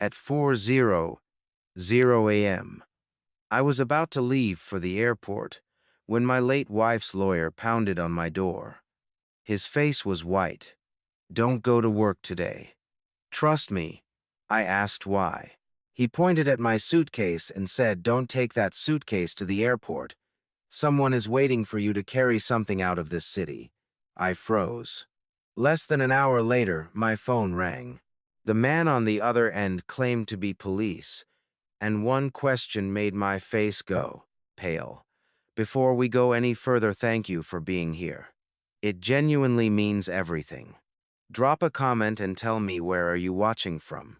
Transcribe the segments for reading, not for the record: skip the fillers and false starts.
at 4:00 a.m. I was about to leave for the airport when my late wife's lawyer pounded on my door. His face was white. "Don't go to work today." "Trust me." I asked why. He pointed at my suitcase and said, "Don't take that suitcase to the airport. Someone is waiting for you to carry something out of this city." I froze. Less than an hour later, my phone rang. The man on the other end claimed to be police, and one question made my face go pale. "Before we go any further, thank you for being here. It genuinely means everything. Drop a comment and tell me, where are you watching from?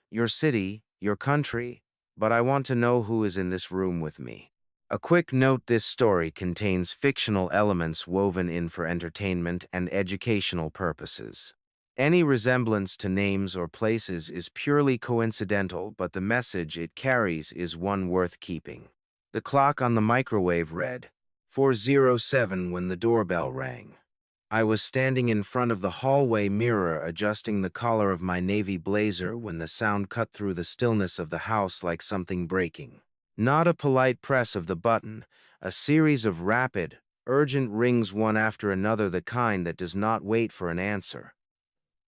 Your city, your country, but I want to know who is in this room with me." A quick note: this story contains fictional elements woven in for entertainment and educational purposes. Any resemblance to names or places is purely coincidental, but the message it carries is one worth keeping. The clock on the microwave read 4:07 when the doorbell rang. I was standing in front of the hallway mirror adjusting the collar of my navy blazer when the sound cut through the stillness of the house like something breaking. Not a polite press of the button, a series of rapid, urgent rings one after another, the kind that does not wait for an answer.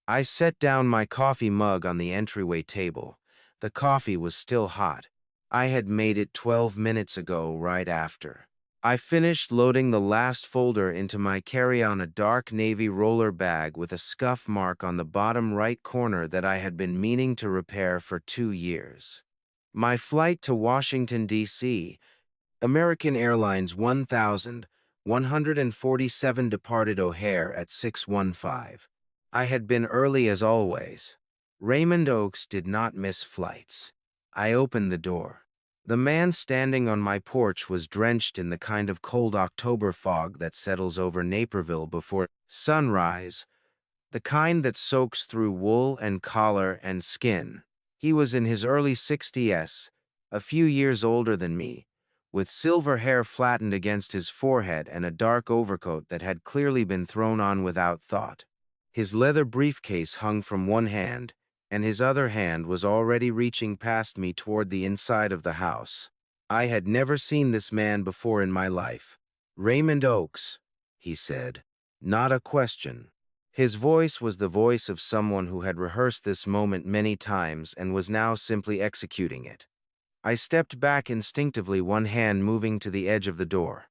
I set down my coffee mug on the entryway table. The coffee was still hot. I had made it 12 minutes ago, right after I finished loading the last folder into my carry-on, a dark navy roller bag with a scuff mark on the bottom right corner that I had been meaning to repair for 2 years. My flight to Washington, D.C., American Airlines 1147, departed O'Hare at 6:15. I had been early as always. Raymond Oakes did not miss flights. I opened the door. The man standing on my porch was drenched in the kind of cold October fog that settles over Naperville before sunrise, the kind that soaks through wool and collar and skin. He was in his early 60s, a few years older than me, with silver hair flattened against his forehead and a dark overcoat that had clearly been thrown on without thought. His leather briefcase hung from one hand, and his other hand was already reaching past me toward the inside of the house. I had never seen this man before in my life. "Raymond Oakes," he said. Not a question. His voice was the voice of someone who had rehearsed this moment many times and was now simply executing it. I stepped back instinctively, one hand moving to the edge of the door.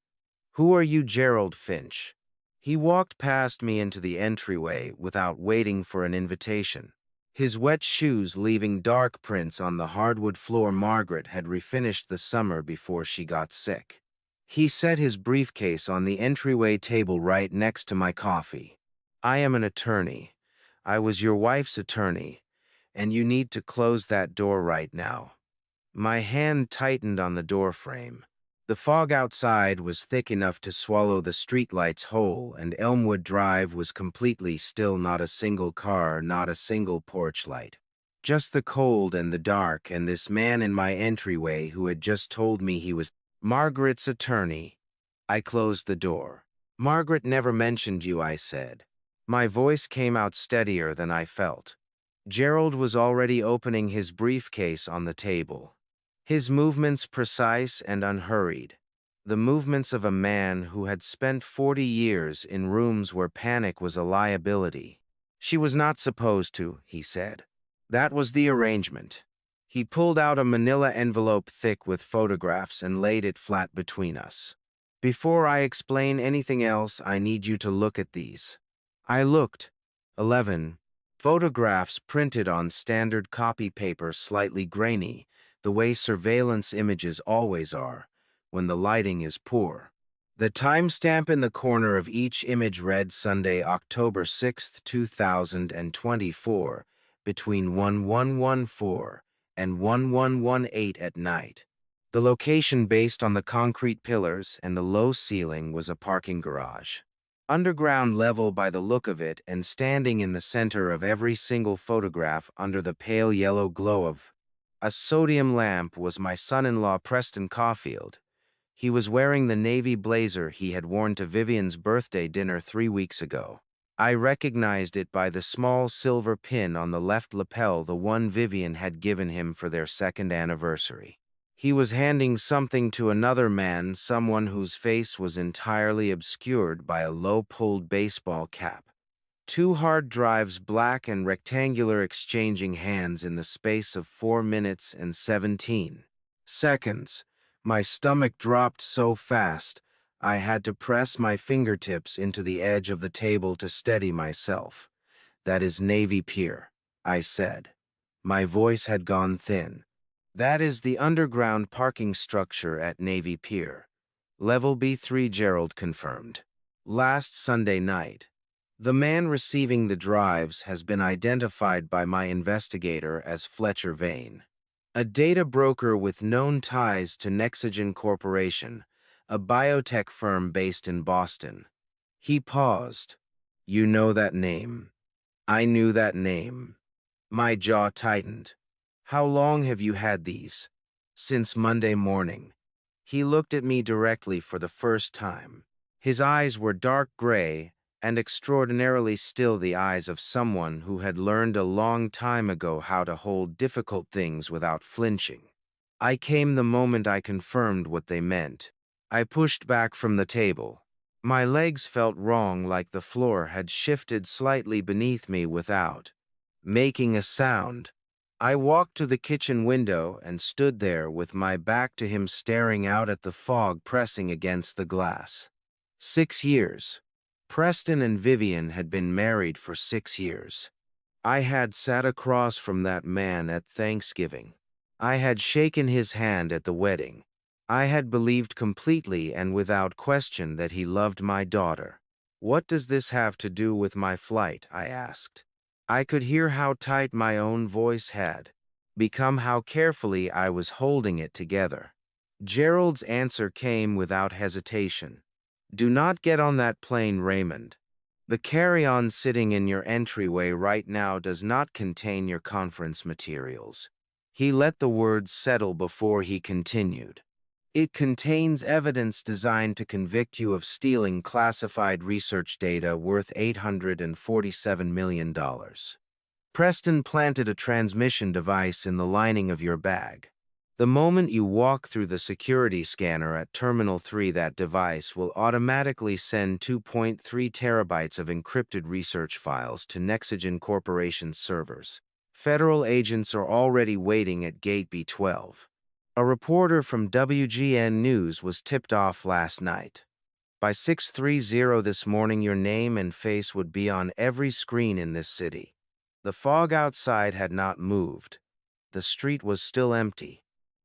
"Who are you, Gerald Finch?" He walked past me into the entryway without waiting for an invitation. His wet shoes leaving dark prints on the hardwood floor. Margaret had refinished the summer before she got sick. He set his briefcase on the entryway table right next to my coffee. "I am an attorney. I was your wife's attorney, and you need to close that door right now." My hand tightened on the doorframe. The fog outside was thick enough to swallow the streetlights whole, and Elmwood Drive was completely still. Not a single car, not a single porch light. Just the cold and the dark, and this man in my entryway who had just told me he was Margaret's attorney. I closed the door. "Margaret never mentioned you," I said. My voice came out steadier than I felt. Gerald was already opening his briefcase on the table. His movements precise and unhurried, the movements of a man who had spent 40 years in rooms where panic was a liability. "She was not supposed to," he said. "That was the arrangement." He pulled out a manila envelope thick with photographs and laid it flat between us. "Before I explain anything else, I need you to look at these." I looked. 11 photographs printed on standard copy paper, slightly grainy, the way surveillance images always are, when the lighting is poor. The timestamp in the corner of each image read Sunday, October 6, 2024, between 1114 and 1118 at night. The location, based on the concrete pillars and the low ceiling, was a parking garage. Underground level by the look of it, and standing in the center of every single photograph under the pale yellow glow of a sodium lamp was my son-in-law, Preston Caulfield. He was wearing the navy blazer he had worn to Vivian's birthday dinner 3 weeks ago. I recognized it by the small silver pin on the left lapel, the one Vivian had given him for their second anniversary. He was handing something to another man, someone whose face was entirely obscured by a low-pulled baseball cap. Two hard drives, black and rectangular, exchanging hands in the space of 4 minutes and 17 seconds. My stomach dropped so fast, I had to press my fingertips into the edge of the table to steady myself. "That is Navy Pier," I said. My voice had gone thin. "That is the underground parking structure at Navy Pier." Level B3, Gerald confirmed. "Last Sunday night. The man receiving the drives has been identified by my investigator as Fletcher Vane, a data broker with known ties to Nexogen Corporation, a biotech firm based in Boston." He paused. "You know that name?" I knew that name. My jaw tightened. "How long have you had these?" "Since Monday morning." He looked at me directly for the first time. His eyes were dark gray and extraordinarily still, the eyes of someone who had learned a long time ago how to hold difficult things without flinching. I came the moment I confirmed what they meant. I pushed back from the table. My legs felt wrong, like the floor had shifted slightly beneath me without making a sound. I walked to the kitchen window and stood there with my back to him, staring out at the fog pressing against the glass. 6 years. Preston and Vivian had been married for 6 years. I had sat across from that man at Thanksgiving. I had shaken his hand at the wedding. I had believed completely and without question that he loved my daughter. "What does this have to do with my flight?" I asked. I could hear how tight my own voice had become, how carefully I was holding it together. Gerald's answer came without hesitation. "Do not get on that plane, Raymond. The carry-on sitting in your entryway right now does not contain your conference materials." He let the words settle before he continued. "It contains evidence designed to convict you of stealing classified research data worth $847 million. Preston planted a transmission device in the lining of your bag. The moment you walk through the security scanner at Terminal 3, that device will automatically send 2.3 terabytes of encrypted research files to Nexogen Corporation's servers. Federal agents are already waiting at Gate B12. A reporter from WGN News was tipped off last night. By 6:30 this morning, your name and face would be on every screen in this city." The fog outside had not moved. The street was still empty.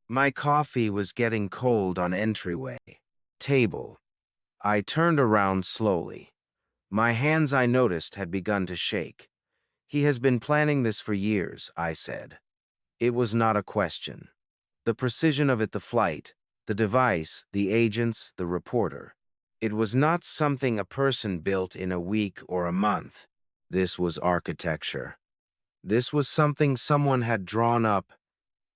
My coffee was getting cold on entryway table. I turned around slowly. My hands, I noticed, had begun to shake. "He has been planning this for years," I said. It was not a question. The precision of it, the flight, the device, the agents, the reporter. It was not something a person built in a week or a month. This was architecture. This was something someone had drawn up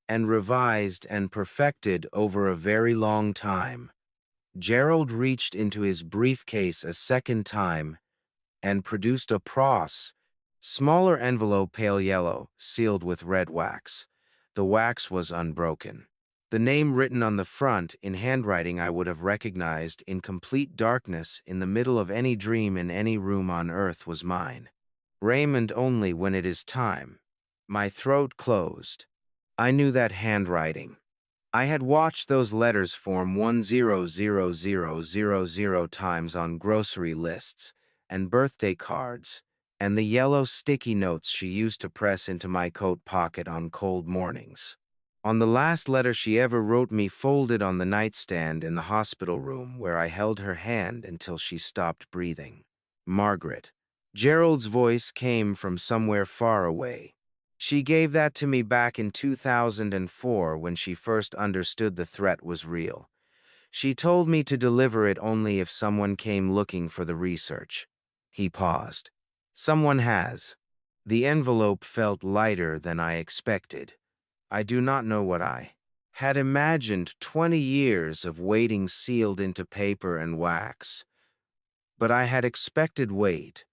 and revised and perfected over a very long time. Gerald reached into his briefcase a second time and produced a smaller envelope, pale yellow, sealed with red wax. The wax was unbroken. The name written on the front in handwriting I would have recognized in complete darkness in the middle of any dream in any room on earth was mine. "Raymond, only when it is time." My throat closed. I knew that handwriting. I had watched those letters form 100,000 times on grocery lists and birthday cards, and the yellow sticky notes she used to press into my coat pocket on cold mornings. On the last letter she ever wrote me, folded on the nightstand in the hospital room where I held her hand until she stopped breathing. "Margaret." Gerald's voice came from somewhere far away. "She gave that to me back in 2004 when she first understood the threat was real. She told me to deliver it only if someone came looking for the research." He paused. "Someone has." The envelope felt lighter than I expected. I do not know what I had imagined, 20 years of waiting sealed into paper and wax. But I had expected weight.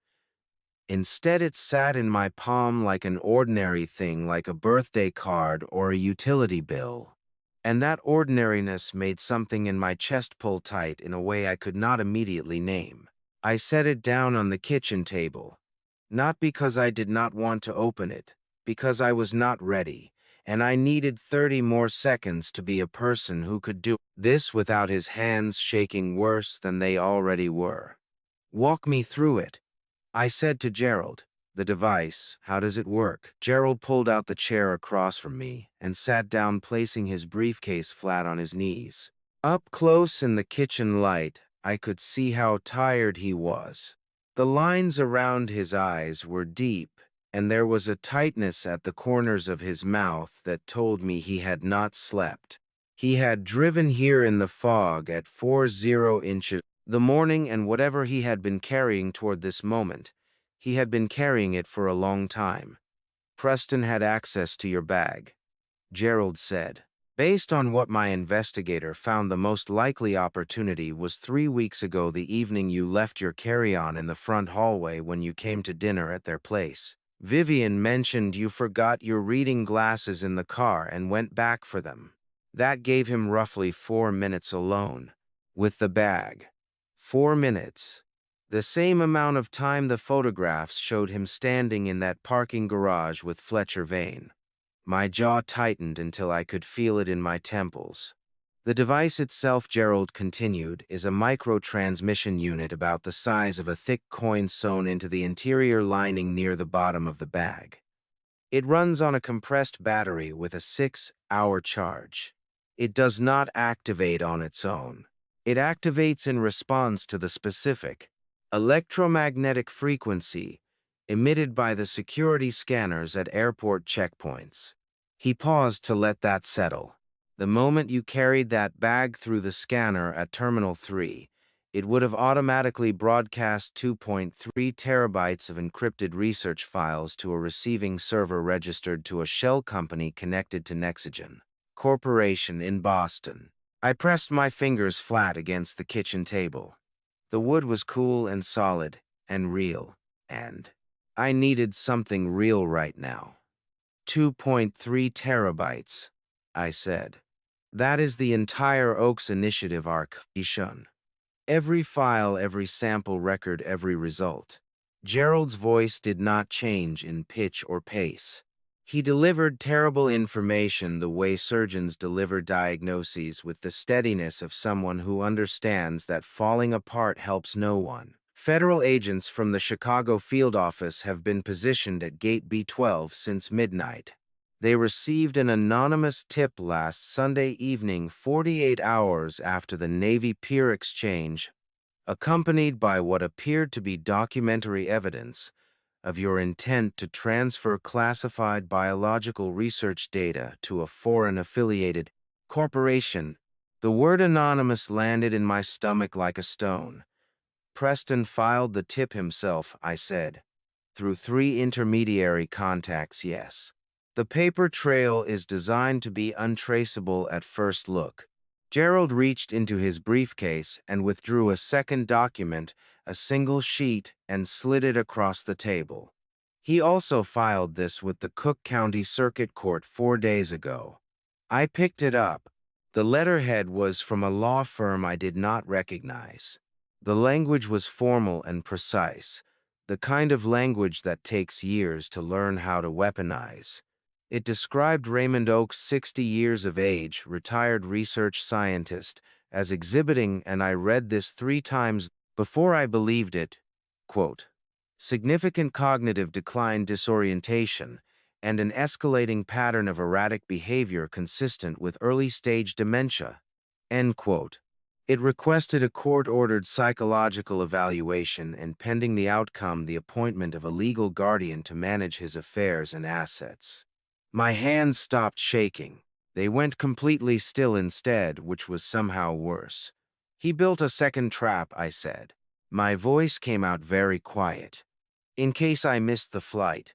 Instead, it sat in my palm like an ordinary thing, like a birthday card or a utility bill. And that ordinariness made something in my chest pull tight in a way I could not immediately name. I set it down on the kitchen table, not because I did not want to open it, because I was not ready, and I needed 30 more seconds to be a person who could do this without his hands shaking worse than they already were. Walk me through it, I said to Gerald. The device, how does it work? Gerald pulled out the chair across from me and sat down, placing his briefcase flat on his knees. Up close in the kitchen light, I could see how tired he was. The lines around his eyes were deep, and there was a tightness at the corners of his mouth that told me he had not slept. He had driven here in the fog at 40 inches the morning, and whatever he had been carrying toward this moment, he had been carrying it for a long time. Preston had access to your bag, Gerald said. Based on what my investigator found, the most likely opportunity was 3 weeks ago, the evening you left your carry-on in the front hallway when you came to dinner at their place. Vivian mentioned you forgot your reading glasses in the car and went back for them. That gave him roughly 4 minutes alone with the bag. 4 minutes. The same amount of time the photographs showed him standing in that parking garage with Fletcher Vane. My jaw tightened until I could feel it in my temples. The device itself, Gerald continued, is a micro-transmission unit about the size of a thick coin sewn into the interior lining near the bottom of the bag. It runs on a compressed battery with a 6-hour charge. It does not activate on its own. It activates in response to the specific electromagnetic frequency emitted by the security scanners at airport checkpoints. He paused to let that settle. The moment you carried that bag through the scanner at Terminal 3, it would have automatically broadcast 2.3 terabytes of encrypted research files to a receiving server registered to a shell company connected to Nexogen Corporation in Boston. I pressed my fingers flat against the kitchen table. The wood was cool and solid and real, and I needed something real right now. 2.3 terabytes, I said. That is the entire Oaks Initiative arc, Ishun. Every file, every sample record, every result. Gerald's voice did not change in pitch or pace. He delivered terrible information the way surgeons deliver diagnoses, with the steadiness of someone who understands that falling apart helps no one. Federal agents from the Chicago field office have been positioned at Gate B12 since midnight. They received an anonymous tip last Sunday evening, 48 hours after the Navy Pier exchange, accompanied by what appeared to be documentary evidence of your intent to transfer classified biological research data to a foreign-affiliated corporation. The word anonymous landed in my stomach like a stone. Preston filed the tip himself, I said. Through 3 intermediary contacts, yes. The paper trail is designed to be untraceable at first look. Gerald reached into his briefcase and withdrew a second document, a single sheet, and slid it across the table. He also filed this with the Cook County Circuit Court 4 days ago. I picked it up. The letterhead was from a law firm I did not recognize. The language was formal and precise, the kind of language that takes years to learn how to weaponize. It described Raymond Oaks, 60 years of age, retired research scientist, as exhibiting, and I read this 3 times before I believed it, quote, significant cognitive decline, disorientation, and an escalating pattern of erratic behavior consistent with early-stage dementia, end quote. It requested a court-ordered psychological evaluation and, pending the outcome, the appointment of a legal guardian to manage his affairs and assets. My hands stopped shaking. They went completely still instead, which was somehow worse. He built a second trap, I said. My voice came out very quiet. In case I missed the flight,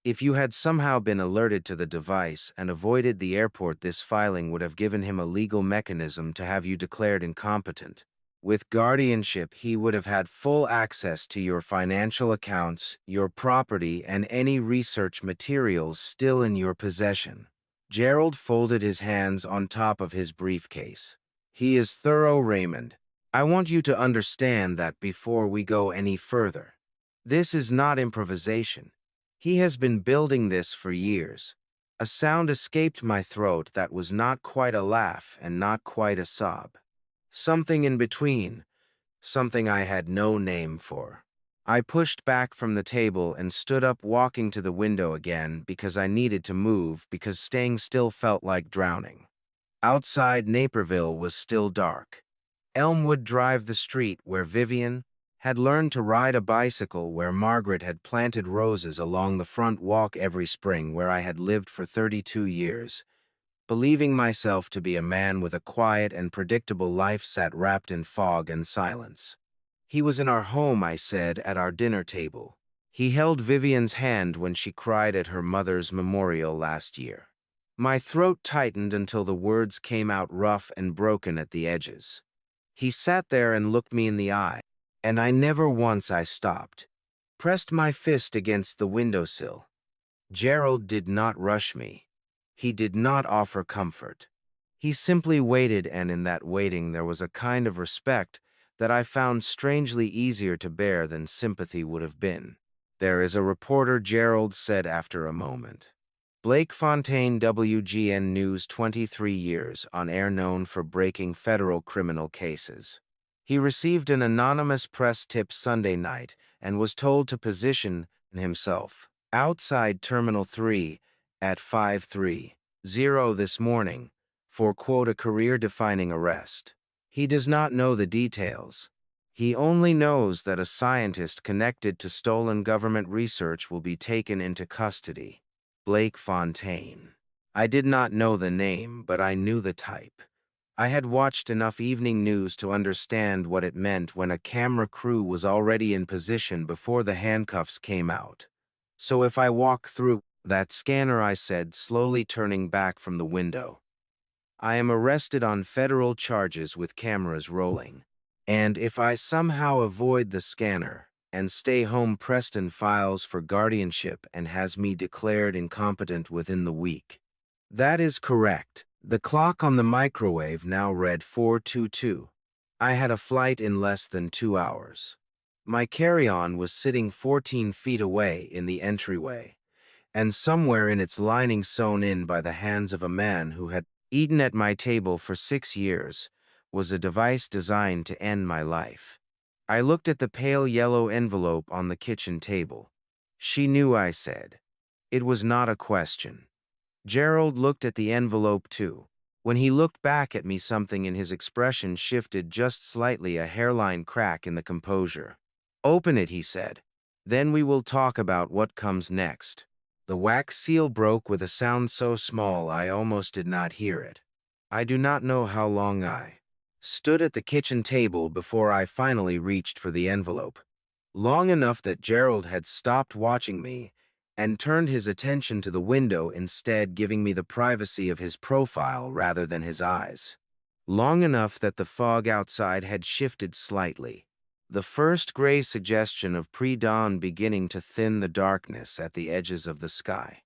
if you had somehow been alerted to the device and avoided the airport, this filing would have given him a legal mechanism to have you declared incompetent. With guardianship, he would have had full access to your financial accounts, your property, and any research materials still in your possession. Gerald folded his hands on top of his briefcase. He is thorough, Raymond. I want you to understand that before we go any further. This is not improvisation. He has been building this for years. A sound escaped my throat that was not quite a laugh and not quite a sob. Something in between, something I had no name for. I pushed back from the table and stood up, walking to the window again because I needed to move, because staying still felt like drowning. Outside, Naperville was still dark. Elmwood Drive, the street where Vivian had learned to ride a bicycle, where Margaret had planted roses along the front walk every spring, where I had lived for 32 years. Believing myself to be a man with a quiet and predictable life, sat wrapped in fog and silence. He was in our home, I said, at our dinner table. He held Vivian's hand when she cried at her mother's memorial last year. My throat tightened until the words came out rough and broken at the edges. He sat there and looked me in the eye, and I never once I stopped. Pressed my fist against the windowsill. Gerald did not rush me. He did not offer comfort. He simply waited, and in that waiting there was a kind of respect that I found strangely easier to bear than sympathy would have been. There is a reporter, Gerald said after a moment. Blake Fontaine, WGN News, 23 years on air, known for breaking federal criminal cases. He received an anonymous press tip Sunday night and was told to position himself outside Terminal 3 at 5:30 this morning for, quote, a career-defining arrest. He does not know the details. He only knows that a scientist connected to stolen government research will be taken into custody. Blake Fontaine. I did not know the name, but I knew the type. I had watched enough evening news to understand what it meant when a camera crew was already in position before the handcuffs came out. So if I walk through that scanner, I said, slowly turning back from the window, I am arrested on federal charges with cameras rolling. And if I somehow avoid the scanner and stay home, Preston files for guardianship and has me declared incompetent within the week. That is correct. The clock on the microwave now read 4:22. I had a flight in less than 2 hours. My carry-on was sitting 14 feet away in the entryway, and somewhere in its lining, sewn in by the hands of a man who had eaten at my table for 6 years, was a device designed to end my life. I looked at the pale yellow envelope on the kitchen table. She knew, I said. It was not a question. Gerald looked at the envelope too. When he looked back at me, something in his expression shifted just slightly, a hairline crack in the composure. Open it, he said. Then we will talk about what comes next. The wax seal broke with a sound so small I almost did not hear it. I do not know how long I stood at the kitchen table before I finally reached for the envelope. Long enough that Gerald had stopped watching me and turned his attention to the window, instead giving me the privacy of his profile rather than his eyes. Long enough that the fog outside had shifted slightly, the first gray suggestion of pre-dawn beginning to thin the darkness at the edges of the sky.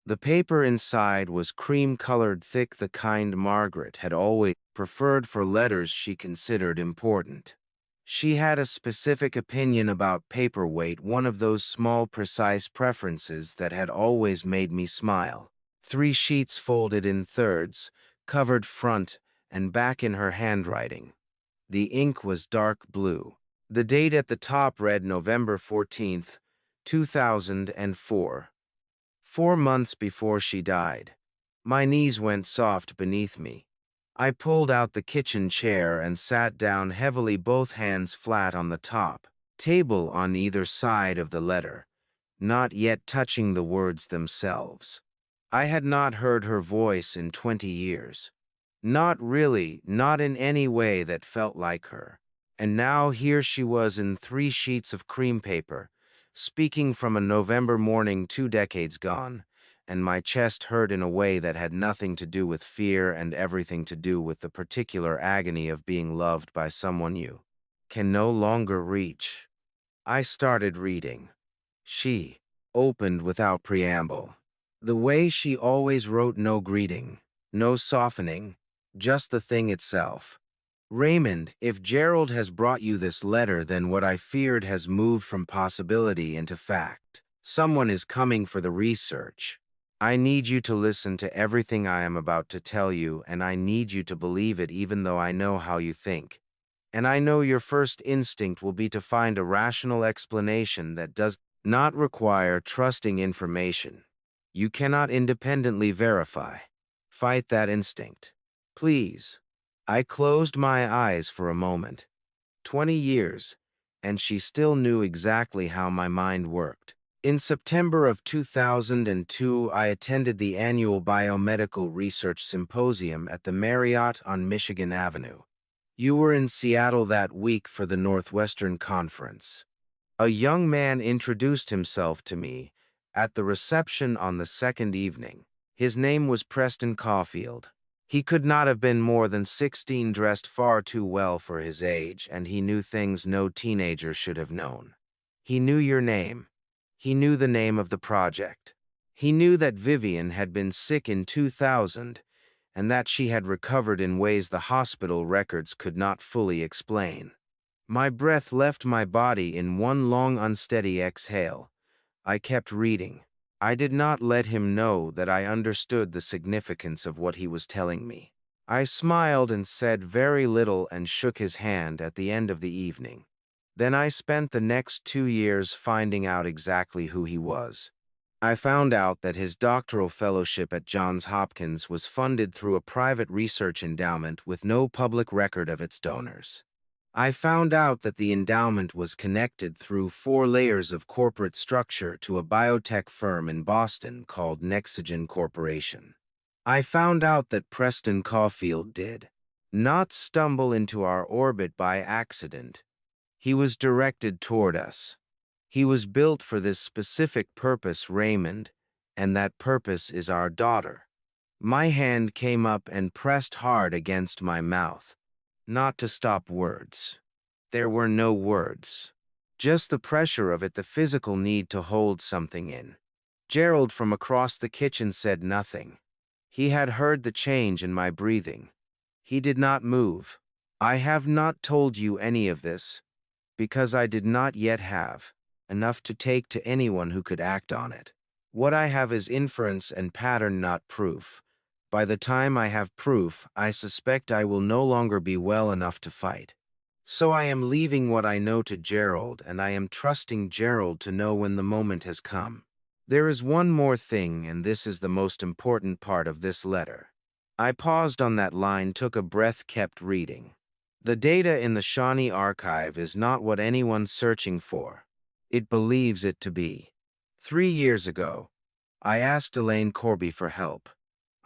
The paper inside was cream-colored, thick, the kind Margaret had always preferred for letters she considered important. She had a specific opinion about paperweight, one of those small, precise preferences that had always made me smile. 3 sheets folded in thirds, covered front and back in her handwriting. The ink was dark blue. The date at the top read November 14th, 2004. 4 months before she died. My knees went soft beneath me. I pulled out the kitchen chair and sat down heavily, both hands flat on the top table on either side of the letter, not yet touching the words themselves. I had not heard her voice in 20 years. Not really, not in any way that felt like her. And now here she was in 3 sheets of cream paper, speaking from a November morning 2 decades gone, and my chest hurt in a way that had nothing to do with fear and everything to do with the particular agony of being loved by someone you can no longer reach. I started reading. She opened without preamble. The way she always wrote, no greeting, no softening, just the thing itself. Raymond, if Gerald has brought you this letter, then what I feared has moved from possibility into fact. Someone is coming for the research. I need you to listen to everything I am about to tell you, and I need you to believe it even though I know how you think. And I know your first instinct will be to find a rational explanation that does not require trusting information you cannot independently verify. Fight that instinct. Please. I closed my eyes for a moment. 20 years, and she still knew exactly how my mind worked. In September of 2002, I attended the annual Biomedical Research Symposium at the Marriott on Michigan Avenue. You were in Seattle that week for the Northwestern Conference. A young man introduced himself to me at the reception on the second evening. His name was Preston Caulfield. He could not have been more than 16, dressed far too well for his age, and he knew things no teenager should have known. He knew your name. He knew the name of the project. He knew that Vivian had been sick in 2000, and that she had recovered in ways the hospital records could not fully explain. My breath left my body in one long, unsteady exhale. I kept reading. I did not let him know that I understood the significance of what he was telling me. I smiled and said very little and shook his hand at the end of the evening. Then I spent the next 2 years finding out exactly who he was. I found out that his doctoral fellowship at Johns Hopkins was funded through a private research endowment with no public record of its donors. I found out that the endowment was connected through 4 layers of corporate structure to a biotech firm in Boston called Nexogen Corporation. I found out that Preston Caulfield did not stumble into our orbit by accident. He was directed toward us. He was built for this specific purpose, Raymond, and that purpose is our daughter. My hand came up and pressed hard against my mouth. Not to stop words. There were no words. Just the pressure of it, the physical need to hold something in. Gerald from across the kitchen said nothing. He had heard the change in my breathing. He did not move. I have not told you any of this, because I did not yet have enough to take to anyone who could act on it. What I have is inference and pattern, not proof. By the time I have proof, I suspect I will no longer be well enough to fight. So I am leaving what I know to Gerald, and I am trusting Gerald to know when the moment has come. There is one more thing, and this is the most important part of this letter. I paused on that line, took a breath, kept reading. The data in the Shawnee archive is not what anyone's searching for. It believes it to be. 3 years ago, I asked Elaine Corby for help.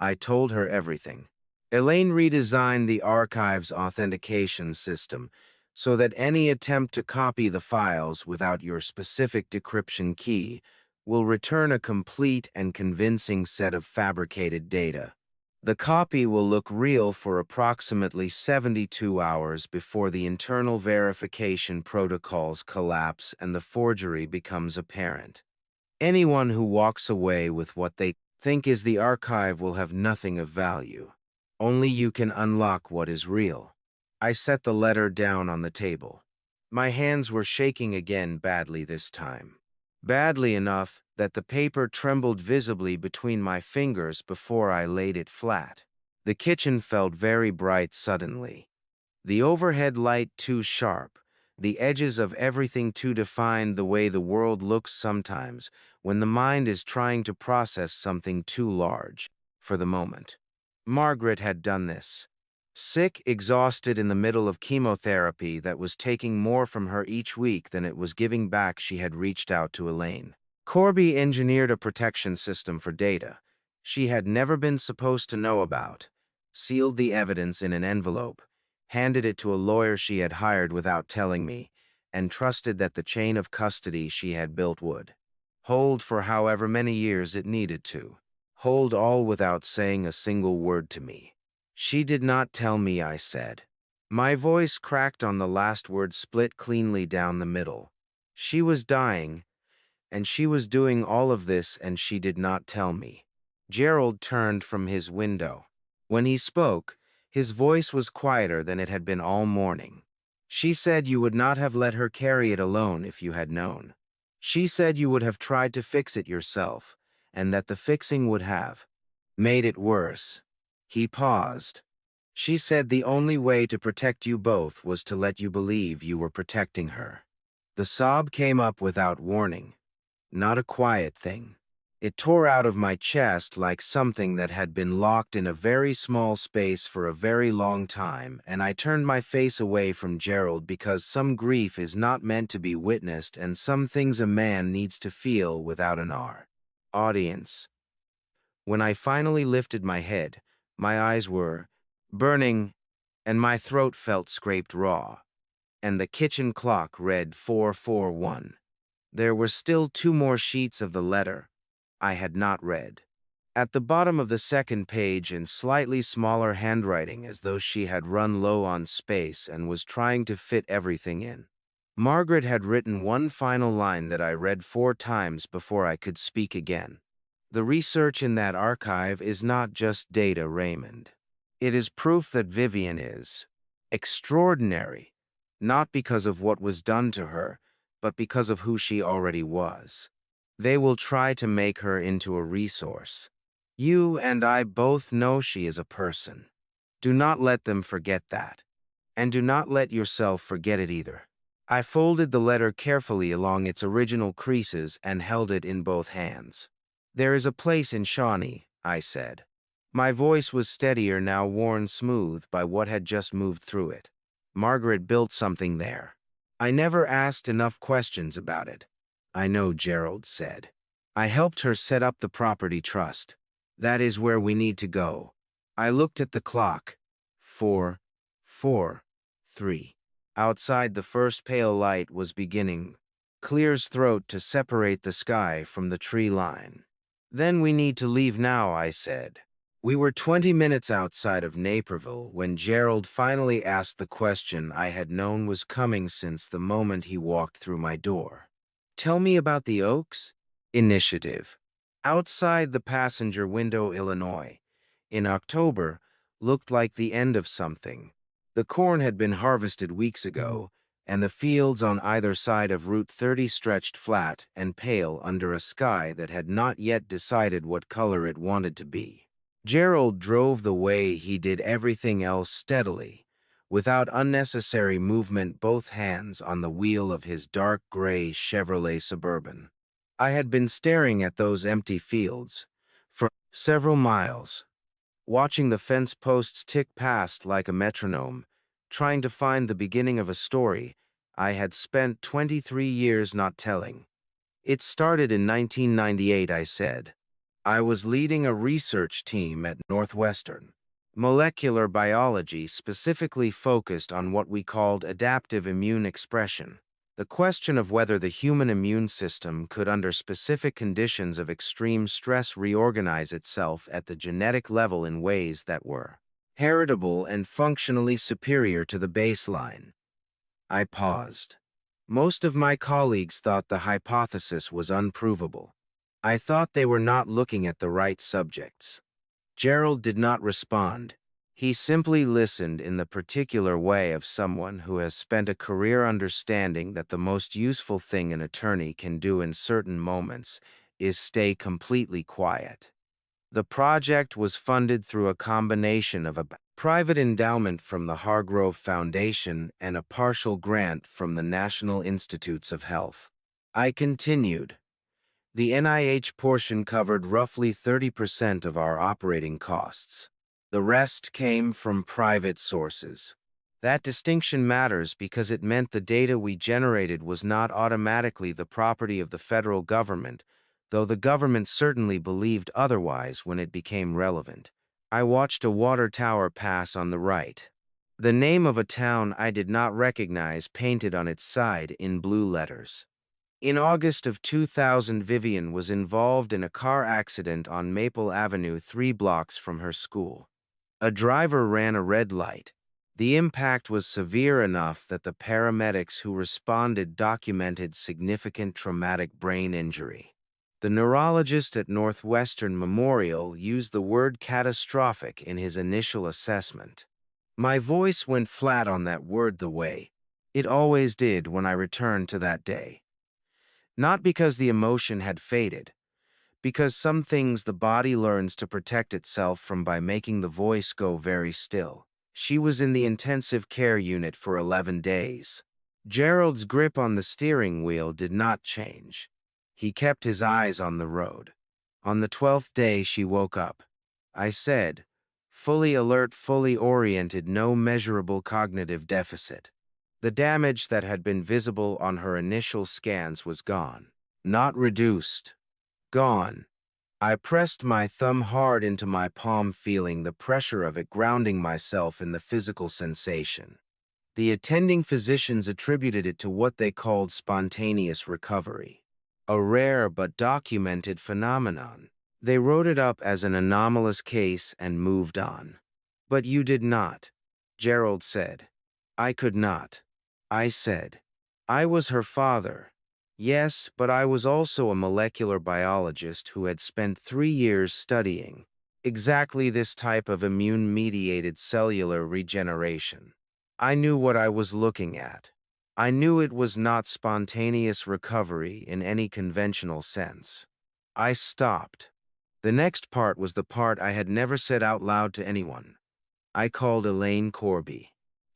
I told her everything. Elaine redesigned the archive's authentication system so that any attempt to copy the files without your specific decryption key will return a complete and convincing set of fabricated data. The copy will look real for approximately 72 hours before the internal verification protocols collapse and the forgery becomes apparent. Anyone who walks away with what they think is the archive will have nothing of value. Only you can unlock what is real. I set the letter down on the table. My hands were shaking again, badly this time. Badly enough that the paper trembled visibly between my fingers before I laid it flat. The kitchen felt very bright suddenly. The overhead light too sharp, the edges of everything too defined, the way the world looks sometimes when the mind is trying to process something too large for the moment. Margaret had done this. Sick, exhausted, in the middle of chemotherapy that was taking more from her each week than it was giving back, she had reached out to Elaine. Corby engineered a protection system for data she had never been supposed to know about, sealed the evidence in an envelope, handed it to a lawyer she had hired without telling me, and trusted that the chain of custody she had built would hold for however many years it needed to. Hold, all without saying a single word to me. She did not tell me, I said. My voice cracked on the last word, split cleanly down the middle. She was dying, and she was doing all of this, and she did not tell me. Gerald turned from his window. When he spoke, his voice was quieter than it had been all morning. She said you would not have let her carry it alone if you had known. She said you would have tried to fix it yourself, and that the fixing would have made it worse. He paused. She said the only way to protect you both was to let you believe you were protecting her. The sob came up without warning. Not a quiet thing. It tore out of my chest like something that had been locked in a very small space for a very long time, and I turned my face away from Gerald because some grief is not meant to be witnessed and some things a man needs to feel without an audience. When I finally lifted my head, my eyes were burning and my throat felt scraped raw, and the kitchen clock read 4:41. There were still 2 more sheets of the letter I had not read. At the bottom of the second page, in slightly smaller handwriting as though she had run low on space and was trying to fit everything in, Margaret had written one final line that I read 4 times before I could speak again. The research in that archive is not just data, Raymond. It is proof that Vivian is extraordinary, not because of what was done to her, but because of who she already was. They will try to make her into a resource. You and I both know she is a person. Do not let them forget that. And do not let yourself forget it either. I folded the letter carefully along its original creases and held it in both hands. There is a place in Shawnee, I said. My voice was steadier now, worn smooth by what had just moved through it. Margaret built something there. I never asked enough questions about it. I know, Gerald said. I helped her set up the property trust. That is where we need to go. I looked at the clock. 4:43. Outside, the first pale light was beginning clear's throat to separate the sky from the tree line. Then we need to leave now, I said. We were 20 minutes outside of Naperville when Gerald finally asked the question I had known was coming since the moment he walked through my door. Tell me about the Oaks Initiative. Outside the passenger window, Illinois, in October, looked like the end of something. The corn had been harvested weeks ago, and the fields on either side of Route 30 stretched flat and pale under a sky that had not yet decided what color it wanted to be. Gerald drove the way he did everything else, steadily, without unnecessary movement, both hands on the wheel of his dark gray Chevrolet Suburban. I had been staring at those empty fields for several miles, watching the fence posts tick past like a metronome, trying to find the beginning of a story I had spent 23 years not telling. It started in 1998, I said. I was leading a research team at Northwestern. Molecular biology, specifically focused on what we called adaptive immune expression, the question of whether the human immune system could, under specific conditions of extreme stress, reorganize itself at the genetic level in ways that were heritable and functionally superior to the baseline. I paused. Most of my colleagues thought the hypothesis was unprovable. I thought they were not looking at the right subjects. Gerald did not respond. He simply listened in the particular way of someone who has spent a career understanding that the most useful thing an attorney can do in certain moments is stay completely quiet. The project was funded through a combination of a private endowment from the Hargrove Foundation and a partial grant from the National Institutes of Health. I continued. The NIH portion covered roughly 30% of our operating costs. The rest came from private sources. That distinction matters because it meant the data we generated was not automatically the property of the federal government, though the government certainly believed otherwise when it became relevant. I watched a water tower pass on the right. The name of a town I did not recognize painted on its side in blue letters. In August of 2000, Vivian was involved in a car accident on Maple Avenue, 3 blocks from her school. A driver ran a red light, The impact was severe enough that the paramedics who responded documented significant traumatic brain injury. The neurologist at Northwestern Memorial used the word catastrophic in his initial assessment. My voice went flat on that word the way it always did when I returned to that day. Not because the emotion had faded, because some things the body learns to protect itself from by making the voice go very still. She was in the intensive care unit for 11 days. Gerald's grip on the steering wheel did not change. He kept his eyes on the road. On the 12th day, she woke up. I said, fully alert, fully oriented, no measurable cognitive deficit. The damage that had been visible on her initial scans was gone. Not reduced. Gone. I pressed my thumb hard into my palm, feeling the pressure of it, grounding myself in the physical sensation. The attending physicians attributed it to what they called spontaneous recovery, a rare but documented phenomenon. They wrote it up as an anomalous case and moved on. But you did not, Gerald said. I could not. I said. I was her father. Yes, but I was also a molecular biologist who had spent 3 years studying exactly this type of immune-mediated cellular regeneration. I knew what I was looking at. I knew it was not spontaneous recovery in any conventional sense. I stopped. The next part was the part I had never said out loud to anyone. I called Elaine Corby.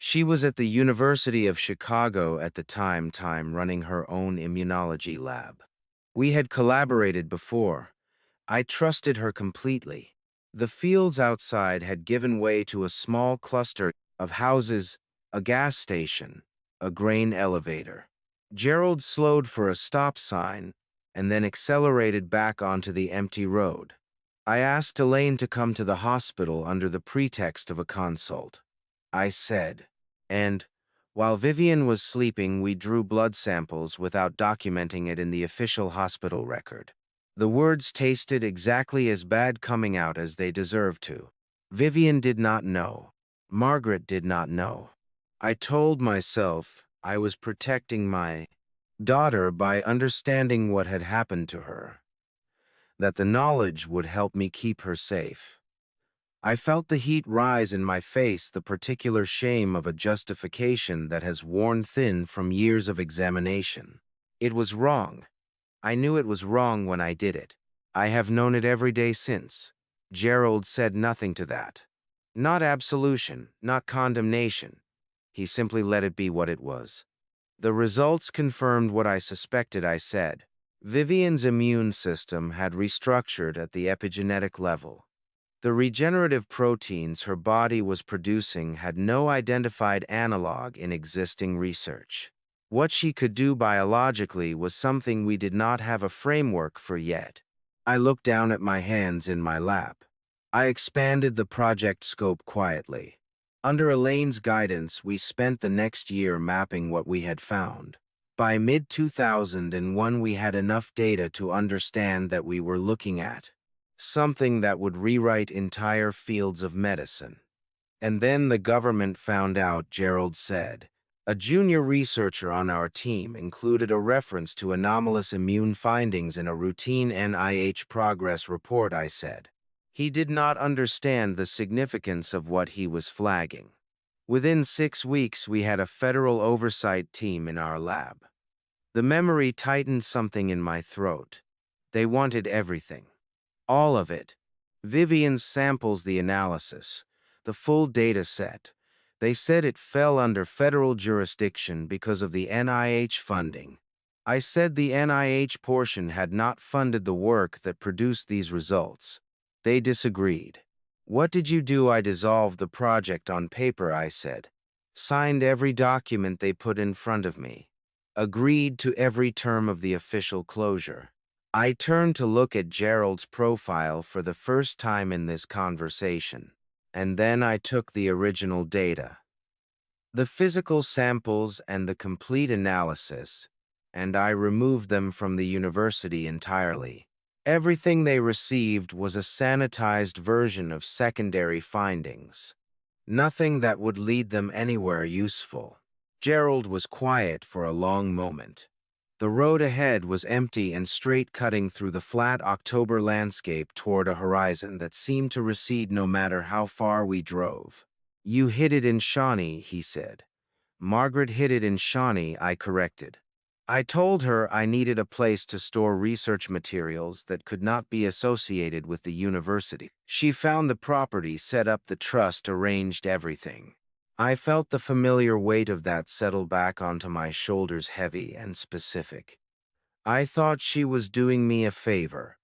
She was at the University of Chicago at the time running her own immunology lab. We had collaborated before. I trusted her completely. The fields outside had given way to a small cluster of houses, a gas station, a grain elevator. Gerald slowed for a stop sign and then accelerated back onto the empty road. I asked Elaine to come to the hospital under the pretext of a consult. I said. And, while Vivian was sleeping, we drew blood samples without documenting it in the official hospital record. The words tasted exactly as bad coming out as they deserved to. Vivian did not know. Margaret did not know. I told myself I was protecting my daughter by understanding what had happened to her, that the knowledge would help me keep her safe. I felt the heat rise in my face, the particular shame of a justification that has worn thin from years of examination. It was wrong. I knew it was wrong when I did it. I have known it every day since. Gerald said nothing to that. Not absolution, not condemnation. He simply let it be what it was. The results confirmed what I suspected. I said. Vivian's immune system had restructured at the epigenetic level. The regenerative proteins her body was producing had no identified analog in existing research. What she could do biologically was something we did not have a framework for yet. I looked down at my hands in my lap. I expanded the project scope quietly. Under Elaine's guidance, we spent the next year mapping what we had found. By mid-2001, we had enough data to understand that we were looking at something that would rewrite entire fields of medicine. And then the government found out, Gerald said. A junior researcher on our team included a reference to anomalous immune findings in a routine NIH progress report. I said. He did not understand the significance of what he was flagging. Within 6 weeks, we had a federal oversight team in our lab. The memory tightened something in my throat. They wanted everything. All of it. Vivian's samples, the analysis, the full data set. They said it fell under federal jurisdiction because of the NIH funding. I said the NIH portion had not funded the work that produced these results. They disagreed. What did you do? I dissolved the project on paper, I said. Signed every document they put in front of me. Agreed to every term of the official closure. I turned to look at Gerald's profile for the first time in this conversation, and then I took the original data, the physical samples and the complete analysis, and I removed them from the university entirely. Everything they received was a sanitized version of secondary findings. Nothing that would lead them anywhere useful. Gerald was quiet for a long moment. The road ahead was empty and straight, cutting through the flat October landscape toward a horizon that seemed to recede no matter how far we drove. "You hid it in Shawnee," he said. "Margaret hid it in Shawnee," I corrected. I told her I needed a place to store research materials that could not be associated with the university. She found the property, set up the trust, arranged everything. I felt the familiar weight of that settle back onto my shoulders, heavy and specific. I thought she was doing me a favor.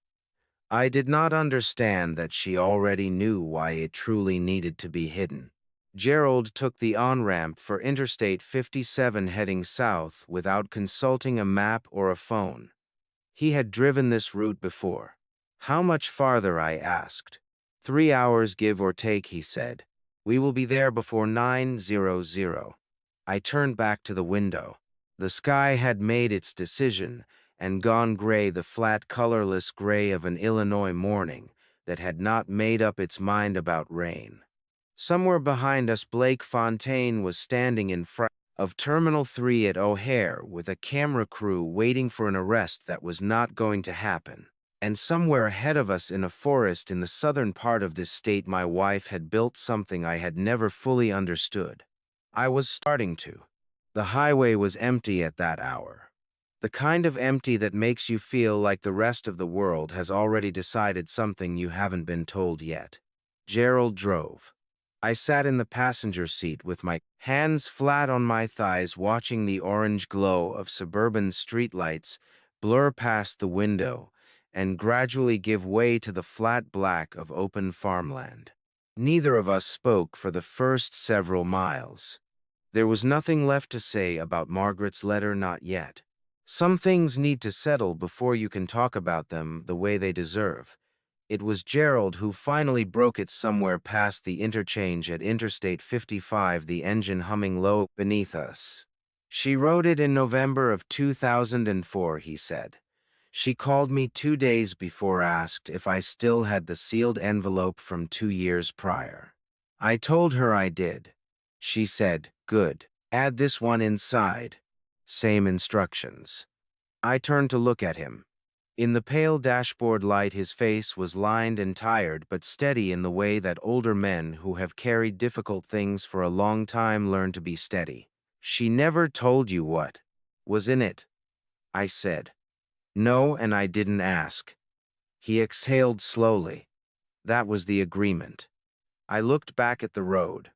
I did not understand that she already knew why it truly needed to be hidden. Gerald took the on-ramp for Interstate 57 heading south without consulting a map or a phone. He had driven this route before. "How much farther?" I asked. "3 hours, give or take," he said. "We will be there before 9:00. I turned back to the window. The sky had made its decision and gone gray, the flat, colorless gray of an Illinois morning that had not made up its mind about rain. Somewhere behind us, Blake Fontaine was standing in front of Terminal 3 at O'Hare with a camera crew waiting for an arrest that was not going to happen. And somewhere ahead of us, in a forest in the southern part of this state, my wife had built something I had never fully understood. I was starting to. The highway was empty at that hour. The kind of empty that makes you feel like the rest of the world has already decided something you haven't been told yet. Gerald drove. I sat in the passenger seat with my hands flat on my thighs, watching the orange glow of suburban streetlights blur past the window and gradually give way to the flat black of open farmland. Neither of us spoke for the first several miles. There was nothing left to say about Margaret's letter, not yet. Some things need to settle before you can talk about them the way they deserve. It was Gerald who finally broke it somewhere past the interchange at Interstate 55, the engine humming low beneath us. "She wrote it in November of 2004, he said. "She called me 2 days before, asked if I still had the sealed envelope from 2 years prior. I told her I did. She said, 'Good. Add this one inside.' Same instructions." I turned to look at him. In the pale dashboard light, his face was lined and tired, but steady in the way that older men who have carried difficult things for a long time learn to be steady. "She never told you what was in it?" I said. "No, and I didn't ask." He exhaled slowly. "That was the agreement." I looked back at the road.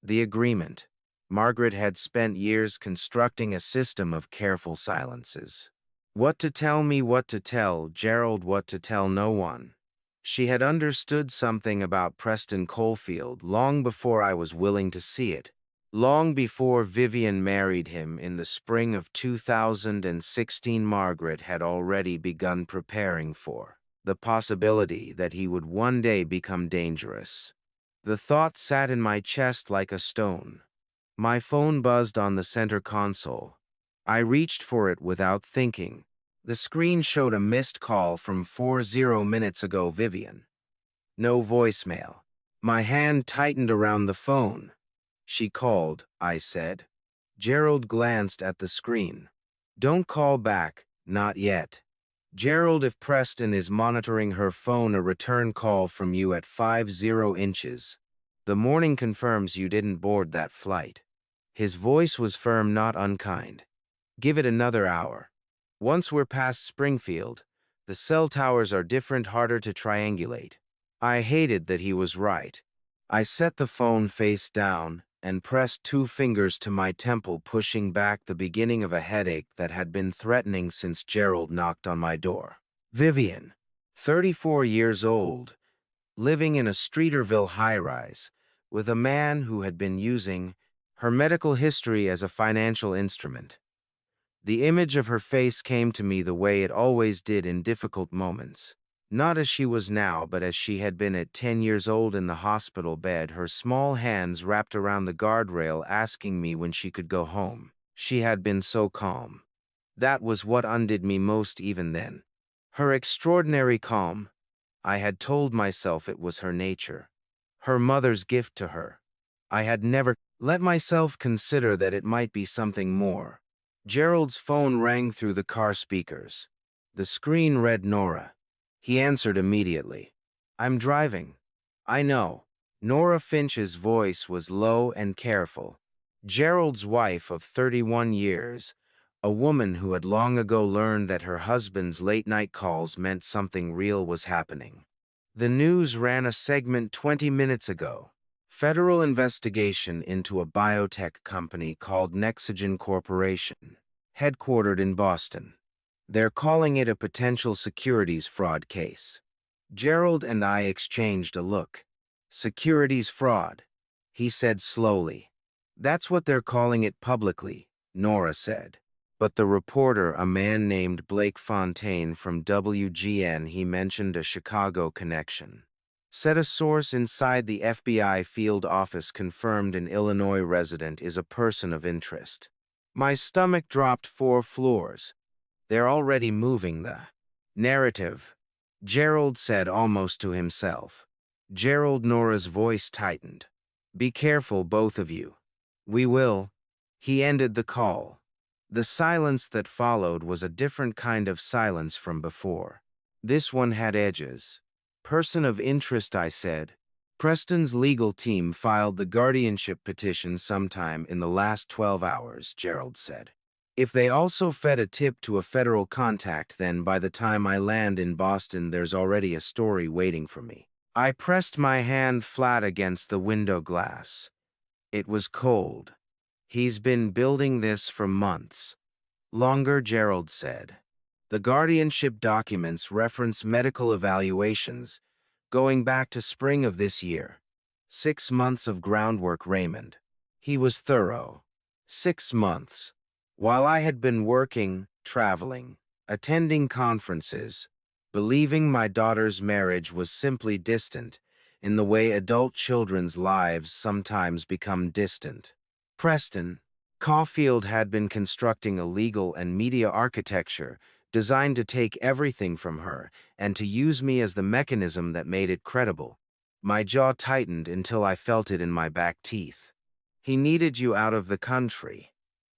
The agreement. Margaret had spent years constructing a system of careful silences. What to tell me, what to tell Gerald, what to tell no one. She had understood something about Preston Coalfield long before I was willing to see it, long before Vivian married him in the spring of 2016. Margaret had already begun preparing for the possibility that he would one day become dangerous. The thought sat in my chest like a stone. My phone buzzed on the center console. I reached for it without thinking. The screen showed a missed call from 40 minutes ago. Vivian. No voicemail. My hand tightened around the phone. "She called," I said. Gerald glanced at the screen. "Don't call back, not yet." "Gerald, if Preston is monitoring her phone, a return call from you at 50 inches. The morning confirms you didn't board that flight." His voice was firm, not unkind. "Give it another hour. Once we're past Springfield, the cell towers are different, harder to triangulate." I hated that he was right. I set the phone face down and pressed 2 fingers to my temple, pushing back the beginning of a headache that had been threatening since Gerald knocked on my door. Vivian, 34 years old, living in a Streeterville high-rise, with a man who had been using her medical history as a financial instrument. The image of her face came to me the way it always did in difficult moments. Not as she was now, but as she had been at 10 years old in the hospital bed, her small hands wrapped around the guardrail, asking me when she could go home. She had been so calm. That was what undid me most even then. Her extraordinary calm. I had told myself it was her nature, her mother's gift to her. I had never let myself consider that it might be something more. Gerald's phone rang through the car speakers. The screen read Nora. He answered immediately. I'm driving. I know. Nora Finch's voice was low and careful. Gerald's wife of 31 years, a woman who had long ago learned that her husband's late-night calls meant something real was happening. The news ran a segment 20 minutes ago. Federal investigation into a biotech company called Nexogen Corporation, headquartered in Boston. They're calling it a potential securities fraud case. Gerald and I exchanged a look. Securities fraud, he said slowly. That's what they're calling it publicly, Nora said. But the reporter, a man named Blake Fontaine from WGN, he mentioned a Chicago connection. Said a source inside the FBI field office confirmed an Illinois resident is a person of interest. My stomach dropped 4 floors. They're already moving the narrative, Gerald said almost to himself. Gerald, Nora's voice tightened. Be careful, both of you. We will. He ended the call. The silence that followed was a different kind of silence from before. This one had edges. Person of interest, I said. Preston's legal team filed the guardianship petition sometime in the last 12 hours, Gerald said. If they also fed a tip to a federal contact, then by the time I land in Boston, there's already a story waiting for me. I pressed my hand flat against the window glass. It was cold. He's been building this for months. Longer, Gerald said. The guardianship documents reference medical evaluations going back to spring of this year. 6 months of groundwork, Raymond. He was thorough. 6 months. While I had been working, traveling, attending conferences, believing my daughter's marriage was simply distant, in the way adult children's lives sometimes become distant. Preston Caulfield had been constructing a legal and media architecture designed to take everything from her and to use me as the mechanism that made it credible. My jaw tightened until I felt it in my back teeth. He needed you out of the country,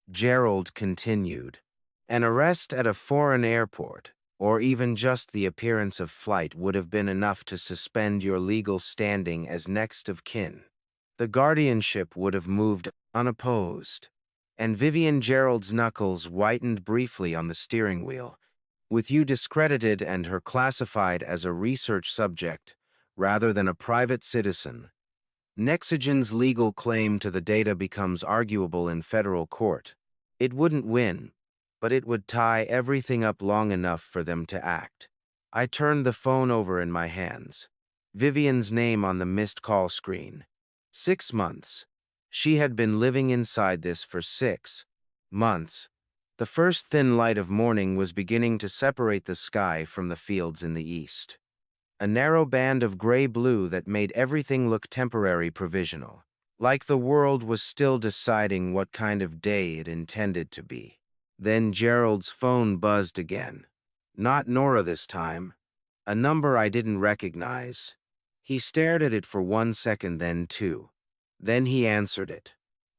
Gerald continued. An arrest at a foreign airport, or even just the appearance of flight, would have been enough to suspend your legal standing as next of kin. The guardianship would have moved unopposed, and Vivian Gerald's knuckles whitened briefly on the steering wheel. With you discredited and her classified as a research subject rather than a private citizen, Nexogen's legal claim to the data becomes arguable in federal court. It wouldn't win, but it would tie everything up long enough for them to act. I turned the phone over in my hands. Vivian's name on the missed call screen. 6 months. She had been living inside this for 6 months. The first thin light of morning was beginning to separate the sky from the fields in the east. A narrow band of gray-blue that made everything look temporary, provisional, like the world was still deciding what kind of day it intended to be. Then Gerald's phone buzzed again. Not Nora this time. A number I didn't recognize. He stared at it for 1 second, then 2. Then he answered it.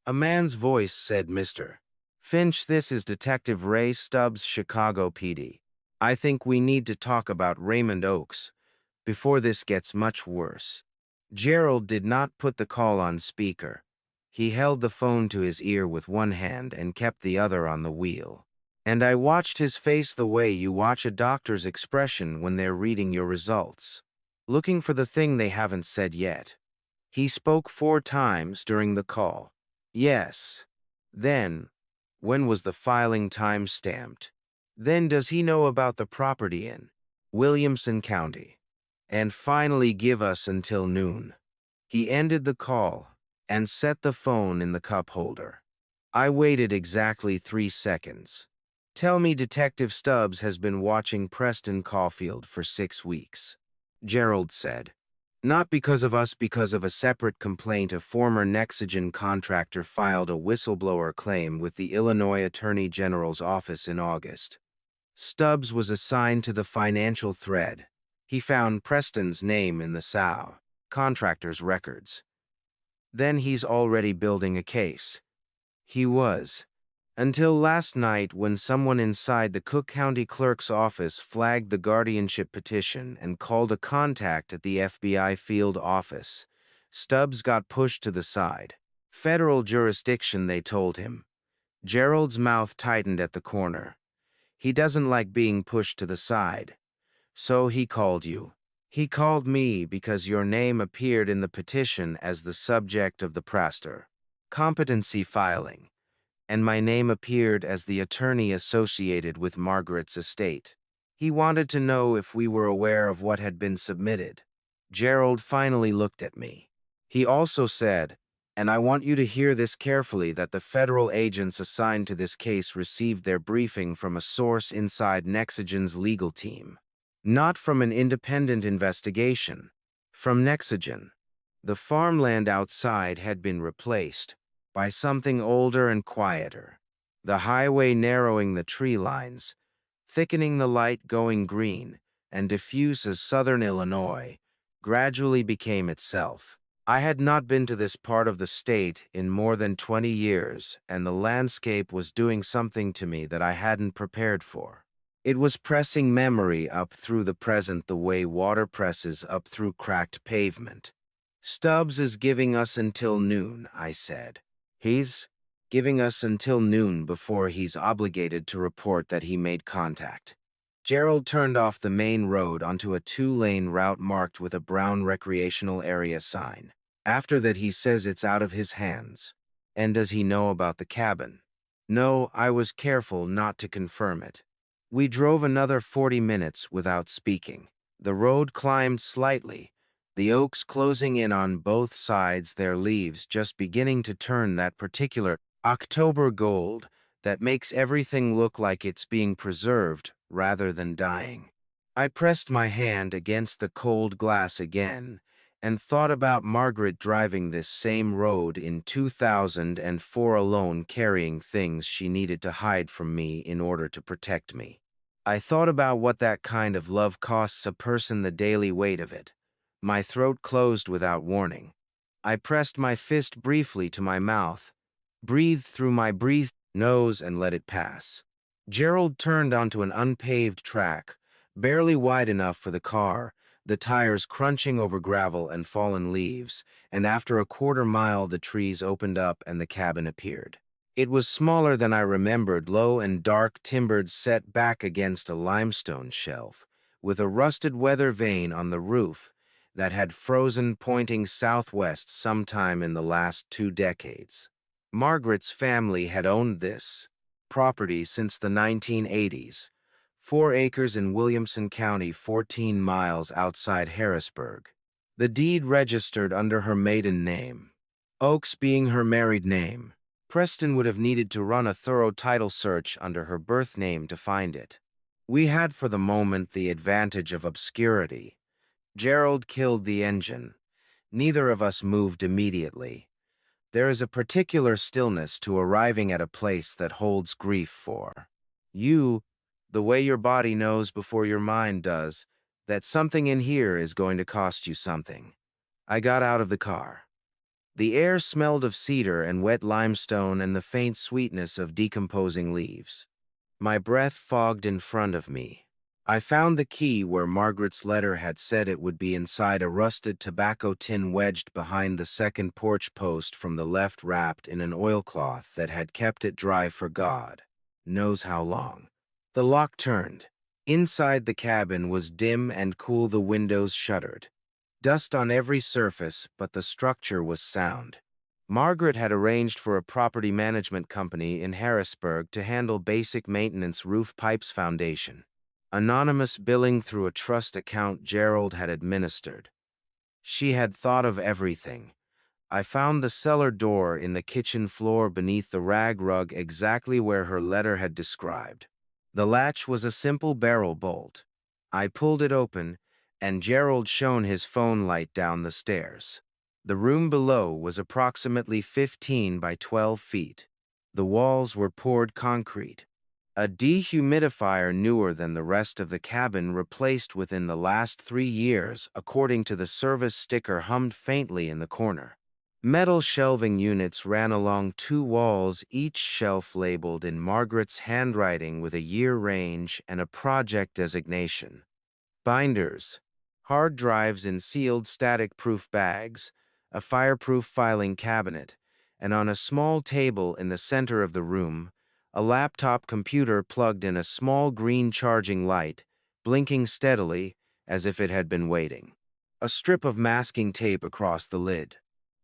A man's voice said, Mr. Finch, this is Detective Ray Stubbs, Chicago PD. I think we need to talk about Raymond Oakes before this gets much worse. Gerald did not put the call on speaker. He held the phone to his ear with one hand and kept the other on the wheel. And I watched his face the way you watch a doctor's expression when they're reading your results, looking for the thing they haven't said yet. He spoke 4 times during the call. Yes. Then, when was the filing time stamped? Then does he know about the property in Williamson County? And finally, give us until noon. He ended the call and set the phone in the cup holder. I waited exactly 3 seconds. Tell me Detective Stubbs has been watching Preston Caulfield for 6 weeks, Gerald said. Not because of us, because of a separate complaint. A former Nexogen contractor filed a whistleblower claim with the Illinois Attorney General's office in August. Stubbs was assigned to the financial thread. He found Preston's name in the SAO contractor's records. Then he's already building a case. He was. Until last night when someone inside the Cook County Clerk's office flagged the guardianship petition and called a contact at the FBI field office. Stubbs got pushed to the side. Federal jurisdiction, they told him. Gerald's mouth tightened at the corner. He doesn't like being pushed to the side. So he called you. He called me because your name appeared in the petition as the subject of the Praster competency filing, and my name appeared as the attorney associated with Margaret's estate. He wanted to know if we were aware of what had been submitted. Gerald finally looked at me. He also said, and I want you to hear this carefully, that the federal agents assigned to this case received their briefing from a source inside Nexagen's legal team. Not from an independent investigation. From Nexagen. The farmland outside had been replaced by something older and quieter. The highway narrowing the tree lines, thickening the light going green, and diffuse as southern Illinois, gradually became itself. I had not been to this part of the state in more than 20 years, and the landscape was doing something to me that I hadn't prepared for. It was pressing memory up through the present the way water presses up through cracked pavement. Stubbs is giving us until noon, I said. He's giving us until noon before he's obligated to report that he made contact. Gerald turned off the main road onto a 2-lane route marked with a brown recreational area sign. After that, he says it's out of his hands. And does he know about the cabin? No, I was careful not to confirm it. We drove another 40 minutes without speaking. The road climbed slightly, the oaks closing in on both sides, their leaves just beginning to turn that particular October gold that makes everything look like it's being preserved rather than dying. I pressed my hand against the cold glass again and thought about Margaret driving this same road in 2004 alone, carrying things she needed to hide from me in order to protect me. I thought about what that kind of love costs a person, the daily weight of it. My throat closed without warning. I pressed my fist briefly to my mouth, breathed through my breathed nose, and let it pass. Gerald turned onto an unpaved track, barely wide enough for the car, the tires crunching over gravel and fallen leaves, and after a quarter-mile the trees opened up and the cabin appeared. It was smaller than I remembered, low and dark, timbered, set back against a limestone shelf, with a rusted weather vane on the roof that had frozen, pointing southwest sometime in the last 2 decades. Margaret's family had owned this property since the 1980s, 4 acres in Williamson County, 14 miles outside Harrisburg. The deed registered under her maiden name, Oaks being her married name. Preston would have needed to run a thorough title search under her birth name to find it. We had for the moment the advantage of obscurity. Gerald killed the engine. Neither of us moved immediately. There is a particular stillness to arriving at a place that holds grief for you, the way your body knows before your mind does, that something in here is going to cost you something. I got out of the car. The air smelled of cedar and wet limestone and the faint sweetness of decomposing leaves. My breath fogged in front of me. I found the key where Margaret's letter had said it would be, inside a rusted tobacco tin wedged behind the second porch post from the left, wrapped in an oilcloth that had kept it dry for God knows how long. The lock turned. Inside the cabin was dim and cool, the windows shuttered. Dust on every surface, but the structure was sound. Margaret had arranged for a property management company in Harrisburg to handle basic maintenance, roof, pipes, foundation. Anonymous billing through a trust account Gerald had administered. She had thought of everything. I found the cellar door in the kitchen floor beneath the rag rug, exactly where her letter had described. The latch was a simple barrel bolt. I pulled it open, and Gerald shone his phone light down the stairs. The room below was approximately 15 by 12 feet. The walls were poured concrete. A dehumidifier newer than the rest of the cabin, replaced within the last 3 years, according to the service sticker, hummed faintly in the corner. Metal shelving units ran along two walls, each shelf labeled in Margaret's handwriting with a year range and a project designation. Binders, hard drives in sealed static-proof bags, a fireproof filing cabinet, and on a small table in the center of the room, a laptop computer plugged in a small green charging light, blinking steadily as if it had been waiting. A strip of masking tape across the lid.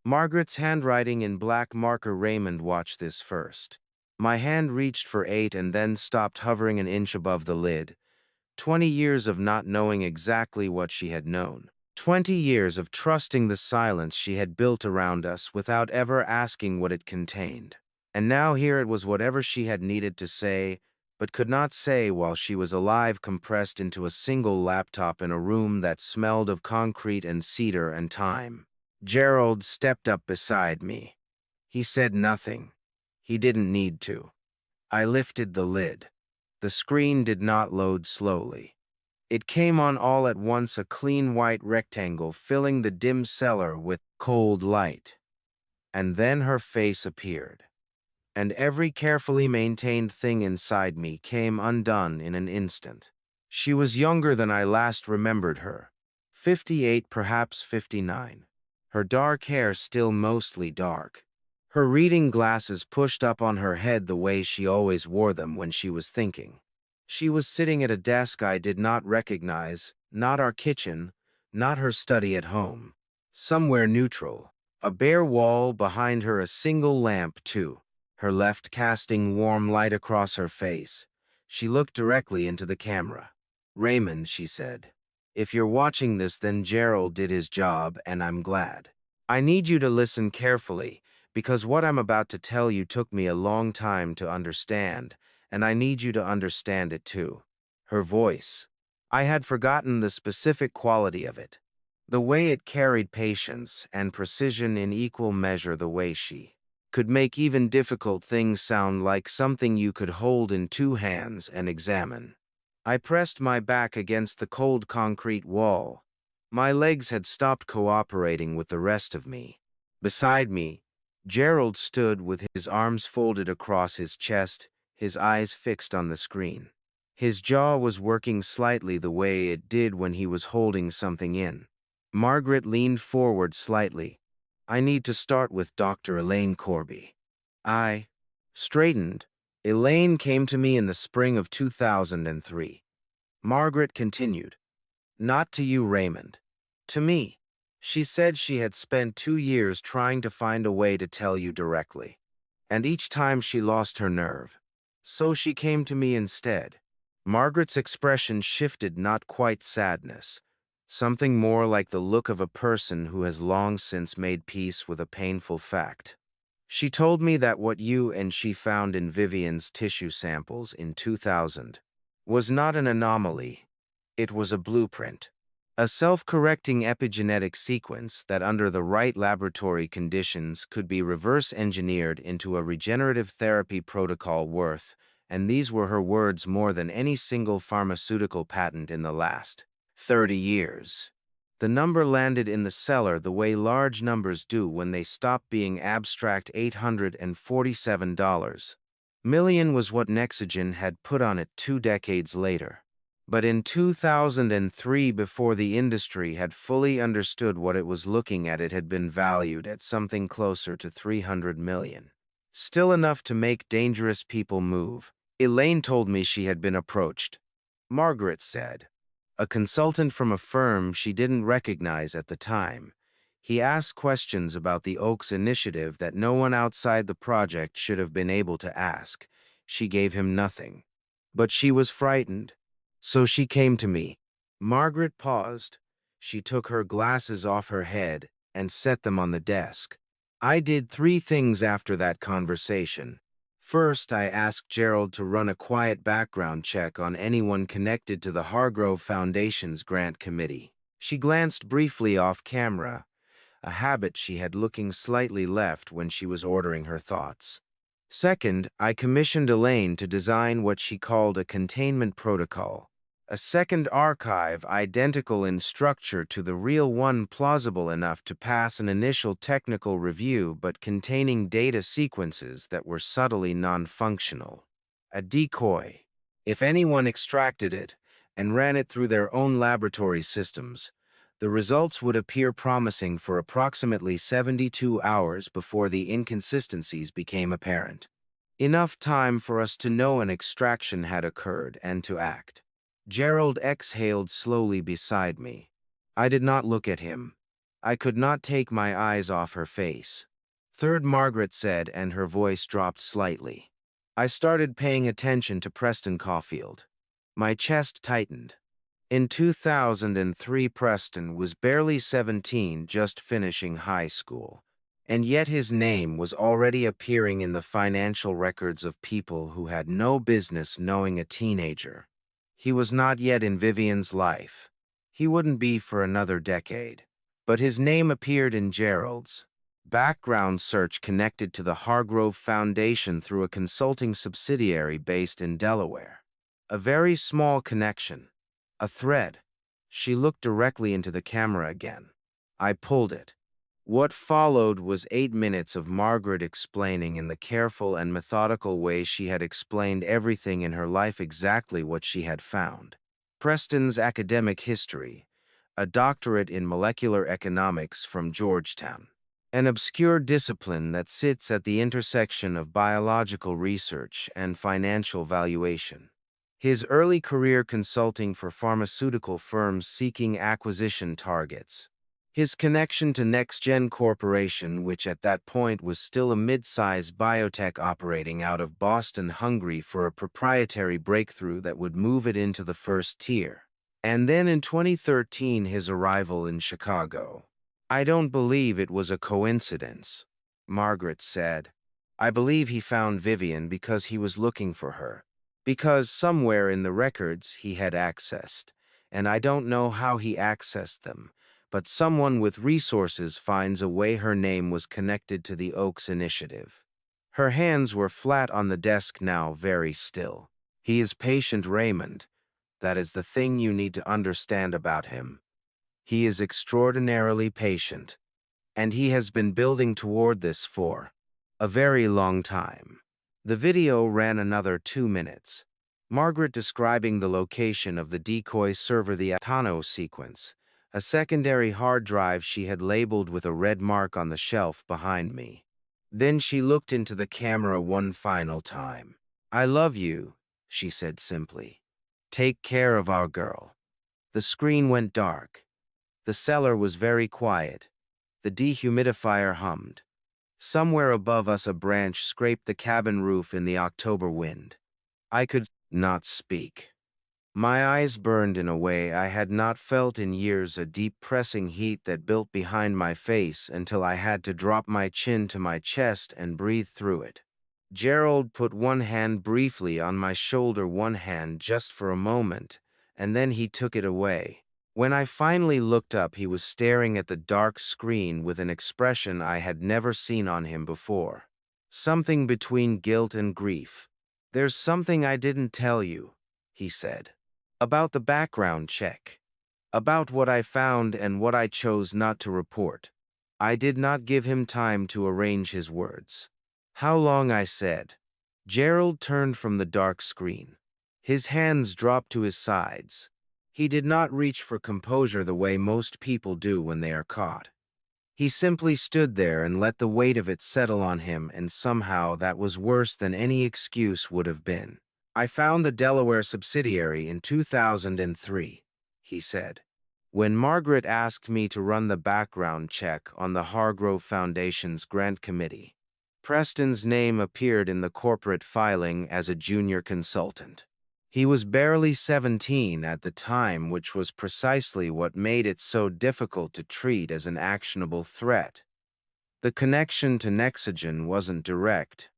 Margaret's handwriting in black marker. Raymond watched this first. My hand reached for 8 and then stopped, hovering an inch above the lid. 20 years of not knowing exactly what she had known. 20 years of trusting the silence she had built around us without ever asking what it contained. And now here it was, whatever she had needed to say, but could not say while she was alive, compressed into a single laptop in a room that smelled of concrete and cedar and time. Gerald stepped up beside me. He said nothing. He didn't need to. I lifted the lid. The screen did not load slowly. It came on all at once, a clean white rectangle filling the dim cellar with cold light. And then her face appeared. And every carefully maintained thing inside me came undone in an instant. She was younger than I last remembered her. 58, perhaps 59. Her dark hair still mostly dark. Her reading glasses pushed up on her head the way she always wore them when she was thinking. She was sitting at a desk I did not recognize, not our kitchen, not her study at home. Somewhere neutral. A bare wall behind her, a single lamp, too, her left casting warm light across her face. She looked directly into the camera. "Raymond," she said, "if you're watching this, then Gerald did his job, and I'm glad. I need you to listen carefully, because what I'm about to tell you took me a long time to understand, and I need you to understand it too." Her voice. I had forgotten the specific quality of it. The way it carried patience and precision in equal measure, the way she could make even difficult things sound like something you could hold in two hands and examine. I pressed my back against the cold concrete wall. My legs had stopped cooperating with the rest of me. Beside me, Gerald stood with his arms folded across his chest, his eyes fixed on the screen. His jaw was working slightly the way it did when he was holding something in. Margaret leaned forward slightly. "I need to start with Dr. Elaine Corby." I straightened. "Elaine came to me in the spring of 2003. Margaret continued. "Not to you, Raymond. To me. She said she had spent 2 years trying to find a way to tell you directly. And each time she lost her nerve. So she came to me instead." Margaret's expression shifted, not quite sadness. Something more like the look of a person who has long since made peace with a painful fact. "She told me that what you and she found in Vivian's tissue samples in 2000 was not an anomaly. It was a blueprint. A self-correcting epigenetic sequence that, under the right laboratory conditions, could be reverse-engineered into a regenerative therapy protocol worth," and these were her words, "more than any single pharmaceutical patent in the last 30 years. The number landed in the cellar the way large numbers do when they stop being abstract. $847 million was what Nexogen had put on it 2 decades later. But in 2003, before the industry had fully understood what it was looking at, it had been valued at something closer to 300 million. Still enough to make dangerous people move. Elaine told me she had been approached. Margaret said. A consultant from a firm she didn't recognize at the time. He asked questions about the Oaks initiative that no one outside the project should have been able to ask. She gave him nothing. But she was frightened. So she came to me. Margaret paused. She took her glasses off her head and set them on the desk. I did 3 things after that conversation. First, I asked Gerald to run a quiet background check on anyone connected to the Hargrove Foundation's grant committee. She glanced briefly off camera, a habit she had, looking slightly left when she was ordering her thoughts. Second, I commissioned Elaine to design what she called a containment protocol. A second archive identical in structure to the real one, plausible enough to pass an initial technical review but containing data sequences that were subtly non-functional. A decoy. If anyone extracted it and ran it through their own laboratory systems, the results would appear promising for approximately 72 hours before the inconsistencies became apparent. Enough time for us to know an extraction had occurred and to act. Gerald exhaled slowly beside me. I did not look at him. I could not take my eyes off her face. Third, Margaret said, and her voice dropped slightly. I started paying attention to Preston Caulfield. My chest tightened. In 2003, Preston was barely 17, just finishing high school. And yet his name was already appearing in the financial records of people who had no business knowing a teenager. He was not yet in Vivian's life. He wouldn't be for another decade. But his name appeared in Gerald's. Background search connected to the Hargrove Foundation through a consulting subsidiary based in Delaware. A very small connection. A thread. She looked directly into the camera again. I pulled it. What followed was 8 minutes of Margaret explaining in the careful and methodical way she had explained everything in her life, exactly what she had found. Preston's academic history, a doctorate in molecular economics from Georgetown, an obscure discipline that sits at the intersection of biological research and financial valuation. His early career consulting for pharmaceutical firms seeking acquisition targets. His connection to NextGen Corporation, which at that point was still a mid-sized biotech operating out of Boston, hungry for a proprietary breakthrough that would move it into the first tier. And then in 2013, his arrival in Chicago. I don't believe it was a coincidence, Margaret said. I believe he found Vivian because he was looking for her. Because somewhere in the records he had accessed, and I don't know how he accessed them, but someone with resources finds a way her name was connected to the Oaks Initiative. Her hands were flat on the desk now, very still. He is patient, Raymond. That is the thing you need to understand about him. He is extraordinarily patient, and he has been building toward this for a very long time. The video ran another 2 minutes. Margaret describing the location of the decoy server, the Atano sequence, a secondary hard drive she had labeled with a red mark on the shelf behind me. Then she looked into the camera one final time. I love you, she said simply. Take care of our girl. The screen went dark. The cellar was very quiet. The dehumidifier hummed. Somewhere above us a branch scraped the cabin roof in the October wind. I could not speak. My eyes burned in a way I had not felt in years, a deep pressing heat that built behind my face until I had to drop my chin to my chest and breathe through it. Gerald put one hand briefly on my shoulder, one hand just for a moment, and then he took it away. When I finally looked up, he was staring at the dark screen with an expression I had never seen on him before. Something between guilt and grief. There's something I didn't tell you, he said. About the background check. About what I found and what I chose not to report. I did not give him time to arrange his words. How long, I said. Gerald turned from the dark screen. His hands dropped to his sides. He did not reach for composure the way most people do when they are caught. He simply stood there and let the weight of it settle on him, and somehow that was worse than any excuse would have been. I found the Delaware subsidiary in 2003, he said. When Margaret asked me to run the background check on the Hargrove Foundation's grant committee, Preston's name appeared in the corporate filing as a junior consultant. He was barely 17 at the time, which was precisely what made it so difficult to treat as an actionable threat. The connection to Nexogen wasn't direct.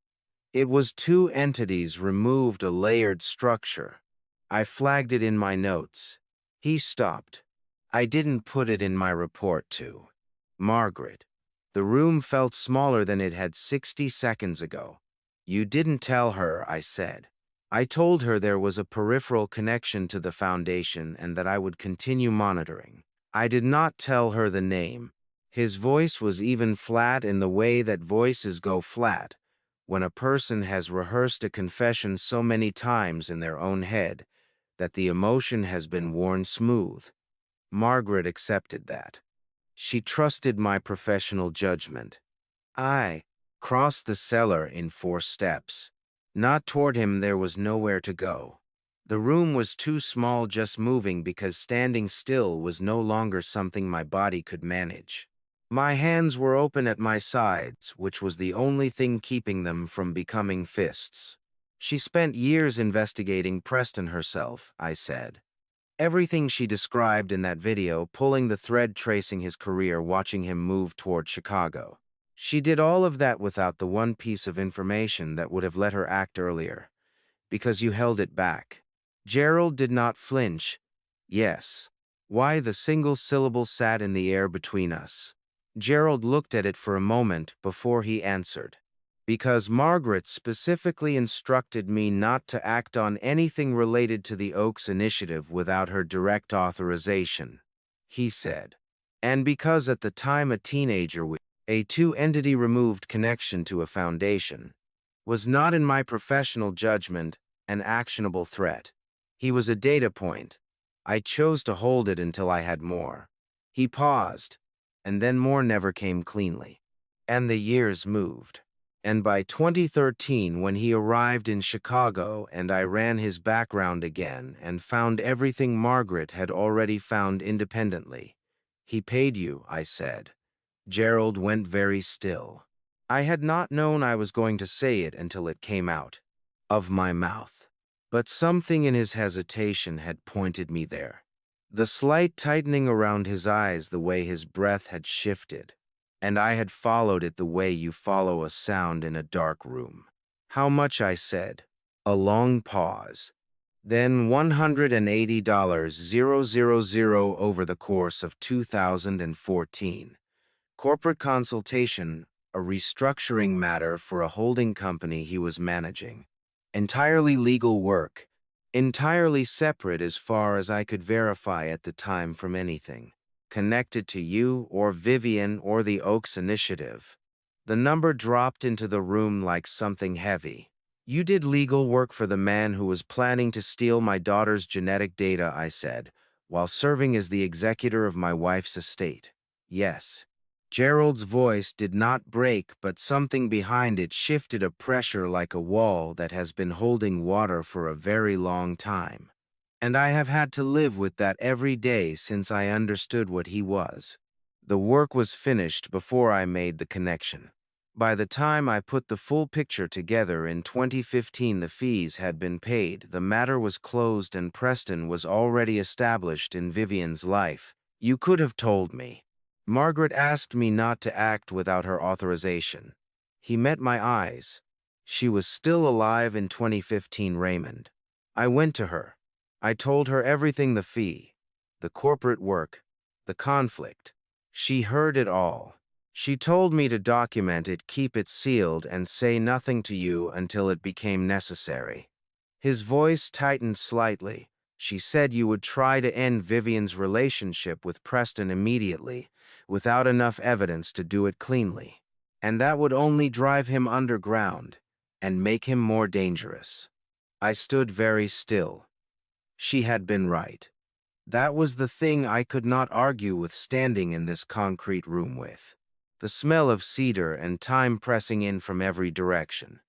It was two entities removed, a layered structure. I flagged it in my notes. He stopped. I didn't put it in my report to Margaret. The room felt smaller than it had 60 seconds ago. You didn't tell her, I said. I told her there was a peripheral connection to the foundation and that I would continue monitoring. I did not tell her the name. His voice was even flat in the way that voices go flat when a person has rehearsed a confession so many times in their own head that the emotion has been worn smooth. Margaret accepted that. She trusted my professional judgment. I crossed the cellar in 4 steps. Not toward him, there was nowhere to go. The room was too small just moving because standing still was no longer something my body could manage. My hands were open at my sides, which was the only thing keeping them from becoming fists. She spent years investigating Preston herself, I said. Everything she described in that video, pulling the thread tracing his career, watching him move toward Chicago. She did all of that without the one piece of information that would have let her act earlier, because you held it back. Gerald did not flinch. Yes. Why? The single syllable sat in the air between us. Gerald looked at it for a moment before he answered. Because Margaret specifically instructed me not to act on anything related to the Oaks Initiative without her direct authorization, he said. And because at the time a teenager with a two-entity removed connection to a foundation was not in my professional judgment an actionable threat. He was a data point. I chose to hold it until I had more. He paused, and then more never came cleanly. And the years moved. And by 2013, when he arrived in Chicago and I ran his background again and found everything Margaret had already found independently. He paid you, I said. Gerald went very still. I had not known I was going to say it until it came out of my mouth. But something in his hesitation had pointed me there. The slight tightening around his eyes, the way his breath had shifted. And I had followed it the way you follow a sound in a dark room. How much? I said. A long pause. Then $180,000 over the course of 2014. Corporate consultation, a restructuring matter for a holding company he was managing. Entirely legal work, entirely separate as far as I could verify at the time from anything connected to you or Vivian or the Oaks Initiative. The number dropped into the room like something heavy. You did legal work for the man who was planning to steal my daughter's genetic data, I said, while serving as the executor of my wife's estate. Yes. Gerald's voice did not break, but something behind it shifted, a pressure like a wall that has been holding water for a very long time. And I have had to live with that every day since I understood what he was. The work was finished before I made the connection. By the time I put the full picture together in 2015, the fees had been paid, the matter was closed, and Preston was already established in Vivian's life. You could have told me. Margaret asked me not to act without her authorization. He met my eyes. She was still alive in 2015, Raymond. I went to her. I told her everything, the fee, the corporate work, the conflict. She heard it all. She told me to document it, keep it sealed, and say nothing to you until it became necessary. His voice tightened slightly. She said you would try to end Vivian's relationship with Preston immediately, without enough evidence to do it cleanly. And that would only drive him underground and make him more dangerous. I stood very still. She had been right. That was the thing I could not argue with, standing in this concrete room with the smell of cedar and time pressing in from every direction.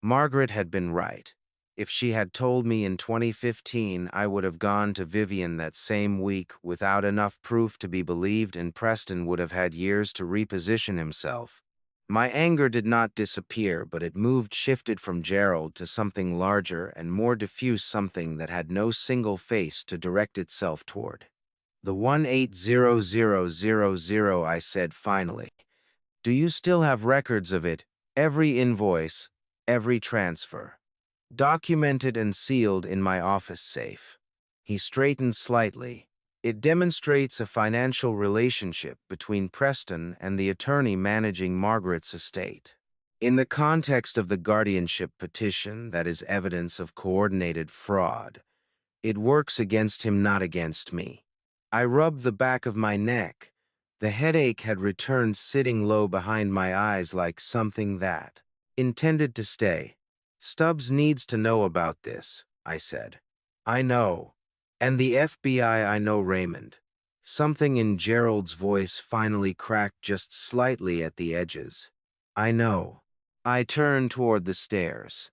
Margaret had been right. If she had told me in 2015, I would have gone to Vivian that same week without enough proof to be believed, and Preston would have had years to reposition himself. My anger did not disappear, but it moved, shifted from Gerald to something larger and more diffuse, something that had no single face to direct itself toward. The 180,000, I said finally. Do you still have records of it? Every invoice, every transfer. Documented and sealed in my office safe. He straightened slightly. It demonstrates a financial relationship between Preston and the attorney managing Margaret's estate. In the context of the guardianship petition, that is evidence of coordinated fraud. It works against him, not against me. I rubbed the back of my neck. The headache had returned, sitting low behind my eyes like something that intended to stay. Stubbs needs to know about this, I said. I know. And the FBI, I know Raymond. Something in Gerald's voice finally cracked just slightly at the edges. I know. I turned toward the stairs.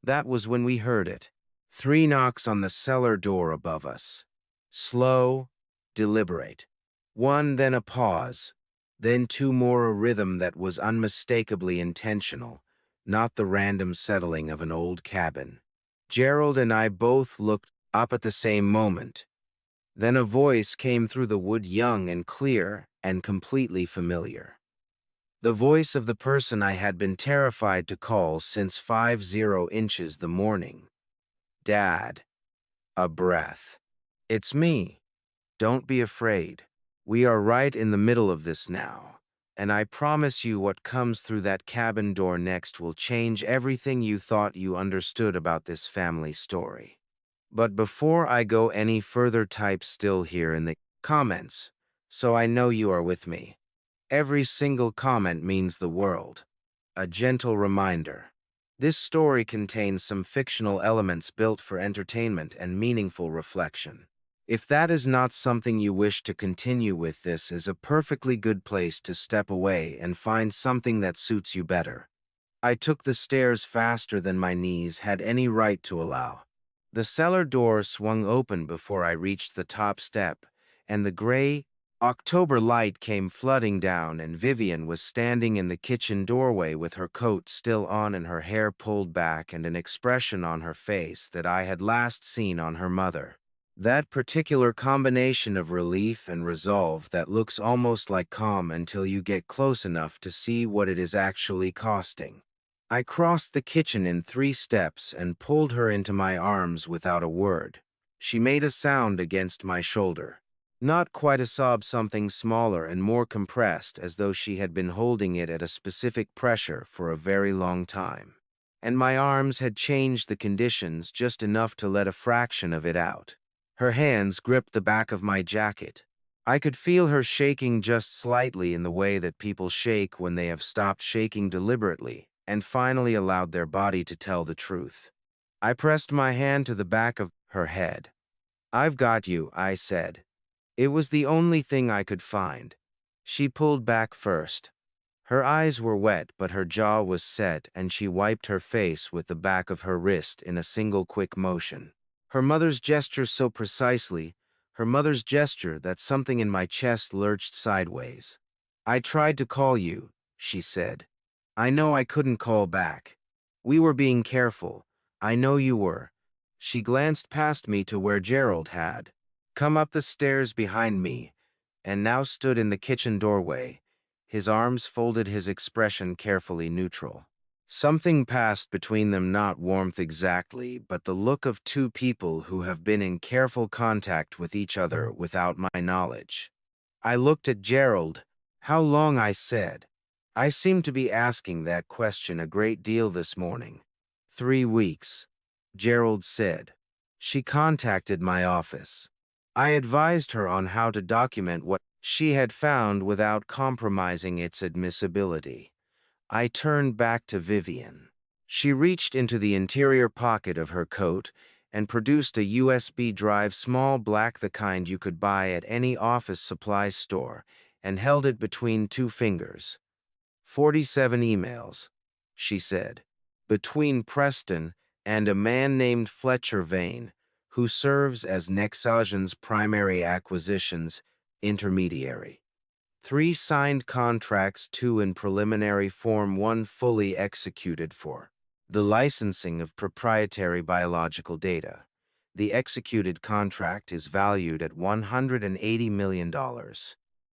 That was when we heard it. 3 knocks on the cellar door above us. Slow, deliberate. 1, then a pause. Then 2 more, a rhythm that was unmistakably intentional, not the random settling of an old cabin. Gerald and I both looked up at the same moment. Then a voice came through the wood, young and clear and completely familiar. The voice of the person I had been terrified to call since 50 inches the morning. Dad. A breath. It's me. Don't be afraid. We are right in the middle of this now, and I promise you what comes through that cabin door next will change everything you thought you understood about this family story. But before I go any further, type still here in the comments, so I know you are with me. Every single comment means the world. A gentle reminder. This story contains some fictional elements built for entertainment and meaningful reflection. If that is not something you wish to continue with, this is a perfectly good place to step away and find something that suits you better. I took the stairs faster than my knees had any right to allow. The cellar door swung open before I reached the top step, and the gray October light came flooding down, and Vivian was standing in the kitchen doorway with her coat still on and her hair pulled back and an expression on her face that I had last seen on her mother. That particular combination of relief and resolve that looks almost like calm until you get close enough to see what it is actually costing. I crossed the kitchen in 3 steps and pulled her into my arms without a word. She made a sound against my shoulder. Not quite a sob, something smaller and more compressed, as though she had been holding it at a specific pressure for a very long time. And my arms had changed the conditions just enough to let a fraction of it out. Her hands gripped the back of my jacket. I could feel her shaking just slightly, in the way that people shake when they have stopped shaking deliberately and finally allowed their body to tell the truth. I pressed my hand to the back of her head. "I've got you," I said. It was the only thing I could find. She pulled back first. Her eyes were wet, but her jaw was set, and she wiped her face with the back of her wrist in a single quick motion. Her mother's gesture so precisely, her mother's gesture that something in my chest lurched sideways. "I tried to call you," she said. "I know I couldn't call back. We were being careful. I know you were." She glanced past me to where Gerald had come up the stairs behind me, and now stood in the kitchen doorway, his arms folded, his expression carefully neutral. Something passed between them, not warmth exactly, but the look of 2 people who have been in careful contact with each other without my knowledge. I looked at Gerald. "How long?" I said. I seemed to be asking that question a great deal this morning. 3 weeks, Gerald said. She contacted my office. I advised her on how to document what she had found without compromising its admissibility. I turned back to Vivian. She reached into the interior pocket of her coat and produced a USB drive, small, black, the kind you could buy at any office supplies store, and held it between 2 fingers. 47 emails, she said, between Preston and a man named Fletcher Vane, who serves as Nexagen's primary acquisitions intermediary. 3 signed contracts, 2 in preliminary form, 1 fully executed for the licensing of proprietary biological data. The executed contract is valued at $180 million.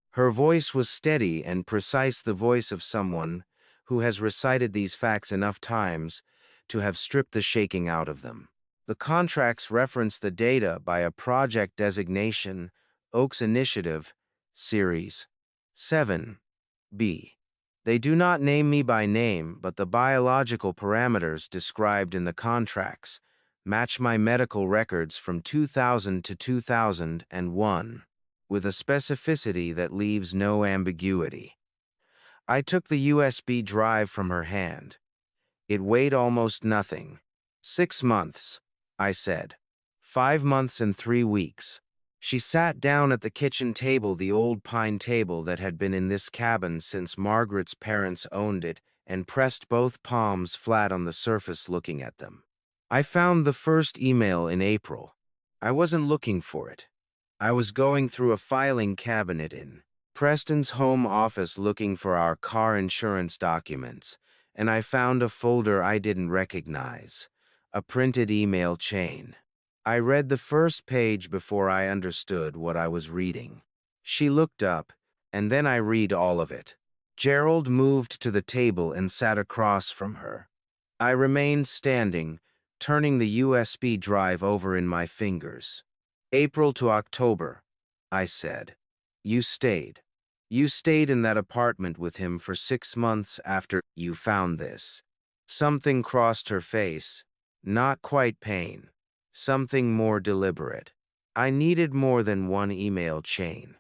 Her voice was steady and precise, the voice of someone who has recited these facts enough times to have stripped the shaking out of them. The contracts reference the data by a project designation, Oaks Initiative, Series 7B. They do not name me by name, but the biological parameters described in the contracts match my medical records from 2000 to 2001, with a specificity that leaves no ambiguity. I took the USB drive from her hand. It weighed almost nothing. 6 months, I said. 5 months and 3 weeks. She sat down at the kitchen table, the old pine table that had been in this cabin since Margaret's parents owned it, and pressed both palms flat on the surface looking at them. I found the first email in April. I wasn't looking for it. I was going through a filing cabinet in Preston's home office looking for our car insurance documents, and I found a folder I didn't recognize, a printed email chain. I read the first page before I understood what I was reading. She looked up, and then I read all of it. Gerald moved to the table and sat across from her. I remained standing, turning the USB drive over in my fingers. April to October, I said. You stayed. You stayed in that apartment with him for 6 months after you found this. Something crossed her face. Not quite pain. Something more deliberate. I needed more than one email chain.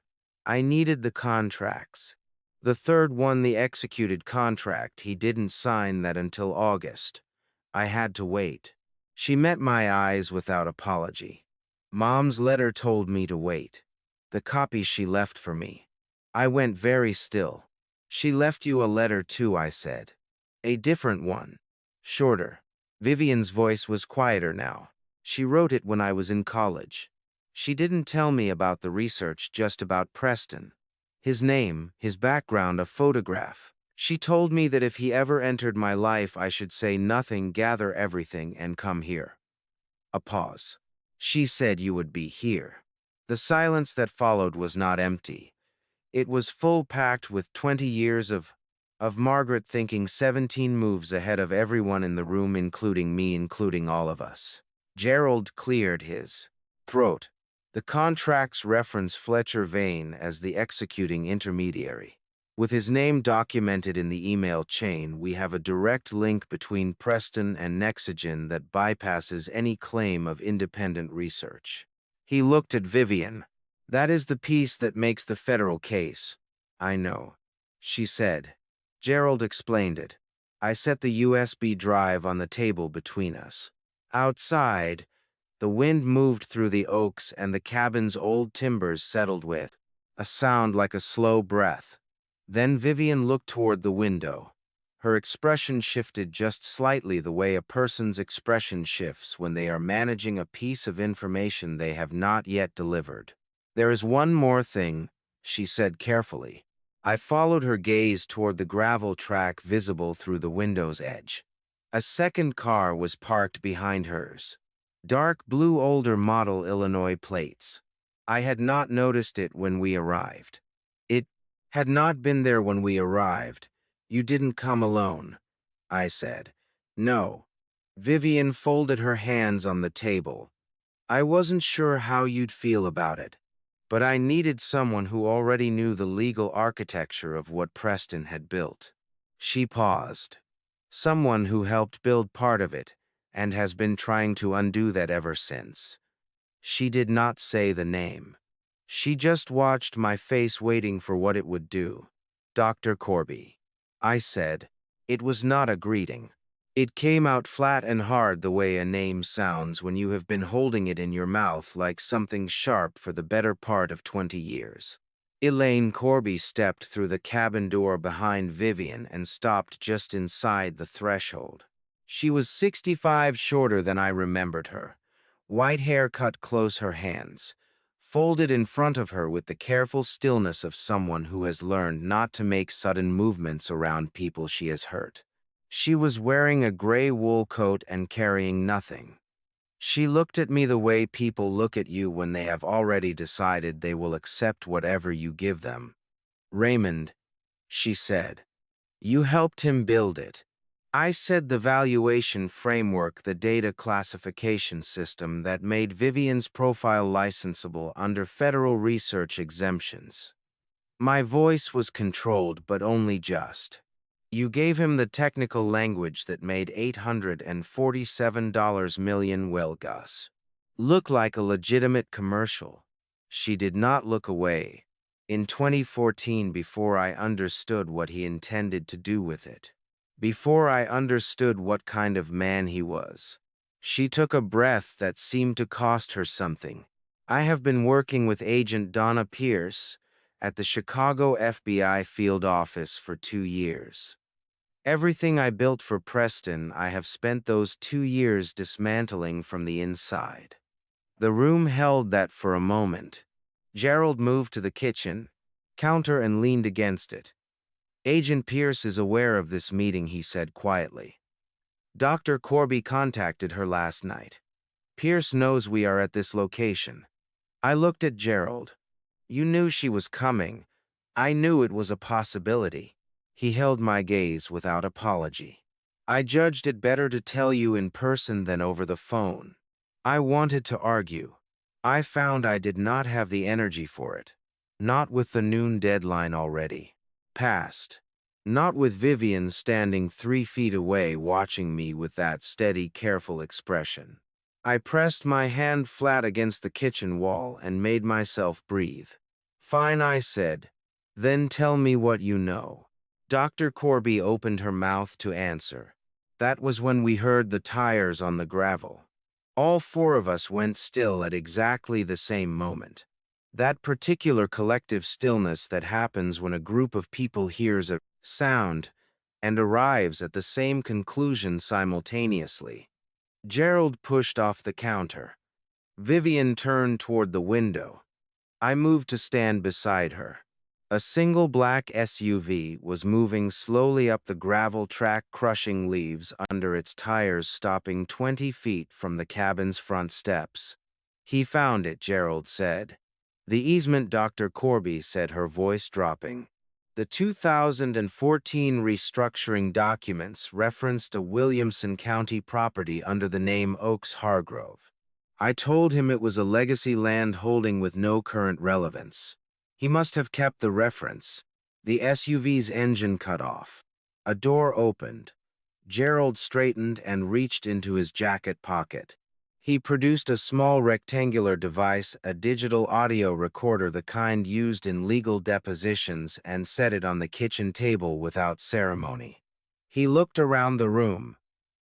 I needed the contracts. The third one, the executed contract, he didn't sign that until August. I had to wait. She met my eyes without apology. Mom's letter told me to wait. The copy she left for me. I went very still. She left you a letter too, I said. A different one. Shorter. Vivian's voice was quieter now. She wrote it when I was in college. She didn't tell me about the research, just about Preston. His name, his background, a photograph. She told me that if he ever entered my life, I should say nothing, gather everything, and come here. A pause. She said you would be here. The silence that followed was not empty. It was full, packed with 20 years of Margaret thinking, 17 moves ahead of everyone in the room, including me, including all of us. Gerald cleared his throat. The contracts reference Fletcher Vane as the executing intermediary. With his name documented in the email chain, we have a direct link between Preston and Nexogen that bypasses any claim of independent research. He looked at Vivian. That is the piece that makes the federal case. I know, she said. Gerald explained it. I set the USB drive on the table between us. Outside, the wind moved through the oaks and the cabin's old timbers settled with a sound like a slow breath. Then Vivian looked toward the window. Her expression shifted just slightly, the way a person's expression shifts when they are managing a piece of information they have not yet delivered. There is one more thing, she said carefully. I followed her gaze toward the gravel track visible through the window's edge. A second car was parked behind hers. Dark blue, older model, Illinois plates. I had not noticed it when we arrived. It had not been there when we arrived. You didn't come alone, I said. No. Vivian folded her hands on the table. I wasn't sure how you'd feel about it, but I needed someone who already knew the legal architecture of what Preston had built. She paused. Someone who helped build part of it, and has been trying to undo that ever since. She did not say the name. She just watched my face, waiting for what it would do. Dr. Corby. I said. It was not a greeting. It came out flat and hard, the way a name sounds when you have been holding it in your mouth like something sharp for the better part of 20 years. Elaine Corby stepped through the cabin door behind Vivian and stopped just inside the threshold. She was 65, shorter than I remembered her. White hair cut close, her hands folded in front of her with the careful stillness of someone who has learned not to make sudden movements around people she has hurt. She was wearing a gray wool coat and carrying nothing. She looked at me the way people look at you when they have already decided they will accept whatever you give them. Raymond, she said. You helped him build it. I said the valuation framework, the data classification system that made Vivian's profile licensable under federal research exemptions. My voice was controlled, but only just. You gave him the technical language that made $847 million. Well, Gus. Look like a legitimate commercial. She did not look away. In 2014, before I understood what he intended to do with it. Before I understood what kind of man he was. She took a breath that seemed to cost her something. I have been working with Agent Donna Pierce at the Chicago FBI field office for 2 years. Everything I built for Preston, I have spent those 2 years dismantling from the inside. The room held that for a moment. Gerald moved to the kitchen counter and leaned against it. Agent Pierce is aware of this meeting, he said quietly. Dr. Corby contacted her last night. Pierce knows we are at this location. I looked at Gerald. You knew she was coming. I knew it was a possibility. He held my gaze without apology. I judged it better to tell you in person than over the phone. I wanted to argue. I found I did not have the energy for it. Not with the noon deadline already passed. Not with Vivian standing 3 feet away watching me with that steady, careful expression. I pressed my hand flat against the kitchen wall and made myself breathe. Fine, I said. Then tell me what you know. Dr. Corby opened her mouth to answer. That was when we heard the tires on the gravel. All 4 of us went still at exactly the same moment. That particular collective stillness that happens when a group of people hears a sound and arrives at the same conclusion simultaneously. Gerald pushed off the counter. Vivian turned toward the window. I moved to stand beside her. A single black SUV was moving slowly up the gravel track, crushing leaves under its tires, stopping 20 feet from the cabin's front steps. He found it, Gerald said. The easement, Dr. Corby said, her voice dropping. The 2014 restructuring documents referenced a Williamson County property under the name Oaks Hargrove. I told him it was a legacy land holding with no current relevance. He must have kept the reference. The SUV's engine cut off. A door opened. Gerald straightened and reached into his jacket pocket. He produced a small rectangular device, a digital audio recorder, the kind used in legal depositions, and set it on the kitchen table without ceremony. He looked around the room.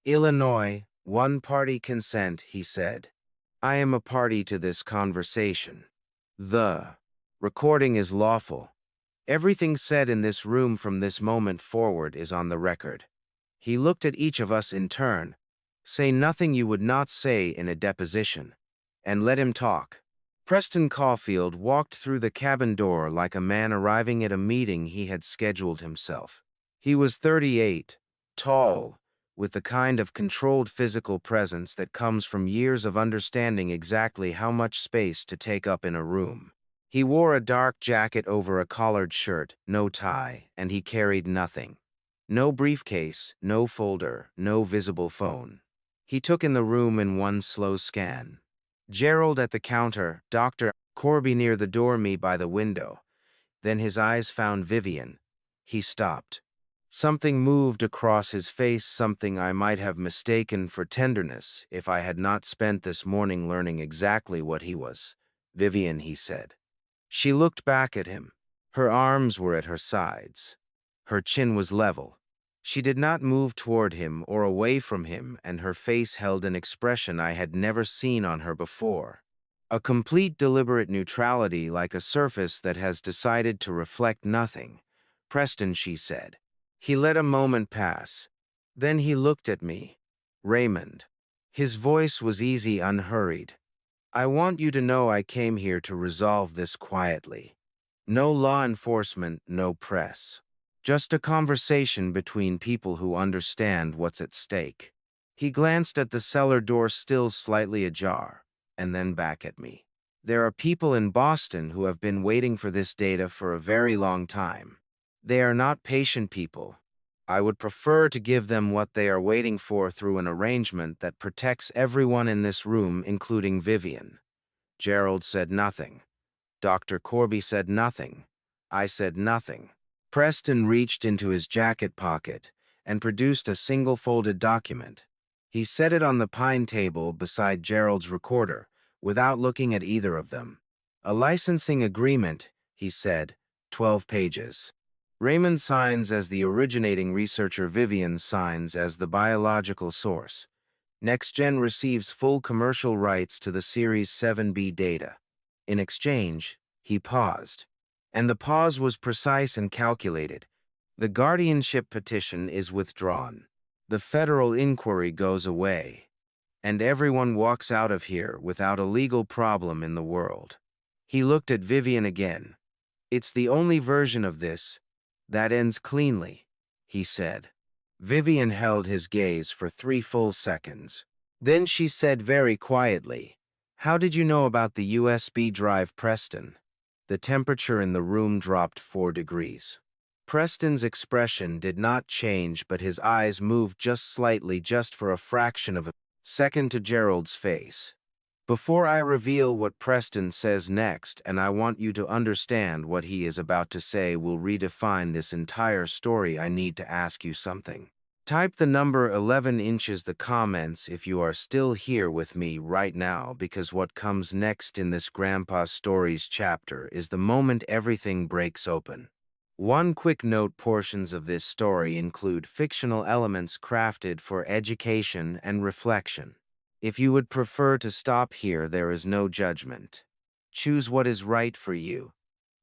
Illinois, one-party consent, he said. I am a party to this conversation. The recording is lawful. Everything said in this room from this moment forward is on the record. He looked at each of us in turn. Say nothing you would not say in a deposition, and let him talk. Preston Caulfield walked through the cabin door like a man arriving at a meeting he had scheduled himself. He was 38, tall, with the kind of controlled physical presence that comes from years of understanding exactly how much space to take up in a room. He wore a dark jacket over a collared shirt, no tie, and he carried nothing. No briefcase, no folder, no visible phone. He took in the room in one slow scan. Gerald at the counter, Dr. Corby near the door, me by the window. Then his eyes found Vivian. He stopped. Something moved across his face, something I might have mistaken for tenderness if I had not spent this morning learning exactly what he was. Vivian, he said. She looked back at him. Her arms were at her sides. Her chin was level. She did not move toward him or away from him, and her face held an expression I had never seen on her before. A complete deliberate neutrality, like a surface that has decided to reflect nothing. Preston, she said. He let a moment pass. Then he looked at me. Raymond. His voice was easy, unhurried. I want you to know I came here to resolve this quietly. No law enforcement, no press. Just a conversation between people who understand what's at stake. He glanced at the cellar door, still slightly ajar, and then back at me. There are people in Boston who have been waiting for this data for a very long time. They are not patient people. I would prefer to give them what they are waiting for through an arrangement that protects everyone in this room, including Vivian. Gerald said nothing. Dr. Corby said nothing. I said nothing. Preston reached into his jacket pocket and produced a single folded document. He set it on the pine table beside Gerald's recorder, without looking at either of them. A licensing agreement, he said, 12 pages. Raymond signs as the originating researcher, Vivian signs as the biological source. NextGen receives full commercial rights to the Series 7B data. In exchange, he paused. And the pause was precise and calculated. The guardianship petition is withdrawn. The federal inquiry goes away. And everyone walks out of here without a legal problem in the world. He looked at Vivian again. It's the only version of this that ends cleanly, he said. Vivian held his gaze for 3 full seconds. Then she said very quietly, "How did you know about the USB drive, Preston?" The temperature in the room dropped 4 degrees. Preston's expression did not change, but his eyes moved just slightly, just for a fraction of a second, to Gerald's face. "Before I reveal what Preston says next, and I want you to understand what he is about to say will redefine this entire story, I need to ask you something. Type the number 11 inches the comments if you are still here with me right now, because what comes next in this Grandpa Stories chapter is the moment everything breaks open. One quick note: portions of this story include fictional elements crafted for education and reflection. If you would prefer to stop here, there is no judgment. Choose what is right for you."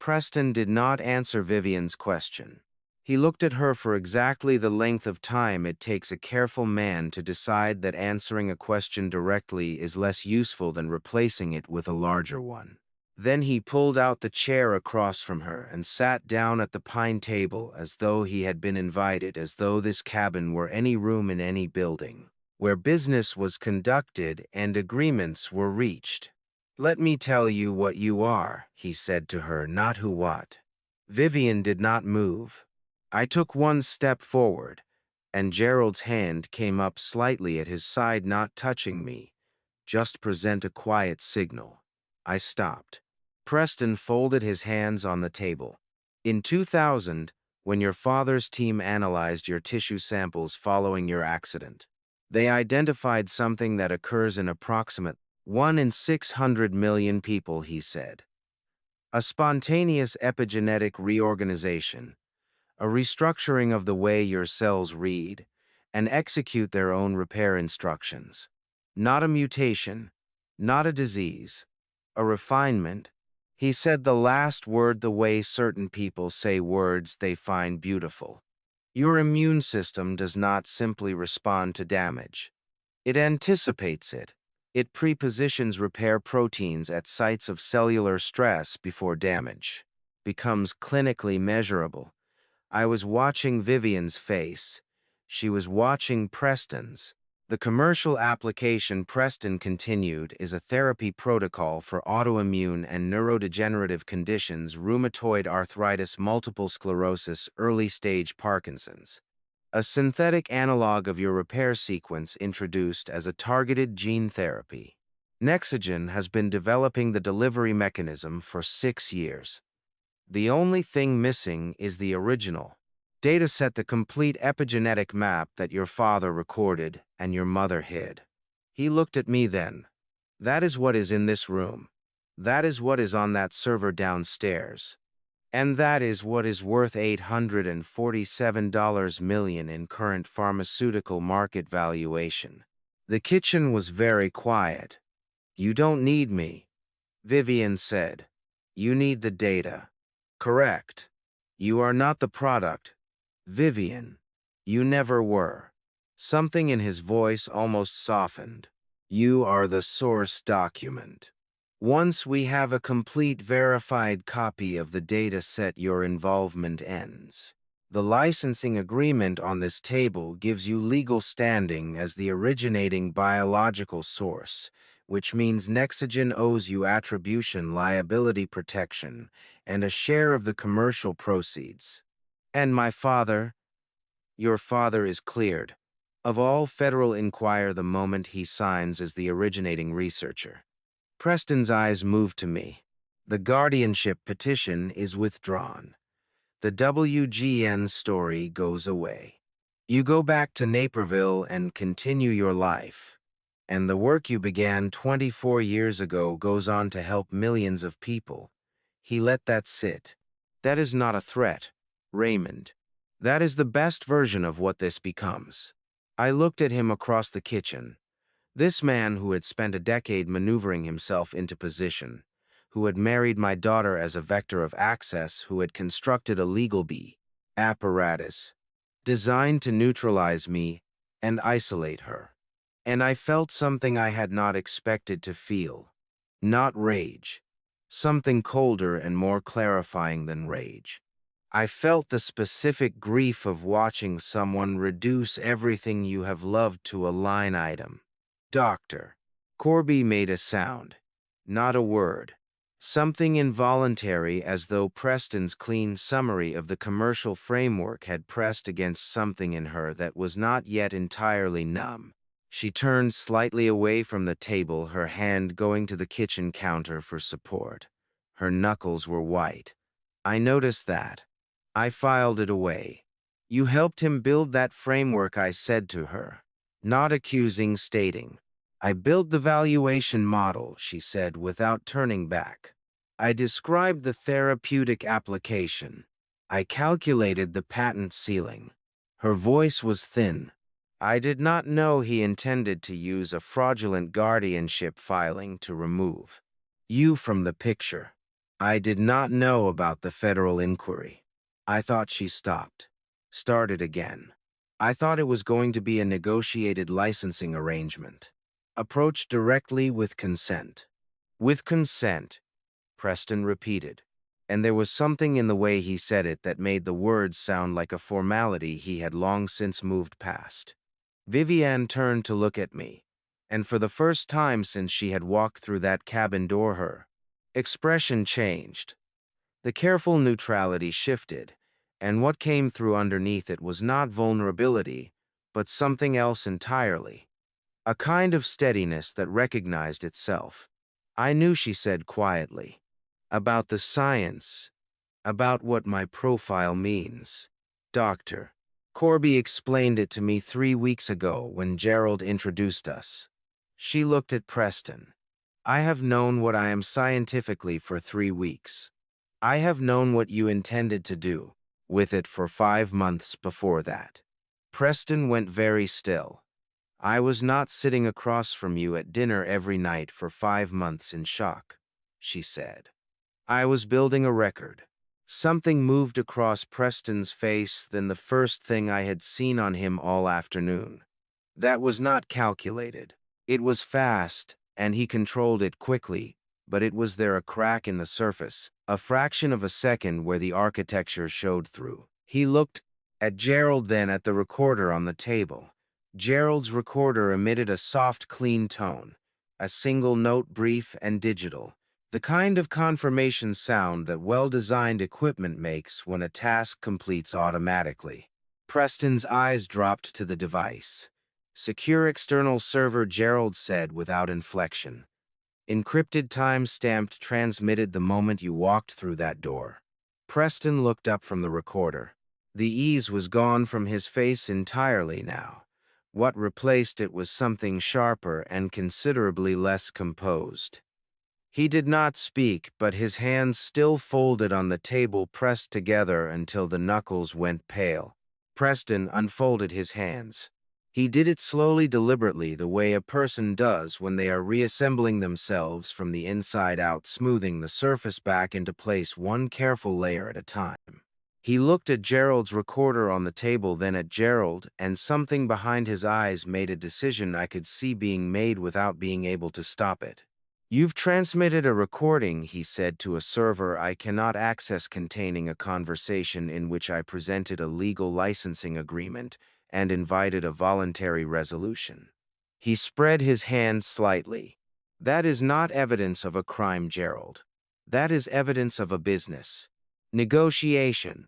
Preston did not answer Vivian's question. He looked at her for exactly the length of time it takes a careful man to decide that answering a question directly is less useful than replacing it with a larger one. Then he pulled out the chair across from her and sat down at the pine table as though he had been invited, as though this cabin were any room in any building where business was conducted and agreements were reached. "Let me tell you what you are," he said to her, "not who what." Vivian did not move. I took one step forward, and Gerald's hand came up slightly at his side, not touching me. "Just present a quiet signal." I stopped. Preston folded his hands on the table. "In 2000, when your father's team analyzed your tissue samples following your accident, they identified something that occurs in approximately 1 in 600 million people," he said. "A spontaneous epigenetic reorganization, a restructuring of the way your cells read and execute their own repair instructions. Not a mutation, not a disease, a refinement." He said the last word the way certain people say words they find beautiful. "Your immune system does not simply respond to damage. It anticipates it. It prepositions repair proteins at sites of cellular stress before damage becomes clinically measurable." I was watching Vivian's face. She was watching Preston's. "The commercial application," Preston continued, "is a therapy protocol for autoimmune and neurodegenerative conditions: rheumatoid arthritis, multiple sclerosis, early-stage Parkinson's. A synthetic analog of your repair sequence introduced as a targeted gene therapy. NextGen has been developing the delivery mechanism for 6 years. The only thing missing is the original dataset, the complete epigenetic map that your father recorded and your mother hid." He looked at me then. "That is what is in this room. That is what is on that server downstairs. And that is what is worth $847 million in current pharmaceutical market valuation." The kitchen was very quiet. "You don't need me," Vivian said. "You need the data." "Correct. You are not the product, Vivian. You never were." Something in his voice almost softened. "You are the source document. Once we have a complete verified copy of the data set, your involvement ends. The licensing agreement on this table gives you legal standing as the originating biological source, which means NextGen owes you attribution liability protection and a share of the commercial proceeds. And my father?" "Your father is cleared of all federal inquiry the moment he signs as the originating researcher." Preston's eyes moved to me. "The guardianship petition is withdrawn. The WGN story goes away. You go back to Naperville and continue your life. And the work you began 24 years ago goes on to help millions of people. He let that sit. That is not a threat, Raymond. That is the best version of what this becomes. I looked at him across the kitchen. This man who had spent a decade maneuvering himself into position, who had married my daughter as a vector of access, who had constructed a legal bee apparatus designed to neutralize me and isolate her. And I felt something I had not expected to feel. Not rage. Something colder and more clarifying than rage. I felt the specific grief of watching someone reduce everything you have loved to a line item. Doctor. Corby made a sound. Not a word. Something involuntary, as though Preston's clean summary of the commercial framework had pressed against something in her that was not yet entirely numb. She turned slightly away from the table, her hand going to the kitchen counter for support. Her knuckles were white. I noticed that. I filed it away. You helped him build that framework, I said to her. Not accusing, stating. I built the valuation model, she said without turning back. I described the therapeutic application. I calculated the patent ceiling. Her voice was thin. I did not know he intended to use a fraudulent guardianship filing to remove you from the picture. I did not know about the federal inquiry. I thought she stopped. Started again. I thought it was going to be a negotiated licensing arrangement. Approach directly with consent. With consent, Preston repeated, and there was something in the way he said it that made the words sound like a formality he had long since moved past. Vivian turned to look at me, and for the first time since she had walked through that cabin door, her expression changed. The careful neutrality shifted, and what came through underneath it was not vulnerability, but something else entirely. A kind of steadiness that recognized itself. I knew, she said quietly, about the science, about what my profile means. Doctor. Corby explained it to me 3 weeks ago when Gerald introduced us. She looked at Preston. I have known what I am scientifically for 3 weeks. I have known what you intended to do with it for 5 months before that. Preston went very still. I was not sitting across from you at dinner every night for 5 months in shock, she said. I was building a record. Something moved across Preston's face than the first thing I had seen on him all afternoon. That was not calculated. It was fast, and he controlled it quickly, but it was there, a crack in the surface, a fraction of a second where the architecture showed through. He looked at Gerald, then at the recorder on the table. Gerald's recorder emitted a soft, clean tone, a single note, brief and digital, the kind of confirmation sound that well-designed equipment makes when a task completes automatically. Preston's eyes dropped to the device. Secure external server, Gerald said without inflection. Encrypted, time-stamped, transmitted the moment you walked through that door. Preston looked up from the recorder. The ease was gone from his face entirely now. What replaced it was something sharper and considerably less composed. He did not speak, but his hands still folded on the table, pressed together until the knuckles went pale. Preston unfolded his hands. He did it slowly, deliberately, the way a person does when they are reassembling themselves from the inside out, smoothing the surface back into place one careful layer at a time. He looked at Gerald's recorder on the table, then at Gerald, and something behind his eyes made a decision I could see being made without being able to stop it. You've transmitted a recording, he said, to a server I cannot access, containing a conversation in which I presented a legal licensing agreement and invited a voluntary resolution. He spread his hand slightly. That is not evidence of a crime, Gerald. That is evidence of a business negotiation.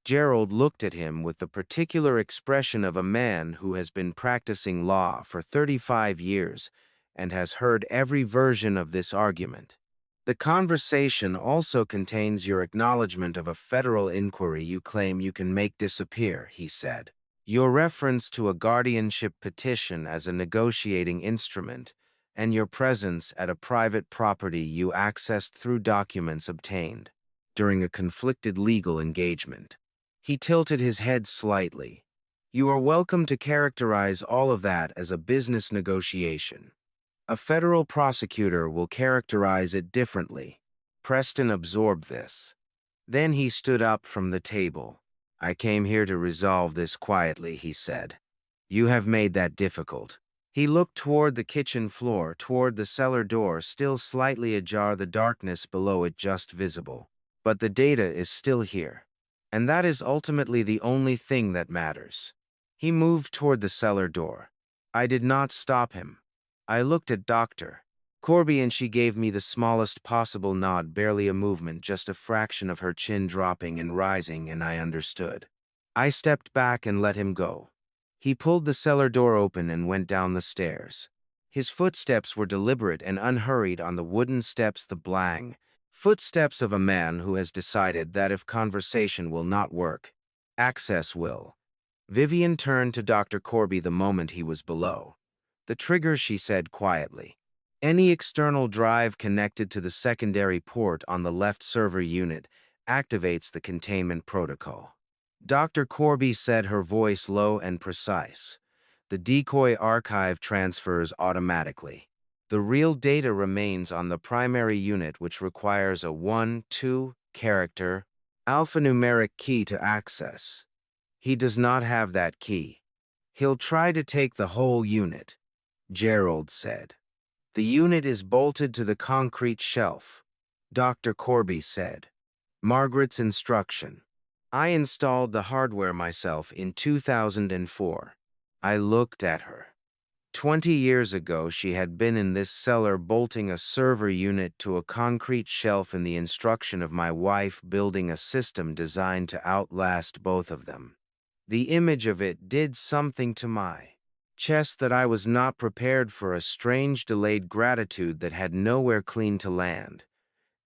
Gerald looked at him with the particular expression of a man who has been practicing law for 35 years and has heard every version of this argument. The conversation also contains your acknowledgement of a federal inquiry you claim you can make disappear, he said. Your reference to a guardianship petition as a negotiating instrument, and your presence at a private property you accessed through documents obtained during a conflicted legal engagement. He tilted his head slightly. You are welcome to characterize all of that as a business negotiation. A federal prosecutor will characterize it differently. Preston absorbed this. Then he stood up from the table. I came here to resolve this quietly, he said. You have made that difficult. He looked toward the kitchen floor, toward the cellar door, still slightly ajar, the darkness below it just visible. But the data is still here. And that is ultimately the only thing that matters. He moved toward the cellar door. I did not stop him. I looked at Dr. Corby and she gave me the smallest possible nod, barely a movement, just a fraction of her chin dropping and rising, and I understood. I stepped back and let him go. He pulled the cellar door open and went down the stairs. His footsteps were deliberate and unhurried on the wooden steps, the blang footsteps of a man who has decided that if conversation will not work, access will. Vivian turned to Dr. Corby the moment he was below. The trigger, she said quietly. Any external drive connected to the secondary port on the left server unit activates the containment protocol. Dr. Corby said, her voice low and precise. The decoy archive transfers automatically. The real data remains on the primary unit, which requires a 1-2 character alphanumeric key to access. He does not have that key. He'll try to take the whole unit, Gerald said. The unit is bolted to the concrete shelf, Dr. Corby said. Margaret's instruction. I installed the hardware myself in 2004. I looked at her. 20 years ago, she had been in this cellar bolting a server unit to a concrete shelf in the instruction of my wife, building a system designed to outlast both of them. The image of it did something to my chest that I was not prepared for, a strange delayed gratitude that had nowhere clean to land.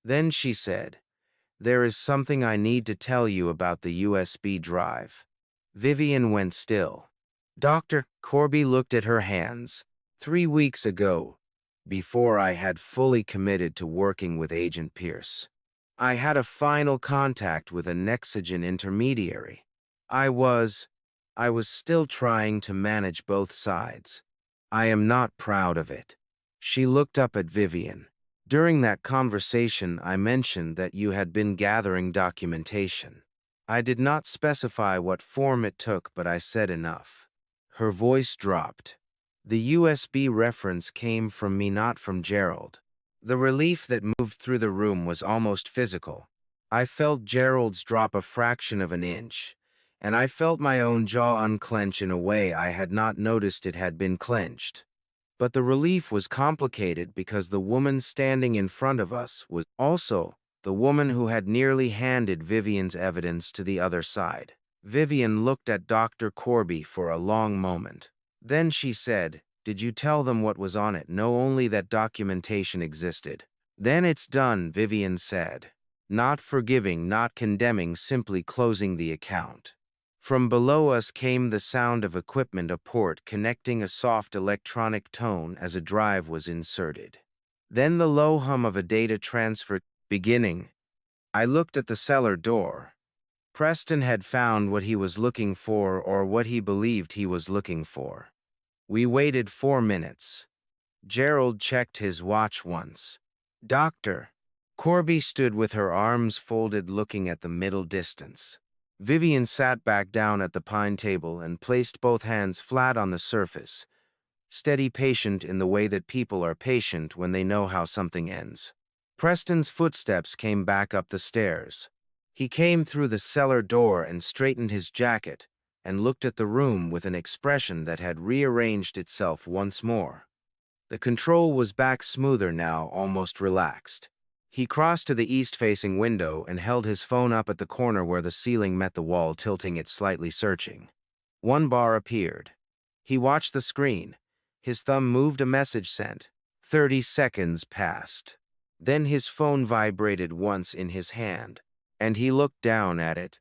Then she said, there is something I need to tell you about the USB drive. Vivian went still. Dr. Corby looked at her hands. 3 weeks ago, before I had fully committed to working with Agent Pierce, I had a final contact with a Nexagen intermediary. I was still trying to manage both sides. I am not proud of it. She looked up at Vivian. During that conversation, I mentioned that you had been gathering documentation. I did not specify what form it took, but I said enough. Her voice dropped. The USB reference came from me, not from Gerald. The relief that moved through the room was almost physical. I felt Gerald's drop a fraction of an inch, and I felt my own jaw unclench in a way I had not noticed it had been clenched. But the relief was complicated because the woman standing in front of us was also the woman who had nearly handed Vivian's evidence to the other side. Vivian looked at Dr. Corby for a long moment. Then she said, did you tell them what was on it? No, only that documentation existed. Then it's done, Vivian said. Not forgiving, not condemning, simply closing the account. From below us came the sound of equipment, a port connecting, a soft electronic tone as a drive was inserted. Then the low hum of a data transfer beginning. I looked at the cellar door. Preston had found what he was looking for, or what he believed he was looking for. We waited 4 minutes. Gerald checked his watch once. Dr. Corby stood with her arms folded, looking at the middle distance. Vivian sat back down at the pine table and placed both hands flat on the surface, steady, patient in the way that people are patient when they know how something ends. Preston's footsteps came back up the stairs. He came through the cellar door and straightened his jacket and looked at the room with an expression that had rearranged itself once more. The control was back, smoother now, almost relaxed. He crossed to the east-facing window and held his phone up at the corner where the ceiling met the wall, tilting it slightly, searching. One bar appeared. He watched the screen. His thumb moved, a message sent. 30 seconds passed. Then his phone vibrated once in his hand, and he looked down at it,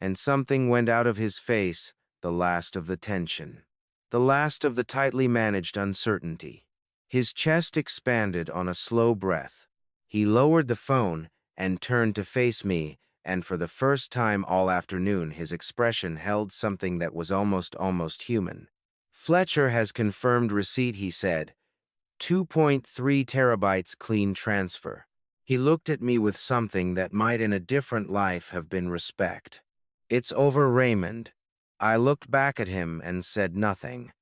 and something went out of his face, the last of the tension, the last of the tightly managed uncertainty. His chest expanded on a slow breath. He lowered the phone and turned to face me, and for the first time all afternoon his expression held something that was almost human. "Fletcher has confirmed receipt," he said. 2.3 terabytes clean transfer. He looked at me with something that might in a different life have been respect. "It's over, Raymond." I looked back at him and said nothing.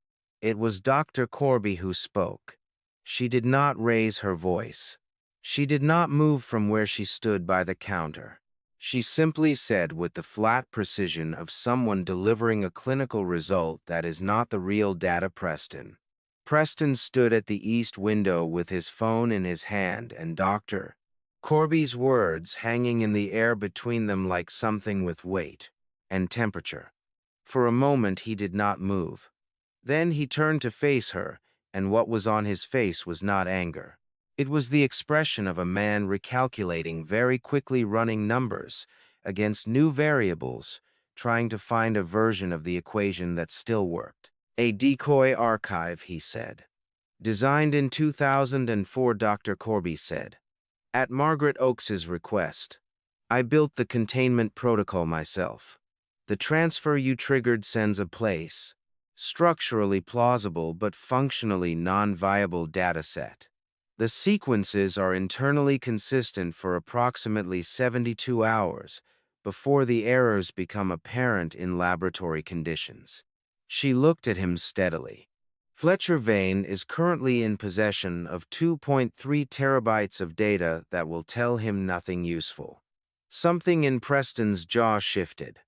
It was Dr. Corby who spoke. She did not raise her voice. She did not move from where she stood by the counter. She simply said with the flat precision of someone delivering a clinical result that is not the real data, "Preston." Preston stood at the east window with his phone in his hand and Dr. Corby's words hanging in the air between them like something with weight and temperature. For a moment he did not move. Then he turned to face her, and what was on his face was not anger. It was the expression of a man recalculating, very quickly running numbers against new variables, trying to find a version of the equation that still worked. "A decoy archive," he said. "Designed in 2004, Dr. Corby said. At Margaret Oakes's request. I built the containment protocol myself. The transfer you triggered sends a place, structurally plausible but functionally non-viable dataset. The sequences are internally consistent for approximately 72 hours before the errors become apparent in laboratory conditions." She looked at him steadily. "Fletcher Vane is currently in possession of 2.3 terabytes of data that will tell him nothing useful." Something in Preston's jaw shifted.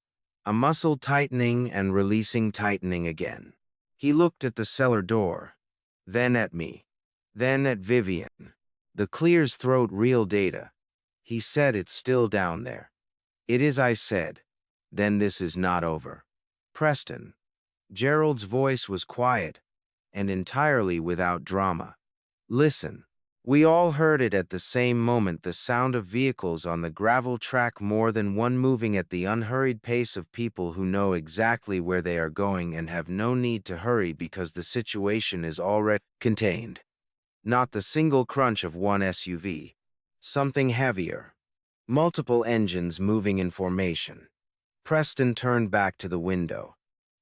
A muscle tightening and releasing, tightening again. He looked at the cellar door, then at me, then at Vivian. "The clear's throat real data." He said, "It's still down there." "It is," I said. "Then this is not over." "Preston." Gerald's voice was quiet and entirely without drama. "Listen." We all heard it at the same moment, the sound of vehicles on the gravel track, more than one moving at the unhurried pace of people who know exactly where they are going and have no need to hurry because the situation is already contained. Not the single crunch of one SUV. Something heavier. Multiple engines moving in formation. Preston turned back to the window.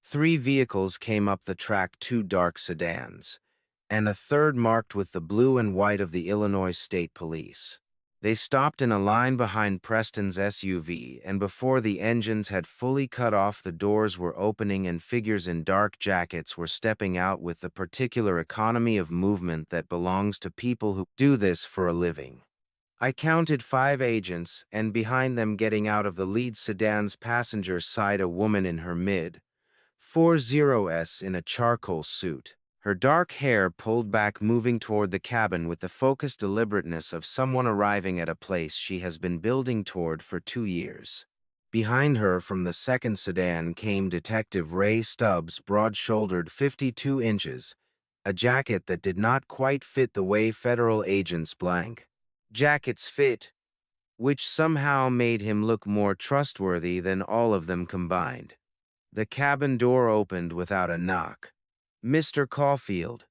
3 vehicles came up the track, 2 dark sedans, and a third marked with the blue and white of the Illinois State Police. They stopped in a line behind Preston's SUV, and before the engines had fully cut off, the doors were opening and figures in dark jackets were stepping out with the particular economy of movement that belongs to people who do this for a living. I counted 5 agents, and behind them, getting out of the lead sedan's passenger side, a woman in her mid-40s in a charcoal suit, her dark hair pulled back, moving toward the cabin with the focused deliberateness of someone arriving at a place she has been building toward for 2 years. Behind her from the second sedan came Detective Ray Stubbs, broad-shouldered, 52 inches, a jacket that did not quite fit the way federal agents blank jackets fit, which somehow made him look more trustworthy than all of them combined. The cabin door opened without a knock. "Mr. Caulfield."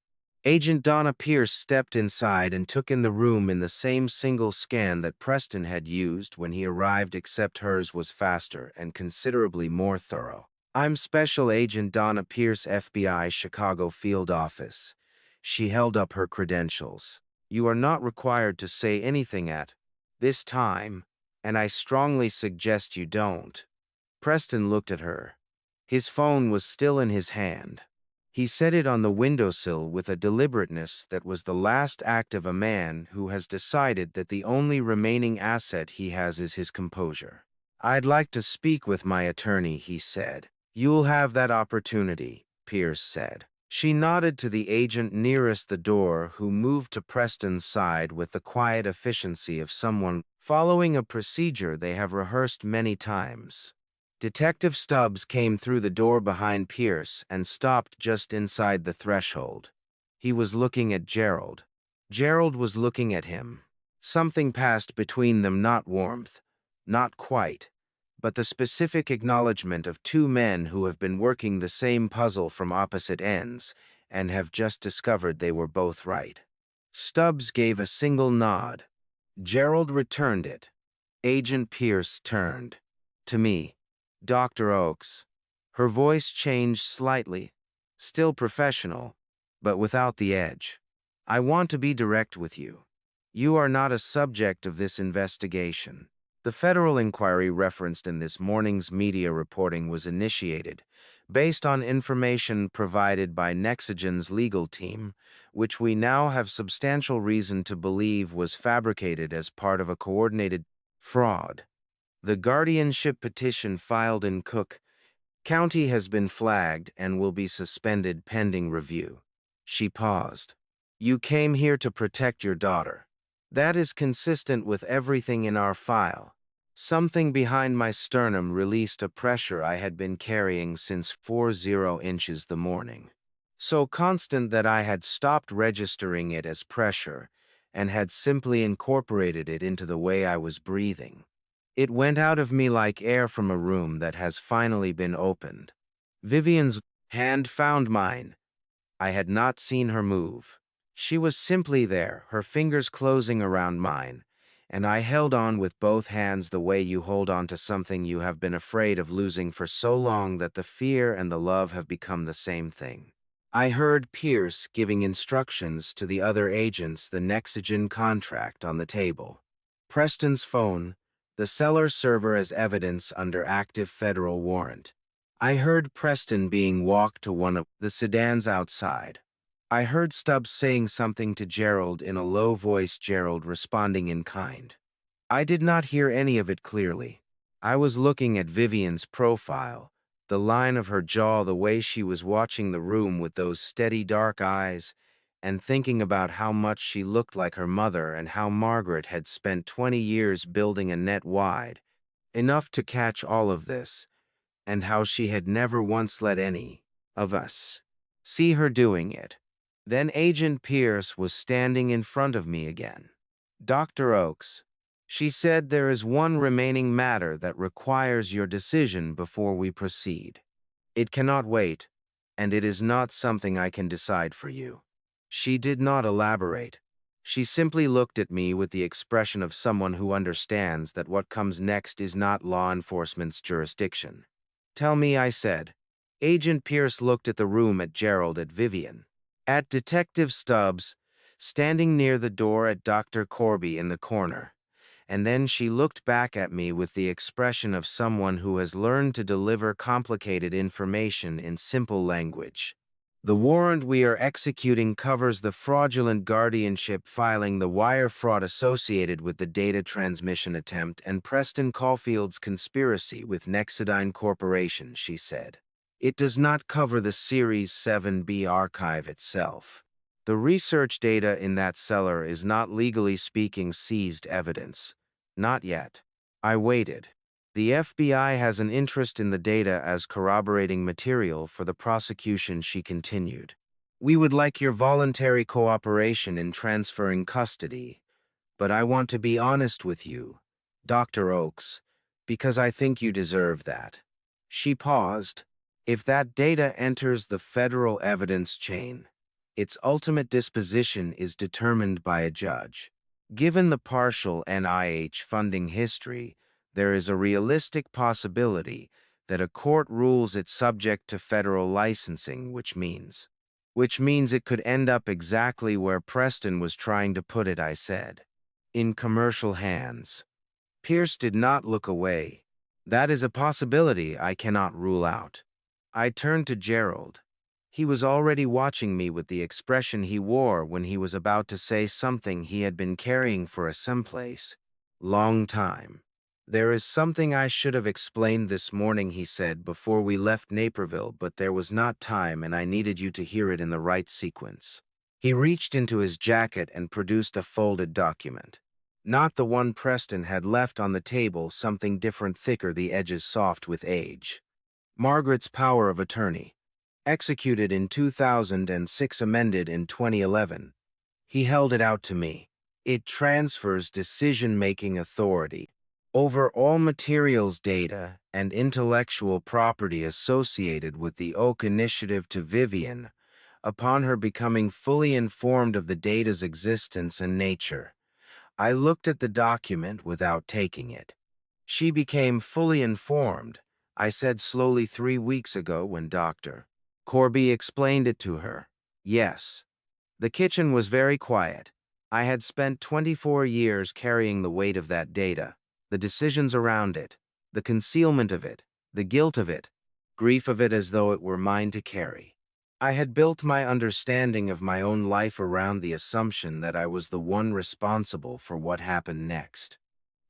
Agent Donna Pierce stepped inside and took in the room in the same single scan that Preston had used when he arrived, except hers was faster and considerably more thorough. "I'm Special Agent Donna Pierce, FBI, Chicago Field Office." She held up her credentials. "You are not required to say anything at this time, and I strongly suggest you don't." Preston looked at her. His phone was still in his hand. He set it on the windowsill with a deliberateness that was the last act of a man who has decided that the only remaining asset he has is his composure. "I'd like to speak with my attorney," he said. "You'll have that opportunity," Pierce said. She nodded to the agent nearest the door, who moved to Preston's side with the quiet efficiency of someone following a procedure they have rehearsed many times. Detective Stubbs came through the door behind Pierce and stopped just inside the threshold. He was looking at Gerald. Gerald was looking at him. Something passed between them, not warmth, not quite, but the specific acknowledgement of two men who have been working the same puzzle from opposite ends and have just discovered they were both right. Stubbs gave a single nod. Gerald returned it. Agent Pierce turned. To me. Dr. Oakes. Her voice changed slightly, still professional, but without the edge. I want to be direct with you. You are not a subject of this investigation. The federal inquiry referenced in this morning's media reporting was initiated based on information provided by Nexigen's legal team, which we now have substantial reason to believe was fabricated as part of a coordinated fraud. The guardianship petition filed in Cook County has been flagged and will be suspended pending review. She paused. You came here to protect your daughter. That is consistent with everything in our file. Something behind my sternum released a pressure I had been carrying since 40 inches the morning. So constant that I had stopped registering it as pressure and had simply incorporated it into the way I was breathing. It went out of me like air from a room that has finally been opened. Vivian's hand found mine. I had not seen her move. She was simply there, her fingers closing around mine, and I held on with both hands the way you hold on to something you have been afraid of losing for so long that the fear and the love have become the same thing. I heard Pierce giving instructions to the other agents the Nexigen contract on the table. Preston's phone, the cellar server as evidence under active federal warrant. I heard Preston being walked to one of the sedans outside. I heard Stubbs saying something to Gerald in a low voice, Gerald responding in kind. I did not hear any of it clearly. I was looking at Vivian's profile, the line of her jaw, the way she was watching the room with those steady dark eyes, and thinking about how much she looked like her mother and how Margaret had spent 20 years building a net wide, enough to catch all of this, and how she had never once let any of us see her doing it. Then Agent Pierce was standing in front of me again. Dr. Oakes, she said, there is one remaining matter that requires your decision before we proceed. It cannot wait, and it is not something I can decide for you. She did not elaborate. She simply looked at me with the expression of someone who understands that what comes next is not law enforcement's jurisdiction. Tell me, I said. Agent Pierce looked at the room, at Gerald, at Vivian, at Detective Stubbs, standing near the door, at Dr. Corby in the corner, and then she looked back at me with the expression of someone who has learned to deliver complicated information in simple language. The warrant we are executing covers the fraudulent guardianship filing, the wire fraud associated with the data transmission attempt, and Preston Caulfield's conspiracy with Nexidine Corporation, she said. It does not cover the Series 7B archive itself. The research data in that cellar is not, legally speaking, seized evidence. Not yet. I waited. The FBI has an interest in the data as corroborating material for the prosecution, she continued. We would like your voluntary cooperation in transferring custody, but I want to be honest with you, Dr. Oakes, because I think you deserve that. She paused. If that data enters the federal evidence chain, its ultimate disposition is determined by a judge. Given the partial NIH funding history, there is a realistic possibility that a court rules it subject to federal licensing, which means it could end up exactly where Preston was trying to put it, I said. In commercial hands. Pierce did not look away. That is a possibility I cannot rule out. I turned to Gerald. He was already watching me with the expression he wore when he was about to say something he had been carrying for a someplace long time. There is something I should have explained this morning, he said, before we left Naperville, but there was not time and I needed you to hear it in the right sequence. He reached into his jacket and produced a folded document. Not the one Preston had left on the table, something different, thicker, the edges soft with age. Margaret's power of attorney. Executed in 2006, amended in 2011. He held it out to me. It transfers decision-making authority over all materials data and intellectual property associated with the Oak Initiative to Vivian upon her becoming fully informed of the data's existence and nature. I looked at the document without taking it. She became fully informed, I said slowly 3 weeks ago when Dr. Corby explained it to her. Yes. The kitchen was very quiet. I had spent 24 years carrying the weight of that data, the decisions around it, the concealment of it, the guilt of it, grief of it as though it were mine to carry. I had built my understanding of my own life around the assumption that I was the one responsible for what happened next,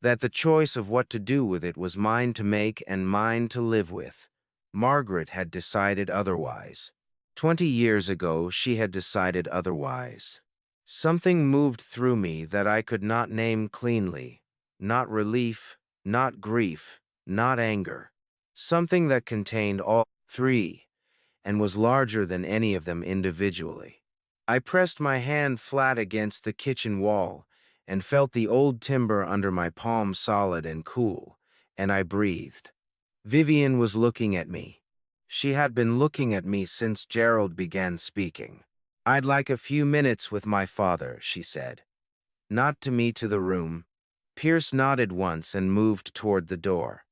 that the choice of what to do with it was mine to make and mine to live with. Margaret had decided otherwise. 20 years ago, she had decided otherwise. Something moved through me that I could not name cleanly. Not relief, not grief, not anger. Something that contained all three and was larger than any of them individually. I pressed my hand flat against the kitchen wall and felt the old timber under my palm solid and cool, and I breathed. Vivian was looking at me. She had been looking at me since Gerald began speaking. "I'd like a few minutes with my father," she said. Not to me, to the room. Pierce nodded once and moved toward the door.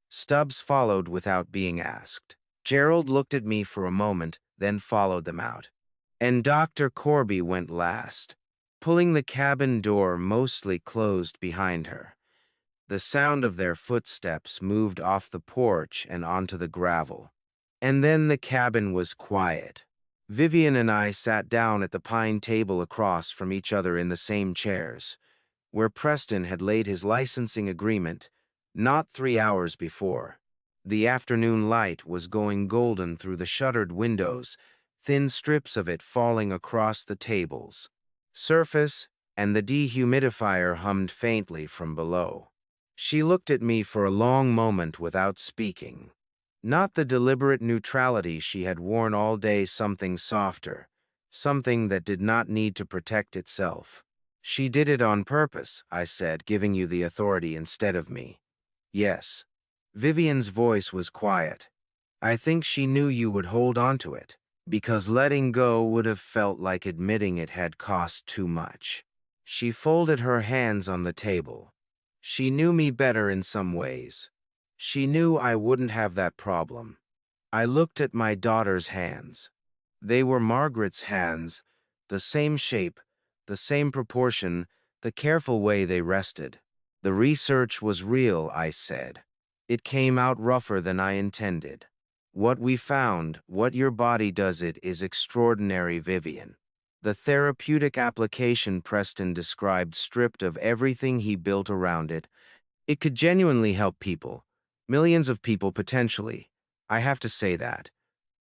Stubbs followed without being asked. Gerald looked at me for a moment, then followed them out. And Dr. Corby went last, pulling the cabin door mostly closed behind her. The sound of their footsteps moved off the porch and onto the gravel. And then the cabin was quiet. Vivian and I sat down at the pine table across from each other in the same chairs, where Preston had laid his licensing agreement, not 3 hours before. The afternoon light was going golden through the shuttered windows, thin strips of it falling across the table's surface, and the dehumidifier hummed faintly from below. She looked at me for a long moment without speaking. Not the deliberate neutrality she had worn all day, something softer, something that did not need to protect itself. "She did it on purpose," I said, "giving you the authority instead of me." "Yes." Vivian's voice was quiet. "I think she knew you would hold on to it, because letting go would have felt like admitting it had cost too much." She folded her hands on the table. She knew me better in some ways. She knew I wouldn't have that problem. I looked at my daughter's hands. They were Margaret's hands, the same shape, the same proportion, the careful way they rested. "The research was real," I said. "It came out rougher than I intended. What we found, what your body does it, is extraordinary, Vivian." The therapeutic application Preston described, stripped of everything he built around it. It could genuinely help people. Millions of people, potentially. I have to say that.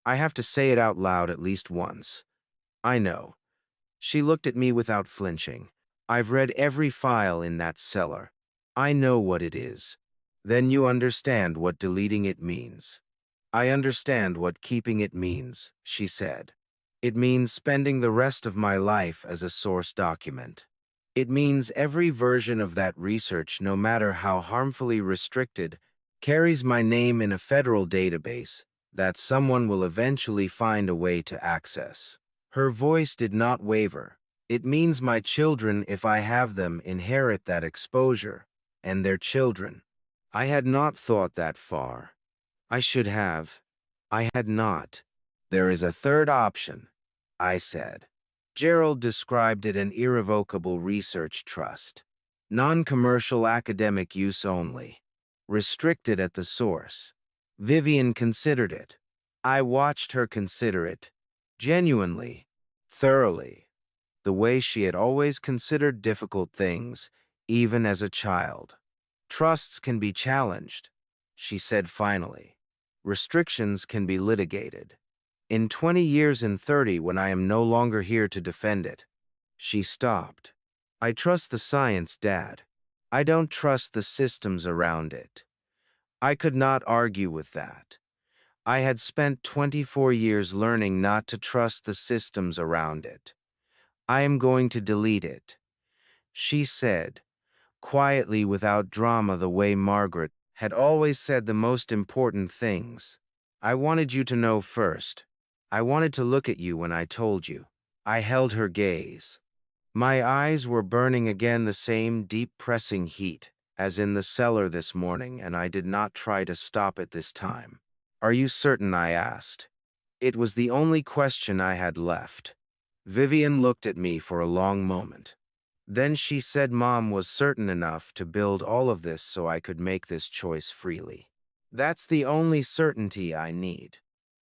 I have to say it out loud at least once. I know. She looked at me without flinching. "I've read every file in that cellar. I know what it is." "Then you understand what deleting it means." "I understand what keeping it means," she said. "It means spending the rest of my life as a source document. It means every version of that research, no matter how harmfully restricted, carries my name in a federal database that someone will eventually find a way to access." Her voice did not waver. "It means my children, if I have them, inherit that exposure, and their children." I had not thought that far. I should have. I had not. "There is a third option," I said. Gerald described it: an irrevocable research trust. Non-commercial, academic use only. Restricted at the source. Vivian considered it. I watched her consider it. Genuinely. Thoroughly. The way she had always considered difficult things, even as a child. "Trusts can be challenged," she said finally. "Restrictions can be litigated. In 20 years and 30, when I am no longer here to defend it." She stopped. "I trust the science, Dad. I don't trust the systems around it." I could not argue with that. I had spent 24 years learning not to trust the systems around it. "I am going to delete it." she said, quietly without drama the way Margaret had always said the most important things. I wanted you to know first. I wanted to look at you when I told you. I held her gaze. My eyes were burning again, the same deep pressing heat as in the cellar this morning, and I did not try to stop it this time. Are you certain? I asked. It was the only question I had left. Vivian looked at me for a long moment. Then she said Mom was certain enough to build all of this so I could make this choice freely. That's the only certainty I need.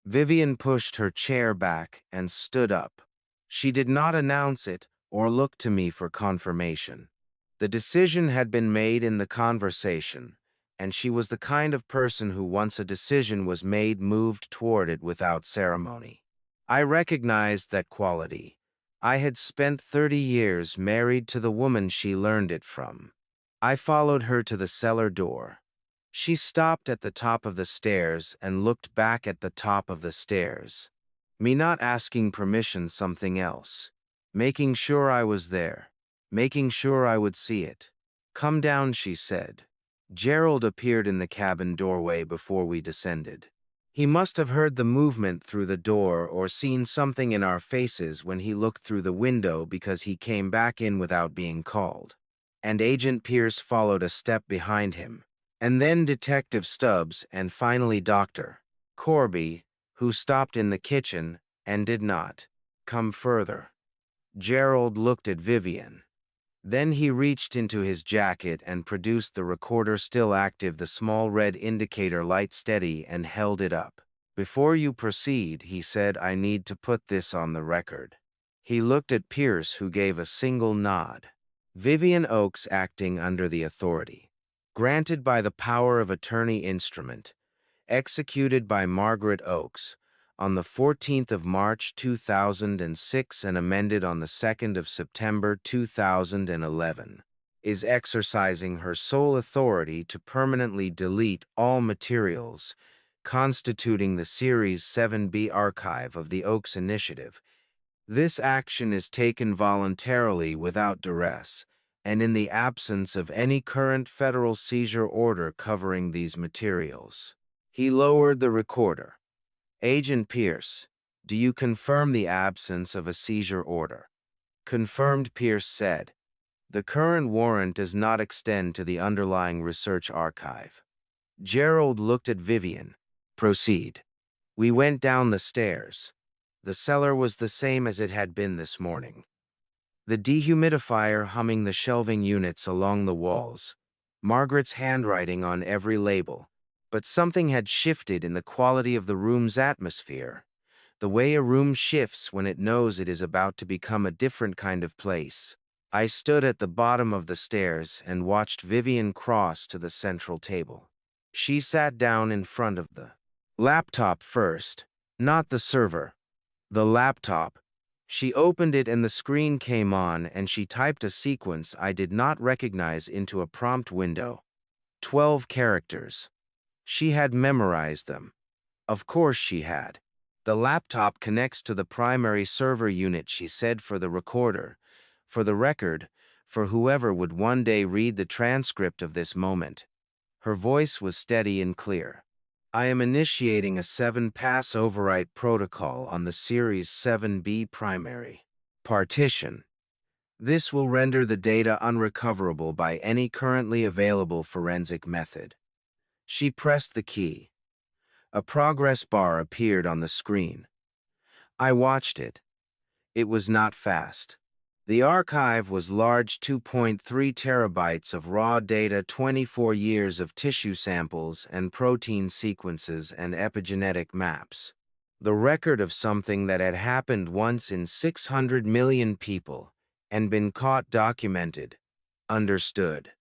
Vivian pushed her chair back and stood up. She did not announce it or look to me for confirmation. The decision had been made in the conversation, and she was the kind of person who, once a decision was made, moved toward it without ceremony. I recognized that quality. I had spent 30 years married to the woman she learned it from. I followed her to the cellar door. She stopped at the top of the stairs and looked back at the top of the stairs. Me not asking permission, something else. Making sure I was there. Making sure I would see it. Come down, she said. Gerald appeared in the cabin doorway before we descended. He must have heard the movement through the door or seen something in our faces when he looked through the window, because he came back in without being called. And Agent Pierce followed a step behind him. And then Detective Stubbs, and finally Dr. Corby, who stopped in the kitchen and did not come further. Gerald looked at Vivian. Then he reached into his jacket and produced the recorder, still active, the small red indicator light steady, and held it up. Before you proceed, he said, I need to put this on the record. He looked at Pierce, who gave a single nod. Vivian Oakes, acting under the authority granted by the power of attorney instrument, executed by Margaret Oakes, on the 14th of March 2006 and amended on the 2nd of September 2011, is exercising her sole authority to permanently delete all materials constituting the Series 7B archive of the Oakes Initiative. This action is taken voluntarily without duress and in the absence of any current federal seizure order covering these materials. He lowered the recorder. Agent Pierce, do you confirm the absence of a seizure order? Confirmed, Pierce said. The current warrant does not extend to the underlying research archive. Gerald looked at Vivian. Proceed. We went down the stairs. The cellar was the same as it had been this morning. The dehumidifier humming, the shelving units along the walls, Margaret's handwriting on every label. But something had shifted in the quality of the room's atmosphere, the way a room shifts when it knows it is about to become a different kind of place. I stood at the bottom of the stairs and watched Vivian cross to the central table. She sat down in front of the laptop first, not the server. The laptop. She opened it and the screen came on, and she typed a sequence I did not recognize into a prompt window. 12 characters. She had memorized them. Of course she had. The laptop connects to the primary server unit, she said, for the recorder, for the record, for whoever would one day read the transcript of this moment. Her voice was steady and clear. I am initiating a 7-pass overwrite protocol on the Series 7B primary partition. This will render the data unrecoverable by any currently available forensic method. She pressed the key. A progress bar appeared on the screen. I watched it. It was not fast. The archive was large, 2.3 terabytes of raw data, 24 years of tissue samples and protein sequences and epigenetic maps. The record of something that had happened once in 600 million people and been caught, documented, understood.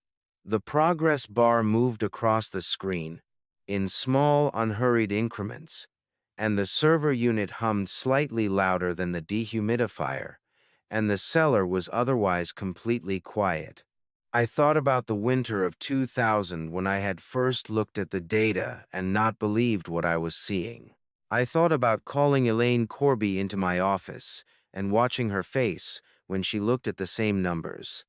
The progress bar moved across the screen in small, unhurried increments, and the server unit hummed slightly louder than the dehumidifier, and the cellar was otherwise completely quiet. I thought about the winter of 2000 when I had first looked at the data and not believed what I was seeing. I thought about calling Elaine Corby into my office and watching her face when she looked at the same numbers.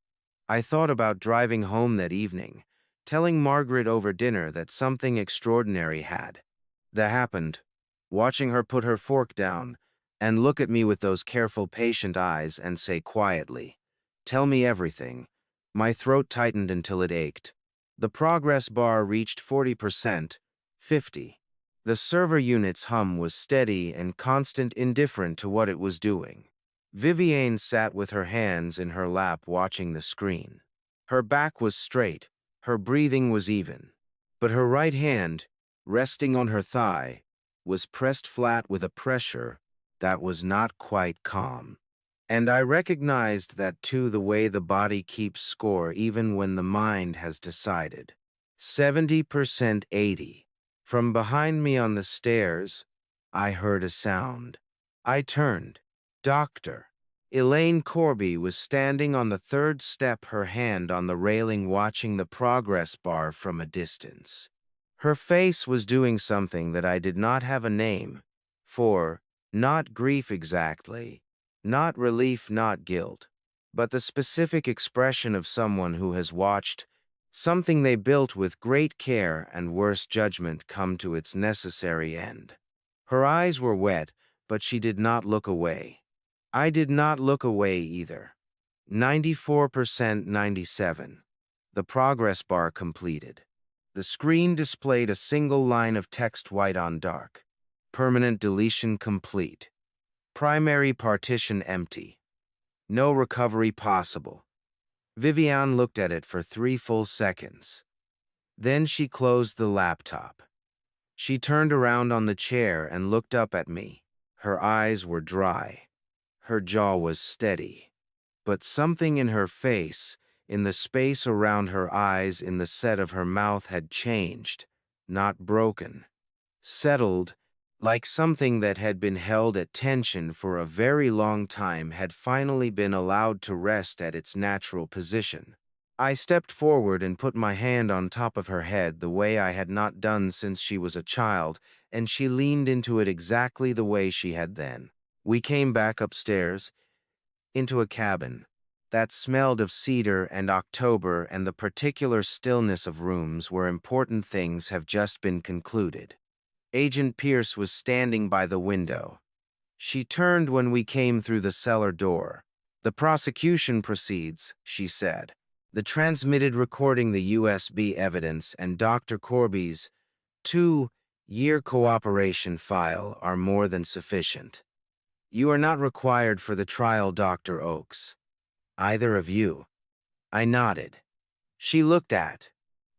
I thought about driving home that evening, telling Margaret over dinner that something extraordinary had that happened, watching her put her fork down and look at me with those careful, patient eyes and say quietly, "Tell me everything." My throat tightened until it ached. The progress bar reached 40%, 50. The server unit's hum was steady and constant, indifferent to what it was doing. Vivienne sat with her hands in her lap watching the screen. Her back was straight, her breathing was even. But her right hand, resting on her thigh, was pressed flat with a pressure that was not quite calm. And I recognized that too, the way the body keeps score even when the mind has decided. 70%, 80. From behind me on the stairs, I heard a sound. I turned. Dr. Elaine Corby was standing on the third step, her hand on the railing, watching the progress bar from a distance. Her face was doing something that I did not have a name for, not grief exactly, not relief, not guilt, but the specific expression of someone who has watched something they built with great care and worse judgment come to its necessary end. Her eyes were wet, but she did not look away. I did not look away either. 94%, 97. The progress bar completed. The screen displayed a single line of text, white on dark. Permanent deletion complete. Primary partition empty. No recovery possible. Vivienne looked at it for 3 full seconds. Then she closed the laptop. She turned around on the chair and looked up at me. Her eyes were dry. Her jaw was steady. But something in her face, in the space around her eyes, in the set of her mouth had changed, not broken. Settled, like something that had been held at tension for a very long time had finally been allowed to rest at its natural position. I stepped forward and put my hand on top of her head the way I had not done since she was a child, and she leaned into it exactly the way she had then. We came back upstairs, into a cabin that smelled of cedar and October and the particular stillness of rooms where important things have just been concluded. Agent Pierce was standing by the window. She turned when we came through the cellar door. "The prosecution proceeds," she said. "The transmitted recording, the USB evidence, and Dr. Corby's 2-year cooperation file are more than sufficient. You are not required for the trial, Dr. Oakes. Either of you." I nodded. She looked at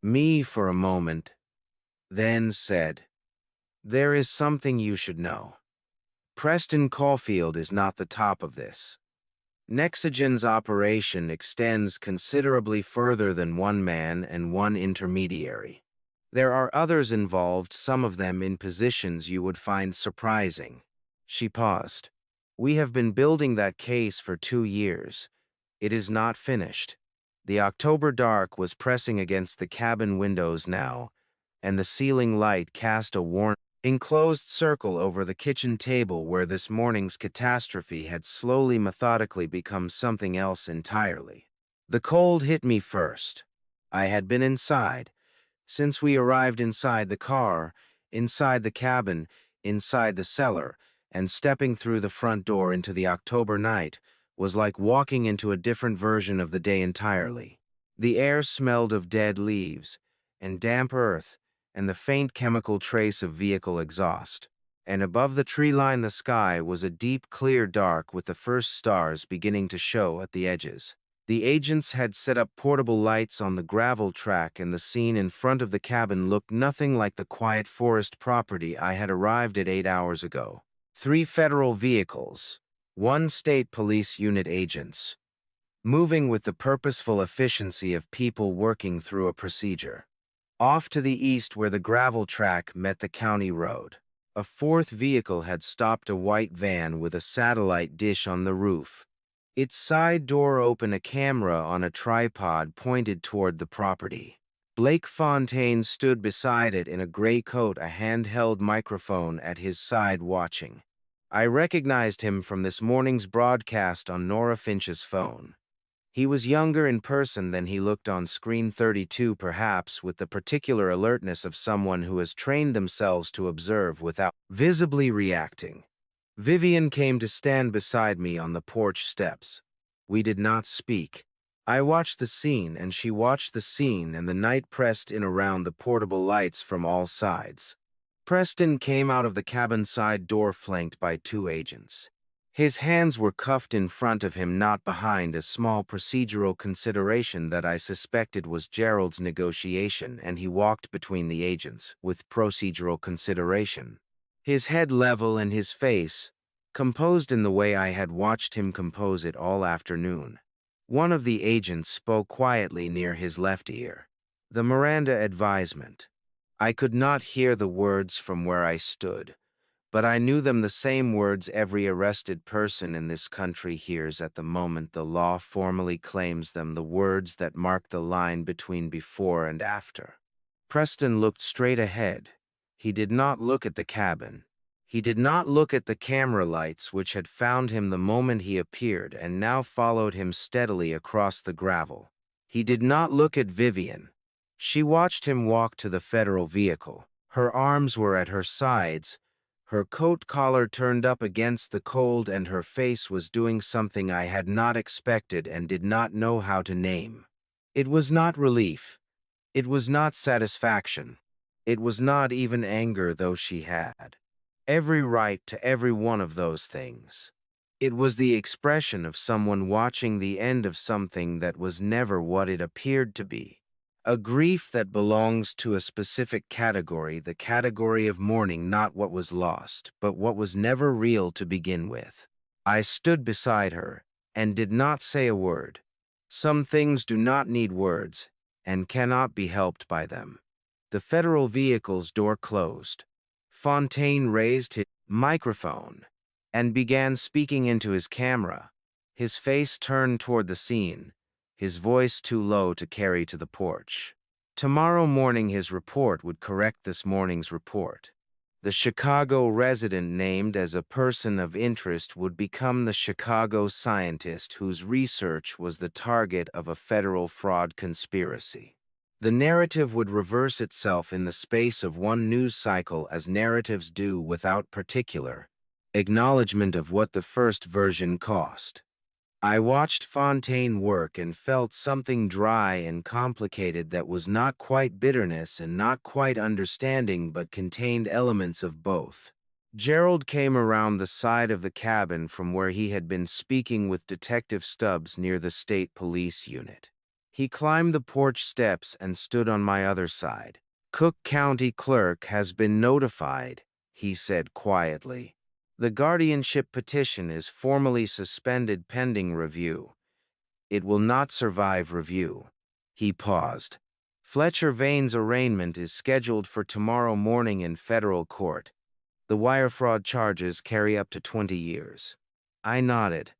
me for a moment, then said, "There is something you should know. Preston Caulfield is not the top of this. Nexagen's operation extends considerably further than one man and one intermediary. There are others involved, some of them in positions you would find surprising." She paused. "We have been building that case for 2 years. It is not finished." The October dark was pressing against the cabin windows now, and the ceiling light cast a warm, enclosed circle over the kitchen table where this morning's catastrophe had slowly, methodically become something else entirely. The cold hit me first. I had been inside. Since we arrived, inside the car, inside the cabin, inside the cellar, and stepping through the front door into the October night was like walking into a different version of the day entirely. The air smelled of dead leaves and damp earth and the faint chemical trace of vehicle exhaust. And above the tree line, the sky was a deep, clear dark with the first stars beginning to show at the edges. The agents had set up portable lights on the gravel track, and the scene in front of the cabin looked nothing like the quiet forest property I had arrived at 8 hours ago. 3 federal vehicles, 1 state police unit agents, moving with the purposeful efficiency of people working through a procedure. Off to the east, where the gravel track met the county road, a 4th vehicle had stopped, a white van with a satellite dish on the roof. Its side door open, a camera on a tripod pointed toward the property. Blake Fontaine stood beside it in a gray coat, a handheld microphone at his side, watching. I recognized him from this morning's broadcast on Nora Finch's phone. He was younger in person than he looked on screen, 32 perhaps, with the particular alertness of someone who has trained themselves to observe without visibly reacting. Vivian came to stand beside me on the porch steps. We did not speak. I watched the scene, and she watched the scene, and the night pressed in around the portable lights from all sides. Preston came out of the cabin side door flanked by 2 agents. His hands were cuffed in front of him, not behind, a small procedural consideration that I suspected was Gerald's negotiation, and he walked between the agents, with procedural consideration. His head level and his face composed in the way I had watched him compose it all afternoon. One of the agents spoke quietly near his left ear. The Miranda advisement. I could not hear the words from where I stood, but I knew them, the same words every arrested person in this country hears at the moment the law formally claims them, the words that mark the line between before and after. Preston looked straight ahead. He did not look at the cabin. He did not look at the camera lights which had found him the moment he appeared and now followed him steadily across the gravel. He did not look at Vivian. She watched him walk to the federal vehicle. Her arms were at her sides, her coat collar turned up against the cold, and her face was doing something I had not expected and did not know how to name. It was not relief. It was not satisfaction. It was not even anger, though she had every right to every one of those things. It was the expression of someone watching the end of something that was never what it appeared to be. A grief that belongs to a specific category, the category of mourning not what was lost, but what was never real to begin with. I stood beside her and did not say a word. Some things do not need words and cannot be helped by them. The federal vehicle's door closed. Fontaine raised his microphone and began speaking into his camera, his face turned toward the scene, his voice too low to carry to the porch. Tomorrow morning his report would correct this morning's report. The Chicago resident named as a person of interest would become the Chicago scientist whose research was the target of a federal fraud conspiracy. The narrative would reverse itself in the space of one news cycle, as narratives do, without particular acknowledgement of what the first version cost. I watched Fontaine work and felt something dry and complicated that was not quite bitterness and not quite understanding, but contained elements of both. Gerald came around the side of the cabin from where he had been speaking with Detective Stubbs near the state police unit. He climbed the porch steps and stood on my other side. "Cook County Clerk has been notified," he said quietly. "The guardianship petition is formally suspended pending review. It will not survive review." He paused. "Fletcher Vane's arraignment is scheduled for tomorrow morning in federal court. The wire fraud charges carry up to 20 years. I nodded.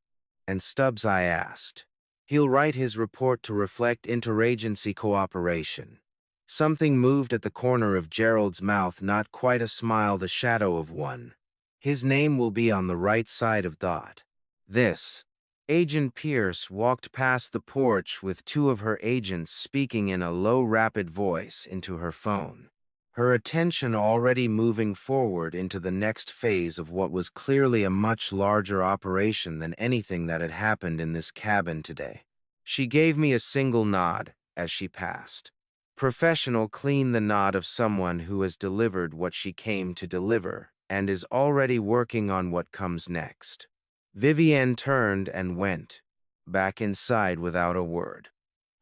"And Stubbs?" I asked. "He'll write his report to reflect interagency cooperation." Something moved at the corner of Gerald's mouth, not quite a smile, the shadow of one. "His name will be on the right side of dot. This." Agent Pierce walked past the porch with 2 of her agents speaking in a low, rapid voice into her phone, her attention already moving forward into the next phase of what was clearly a much larger operation than anything that had happened in this cabin today. She gave me a single nod as she passed. Professional, clean, the nod of someone who has delivered what she came to deliver and is already working on what comes next. Vivienne turned and went back inside without a word.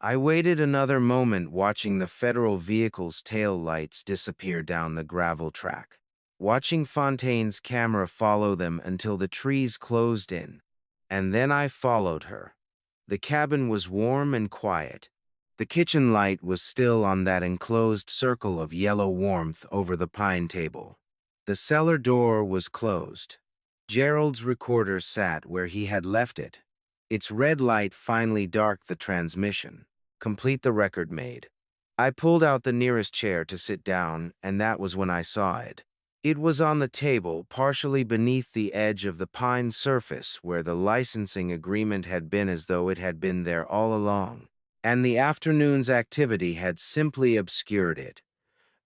I waited another moment, watching the federal vehicle's tail lights disappear down the gravel track, watching Fontaine's camera follow them until the trees closed in, and then I followed her. The cabin was warm and quiet. The kitchen light was still on that enclosed circle of yellow warmth over the pine table. The cellar door was closed. Gerald's recorder sat where he had left it. Its red light finally darkened the transmission. Complete the record made. I pulled out the nearest chair to sit down, and that was when I saw it. It was on the table, partially beneath the edge of the pine surface where the licensing agreement had been, as though it had been there all along, and the afternoon's activity had simply obscured it.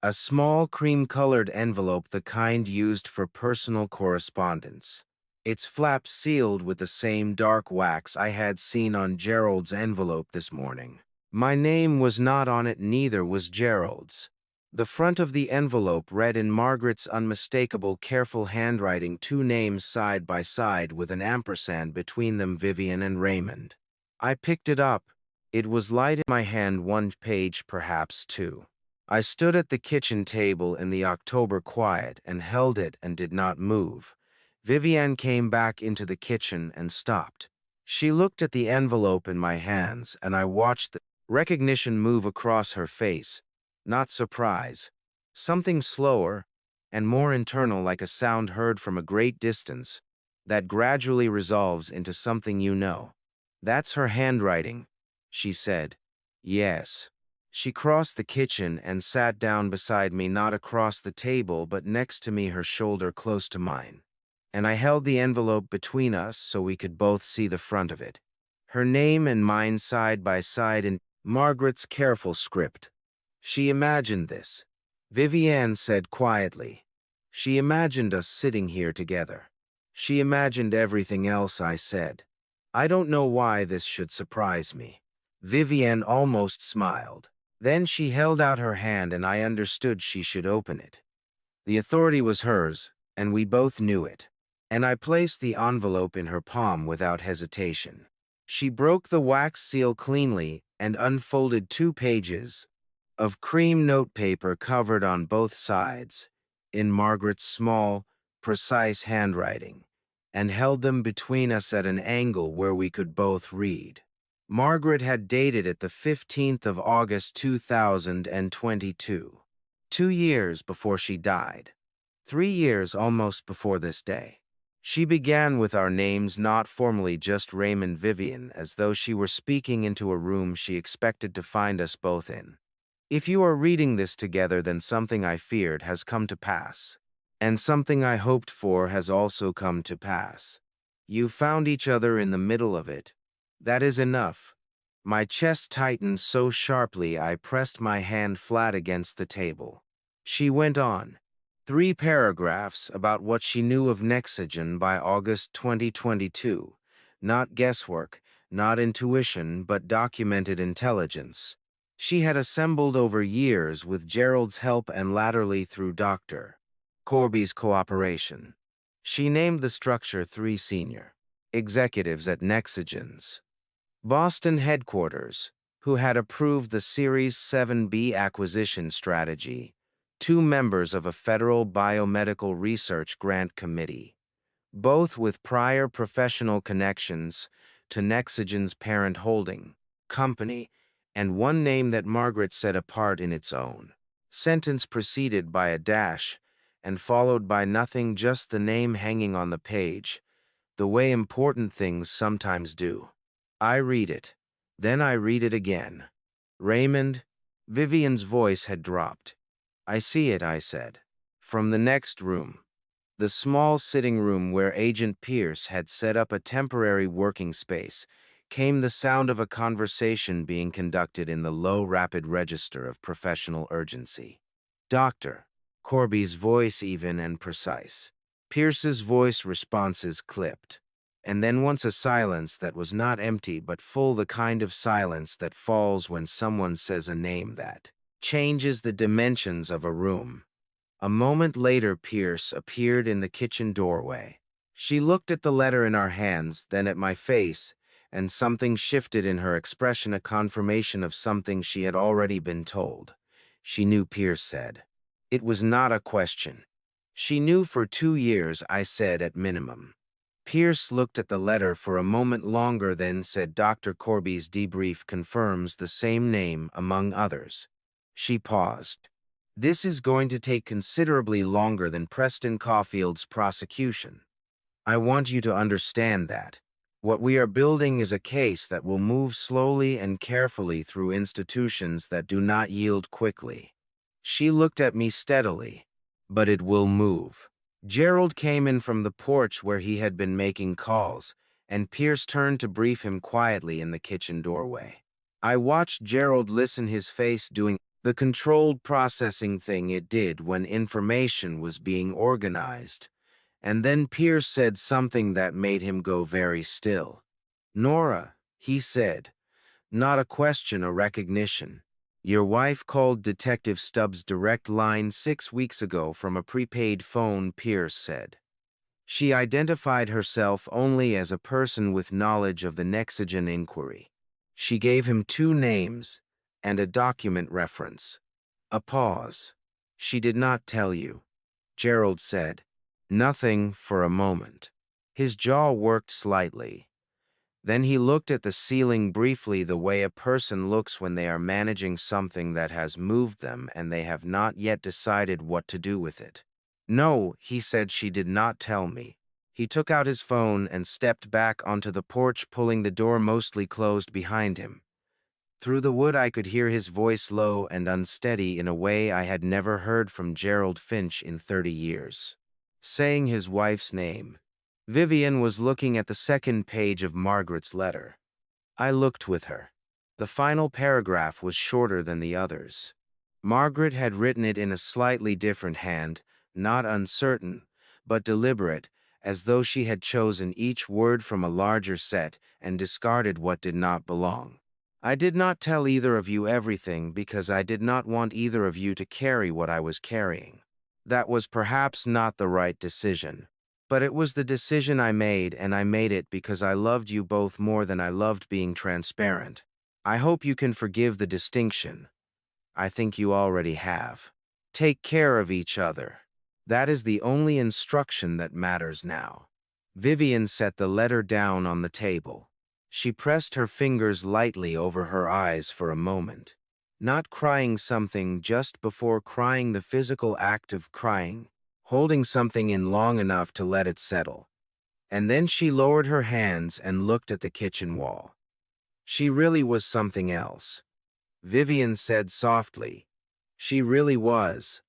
A small cream-colored envelope, the kind used for personal correspondence. Its flap sealed with the same dark wax I had seen on Gerald's envelope this morning. My name was not on it, neither was Gerald's. The front of the envelope read in Margaret's unmistakable, careful handwriting, two names side by side with an ampersand between them: Vivian and Raymond. I picked it up. It was light in my hand, one page, perhaps two. I stood at the kitchen table in the October quiet and held it and did not move. Vivian came back into the kitchen and stopped. She looked at the envelope in my hands, and I watched the recognition move across her face. Not surprise. Something slower and more internal, like a sound heard from a great distance, that gradually resolves into something you know. "That's her handwriting," she said. "Yes." She crossed the kitchen and sat down beside me, not across the table, but next to me, her shoulder close to mine. And I held the envelope between us so we could both see the front of it. Her name and mine side by side in Margaret's careful script. She imagined this, Vivian said quietly. She imagined us sitting here together. She imagined everything else I said. I don't know why this should surprise me. Vivian almost smiled. Then she held out her hand, and I understood she should open it. The authority was hers, and we both knew it. And I placed the envelope in her palm without hesitation. She broke the wax seal cleanly and unfolded 2 pages of cream notepaper covered on both sides, in Margaret's small, precise handwriting, and held them between us at an angle where we could both read. Margaret had dated it the 15th of August 2022, 2 years before she died, 3 years almost before this day. She began with our names, not formally, just Raymond, Vivian, as though she were speaking into a room she expected to find us both in. If you are reading this together, then something I feared has come to pass, and something I hoped for has also come to pass. You found each other in the middle of it. That is enough. My chest tightened so sharply I pressed my hand flat against the table. She went on. 3 paragraphs about what she knew of Nexogen by August 2022. Not guesswork, not intuition, but documented intelligence. She had assembled over years with Gerald's help and latterly through Dr. Corby's cooperation. She named the structure 3 senior executives at Nexogen's Boston headquarters, who had approved the Series 7B acquisition strategy, 2 members of a federal biomedical research grant committee, both with prior professional connections to Nexogen's parent holding company, and one name that Margaret set apart in its own. Sentence preceded by a dash and followed by nothing, just the name hanging on the page, the way important things sometimes do. I read it. Then I read it again. Raymond, Vivian's voice had dropped. "I see it," I said. From the next room, the small sitting room where Agent Pierce had set up a temporary working space, came the sound of a conversation being conducted in the low, rapid register of professional urgency. Dr. Corby's voice even and precise. Pierce's voice responses clipped. And then once a silence that was not empty but full, the kind of silence that falls when someone says a name that changes the dimensions of a room. A moment later, Pierce appeared in the kitchen doorway. She looked at the letter in our hands, then at my face, and something shifted in her expression, a confirmation of something she had already been told. She knew, Pierce said. It was not a question. She knew for 2 years, I said, at minimum. Pierce looked at the letter for a moment longer, then said, "Dr. Corby's debrief confirms the same name among others." She paused. "This is going to take considerably longer than Preston Caulfield's prosecution. I want you to understand that. What we are building is a case that will move slowly and carefully through institutions that do not yield quickly." She looked at me steadily, but it will move. Gerald came in from the porch where he had been making calls, and Pierce turned to brief him quietly in the kitchen doorway. I watched Gerald listen, his face doing the controlled processing thing it did when information was being organized. And then Pierce said something that made him go very still. "Nora," he said, "not a question, a recognition. Your wife called Detective Stubbs' direct line 6 weeks ago from a prepaid phone," Pierce said. "She identified herself only as a person with knowledge of the Nexogen inquiry. She gave him 2 names and a document reference." A pause. "She did not tell you," Gerald said. Nothing for a moment. His jaw worked slightly. Then he looked at the ceiling briefly, the way a person looks when they are managing something that has moved them and they have not yet decided what to do with it. "No," he said, "she did not tell me." He took out his phone and stepped back onto the porch, pulling the door mostly closed behind him. Through the wood I could hear his voice, low and unsteady in a way I had never heard from Gerald Finch in 30 years. Saying his wife's name. Vivian was looking at the second page of Margaret's letter. I looked with her. The final paragraph was shorter than the others. Margaret had written it in a slightly different hand, not uncertain, but deliberate, as though she had chosen each word from a larger set and discarded what did not belong. "I did not tell either of you everything because I did not want either of you to carry what I was carrying. That was perhaps not the right decision. But it was the decision I made, and I made it because I loved you both more than I loved being transparent. I hope you can forgive the distinction. I think you already have. Take care of each other. That is the only instruction that matters now." Vivian set the letter down on the table. She pressed her fingers lightly over her eyes for a moment. Not crying something just before crying, the physical act of crying, holding something in long enough to let it settle. And then she lowered her hands and looked at the kitchen wall. "She really was something else," Vivian said softly. "She really was,"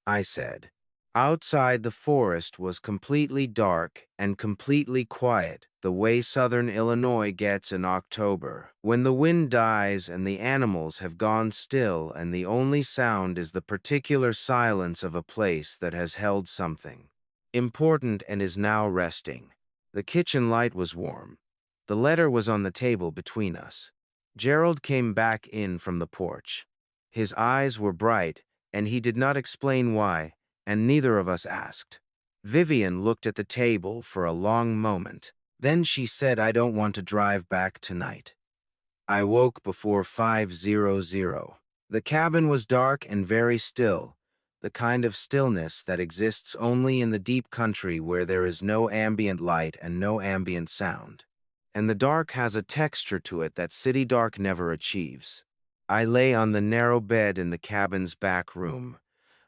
I said. Outside, the forest was completely dark and completely quiet, the way southern Illinois gets in October, when the wind dies and the animals have gone still and the only sound is the particular silence of a place that has held something important and is now resting. The kitchen light was warm. The letter was on the table between us. Gerald came back in from the porch. His eyes were bright, and he did not explain why, and neither of us asked. Vivian looked at the table for a long moment. Then she said, "I don't want to drive back tonight." I woke before 5:00. The cabin was dark and very still, the kind of stillness that exists only in the deep country where there is no ambient light and no ambient sound. And the dark has a texture to it that city dark never achieves. I lay on the narrow bed in the cabin's back room,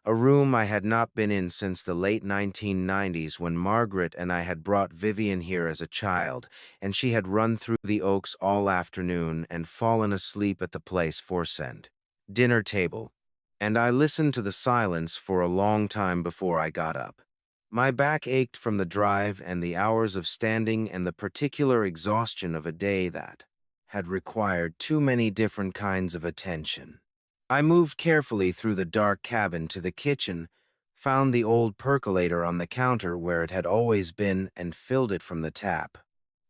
a room I had not been in since the late 1990s, when Margaret and I had brought Vivian here as a child, and she had run through the Oaks all afternoon and fallen asleep at the place aforesaid. Dinner table, and I listened to the silence for a long time before I got up. My back ached from the drive and the hours of standing and the particular exhaustion of a day that had required too many different kinds of attention. I moved carefully through the dark cabin to the kitchen, found the old percolator on the counter where it had always been, and filled it from the tap.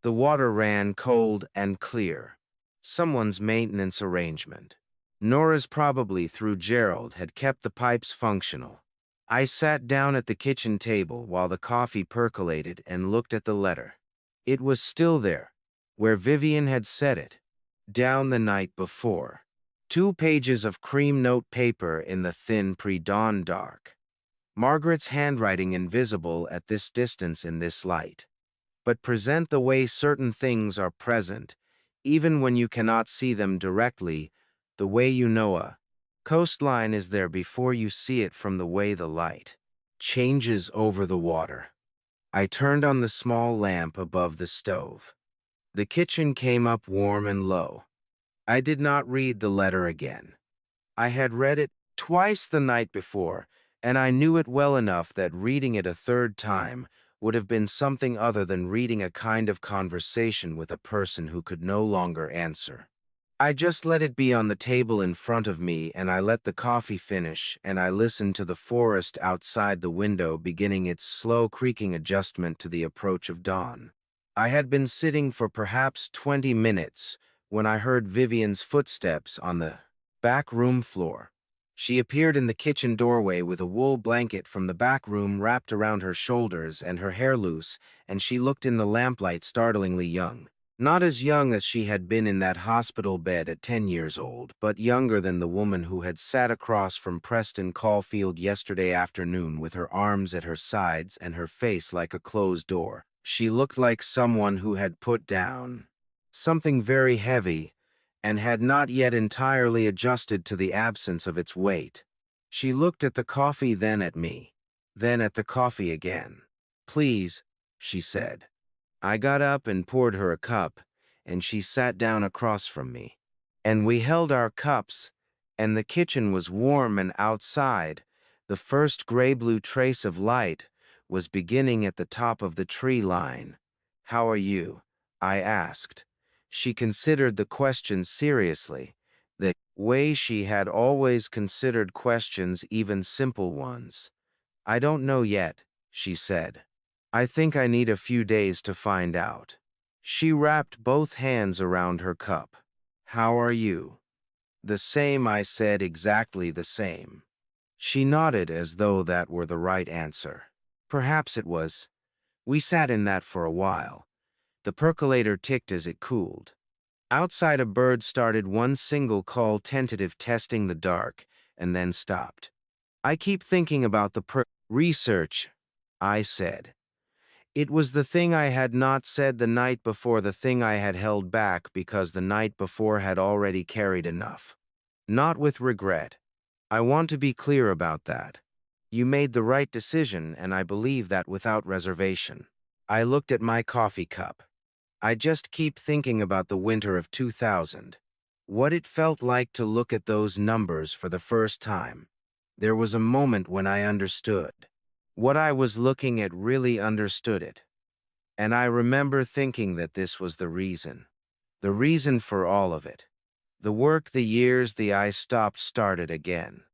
The water ran cold and clear. Someone's maintenance arrangement. Nora's, probably through Gerald, had kept the pipes functional. I sat down at the kitchen table while the coffee percolated and looked at the letter. It was still there, where Vivian had set it, down the night before. 2 pages of cream note paper in the thin pre-dawn dark. Margaret's handwriting invisible at this distance in this light. But present the way certain things are present, even when you cannot see them directly, the way you know a coastline is there before you see it, from the way the light changes over the water. I turned on the small lamp above the stove. The kitchen came up warm and low. I did not read the letter again. I had read it twice the night before, and I knew it well enough that reading it a third time would have been something other than reading a kind of conversation with a person who could no longer answer. I just let it be on the table in front of me, and I let the coffee finish, and I listened to the forest outside the window beginning its slow creaking adjustment to the approach of dawn. I had been sitting for perhaps 20 minutes when I heard Vivian's footsteps on the back room floor. She appeared in the kitchen doorway with a wool blanket from the back room wrapped around her shoulders and her hair loose, and she looked in the lamplight startlingly young. Not as young as she had been in that hospital bed at 10 years old, but younger than the woman who had sat across from Preston Caulfield yesterday afternoon with her arms at her sides and her face like a closed door. She looked like someone who had put down something very heavy and had not yet entirely adjusted to the absence of its weight. She looked at the coffee, then at me, then at the coffee again. "Please," she said. I got up and poured her a cup, and she sat down across from me. And we held our cups, and the kitchen was warm, and outside, the first gray-blue trace of light was beginning at the top of the tree line. "How are you?" I asked. She considered the question seriously, the way she had always considered questions, even simple ones. "I don't know yet," she said. "I think I need a few days to find out." She wrapped both hands around her cup. "How are you?" "The same," I said, "exactly the same." She nodded as though that were the right answer. Perhaps it was. We sat in that for a while. The percolator ticked as it cooled. Outside, a bird started one single call, tentative, testing the dark, and then stopped. "I keep thinking about the research," I said. It was the thing I had not said the night before, the thing I had held back because the night before had already carried enough. Not with regret. I want to be clear about that. You made the right decision, and I believe that without reservation. I looked at my coffee cup. I just keep thinking about the winter of 2000. What it felt like to look at those numbers for the first time. There was a moment when I understood. What I was looking at, really understood it. And I remember thinking that this was the reason. The reason for all of it. The work, the years, the I stopped, started again.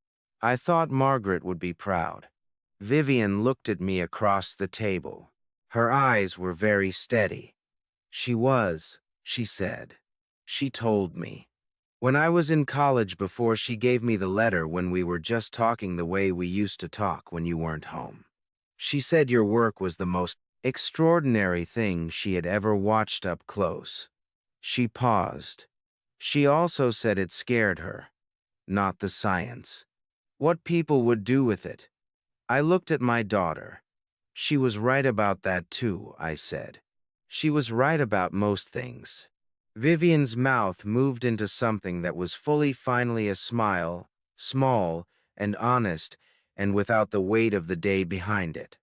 I thought Margaret would be proud. Vivian looked at me across the table. Her eyes were very steady. "She was," she said. "She told me. When I was in college, before she gave me the letter, when we were just talking the way we used to talk when you weren't home. She said your work was the most extraordinary thing she had ever watched up close." She paused. "She also said it scared her. Not the science. What people would do with it." I looked at my daughter. "She was right about that too," I said. "She was right about most things." Vivian's mouth moved into something that was finally a smile, small and honest, and without the weight of the day behind it.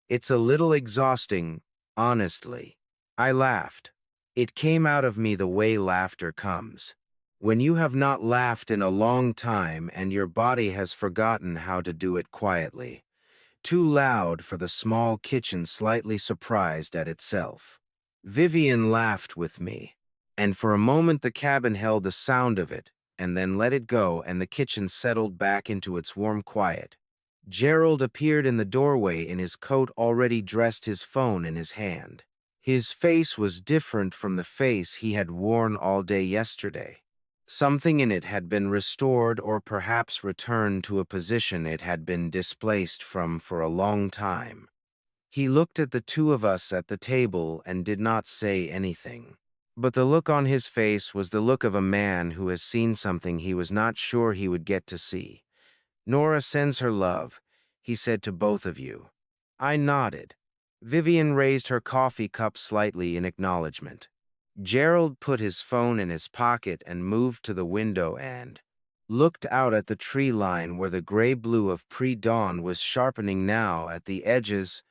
"It's a little exhausting, honestly." I laughed. It came out of me the way laughter comes. When you have not laughed in a long time and your body has forgotten how to do it quietly. Too loud for the small kitchen, slightly surprised at itself. Vivian laughed with me. And for a moment the cabin held the sound of it, and then let it go, and the kitchen settled back into its warm quiet. Gerald appeared in the doorway in his coat, already dressed, his phone in his hand. His face was different from the face he had worn all day yesterday. Something in it had been restored, or perhaps returned to a position it had been displaced from for a long time. He looked at the two of us at the table and did not say anything. But the look on his face was the look of a man who has seen something he was not sure he would get to see. "Nora sends her love," he said to both of you. I nodded. Vivian raised her coffee cup slightly in acknowledgement. Gerald put his phone in his pocket and moved to the window and looked out at the tree line where the gray-blue of pre-dawn was sharpening now at the edges,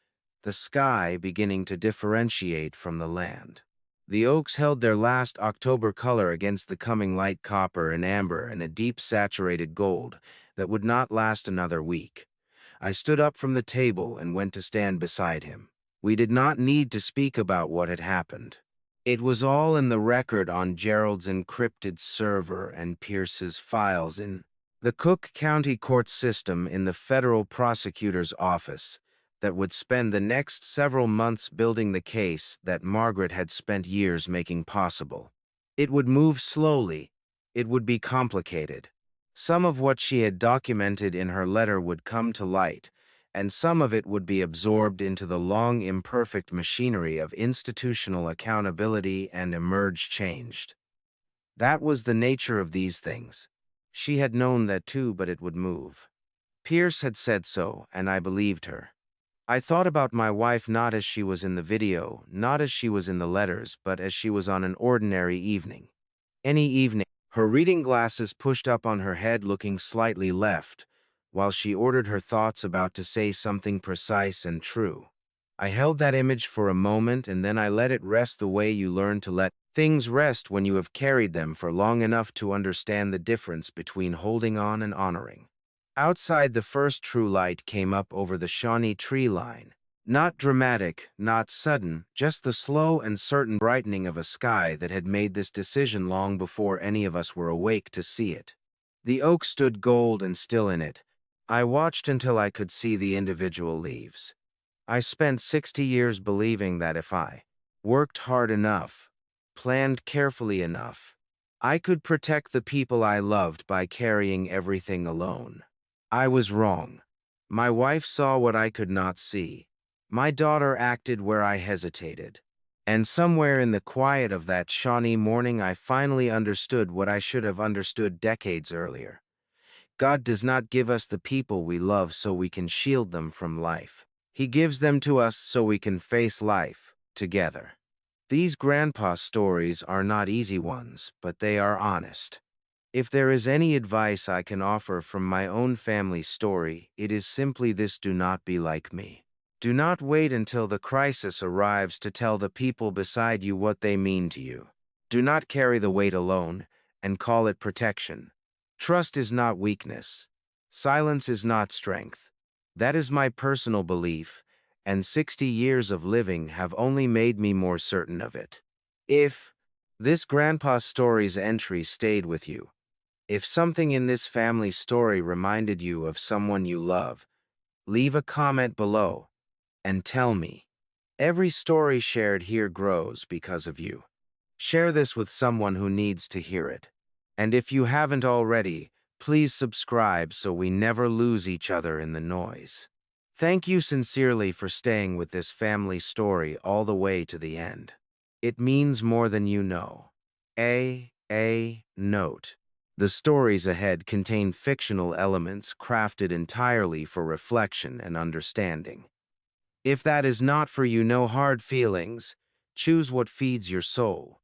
the sky beginning to differentiate from the land. The oaks held their last October color against the coming light copper and amber and a deep saturated gold that would not last another week. I stood up from the table and went to stand beside him. We did not need to speak about what had happened. It was all in the record on Gerald's encrypted server and Pierce's files in the Cook County court system in the federal prosecutor's office that would spend the next several months building the case that Margaret had spent years making possible. It would move slowly. It would be complicated. Some of what she had documented in her letter would come to light, and some of it would be absorbed into the long, imperfect machinery of institutional accountability and emerge changed. That was the nature of these things. She had known that too, but it would move. Pierce had said so, and I believed her. I thought about my wife not as she was in the video, not as she was in the letters, but as she was on an ordinary evening. Any evening, her reading glasses pushed up on her head looking slightly left, while she ordered her thoughts about to say something precise and true. I held that image for a moment and then I let it rest the way you learn to let things rest when you have carried them for long enough to understand the difference between holding on and honoring. Outside, the first true light came up over the Shawnee tree line. Not dramatic, not sudden, just the slow and certain brightening of a sky that had made this decision long before any of us were awake to see it. The oak stood gold and still in it. I watched until I could see the individual leaves. I spent 60 years believing that if I worked hard enough, planned carefully enough, I could protect the people I loved by carrying everything alone. I was wrong. My wife saw what I could not see. My daughter acted where I hesitated. And somewhere in the quiet of that Shawnee morning I finally understood what I should have understood decades earlier. God does not give us the people we love so we can shield them from life. He gives them to us so we can face life together. These grandpa stories are not easy ones, but they are honest. If there is any advice I can offer from my own family story, it is simply this: do not be like me. Do not wait until the crisis arrives to tell the people beside you what they mean to you. Do not carry the weight alone and call it protection. Trust is not weakness. Silence is not strength. That is my personal belief, and 60 years of living have only made me more certain of it. If this grandpa story's entry stayed with you, if something in this family story reminded you of someone you love, leave a comment below and tell me. Every story shared here grows because of you. Share this with someone who needs to hear it. And if you haven't already, please subscribe so we never lose each other in the noise. Thank you sincerely for staying with this family story all the way to the end. It means more than you know. Note: the stories ahead contain fictional elements crafted entirely for reflection and understanding. If that is not for you, no hard feelings. Choose what feeds your soul.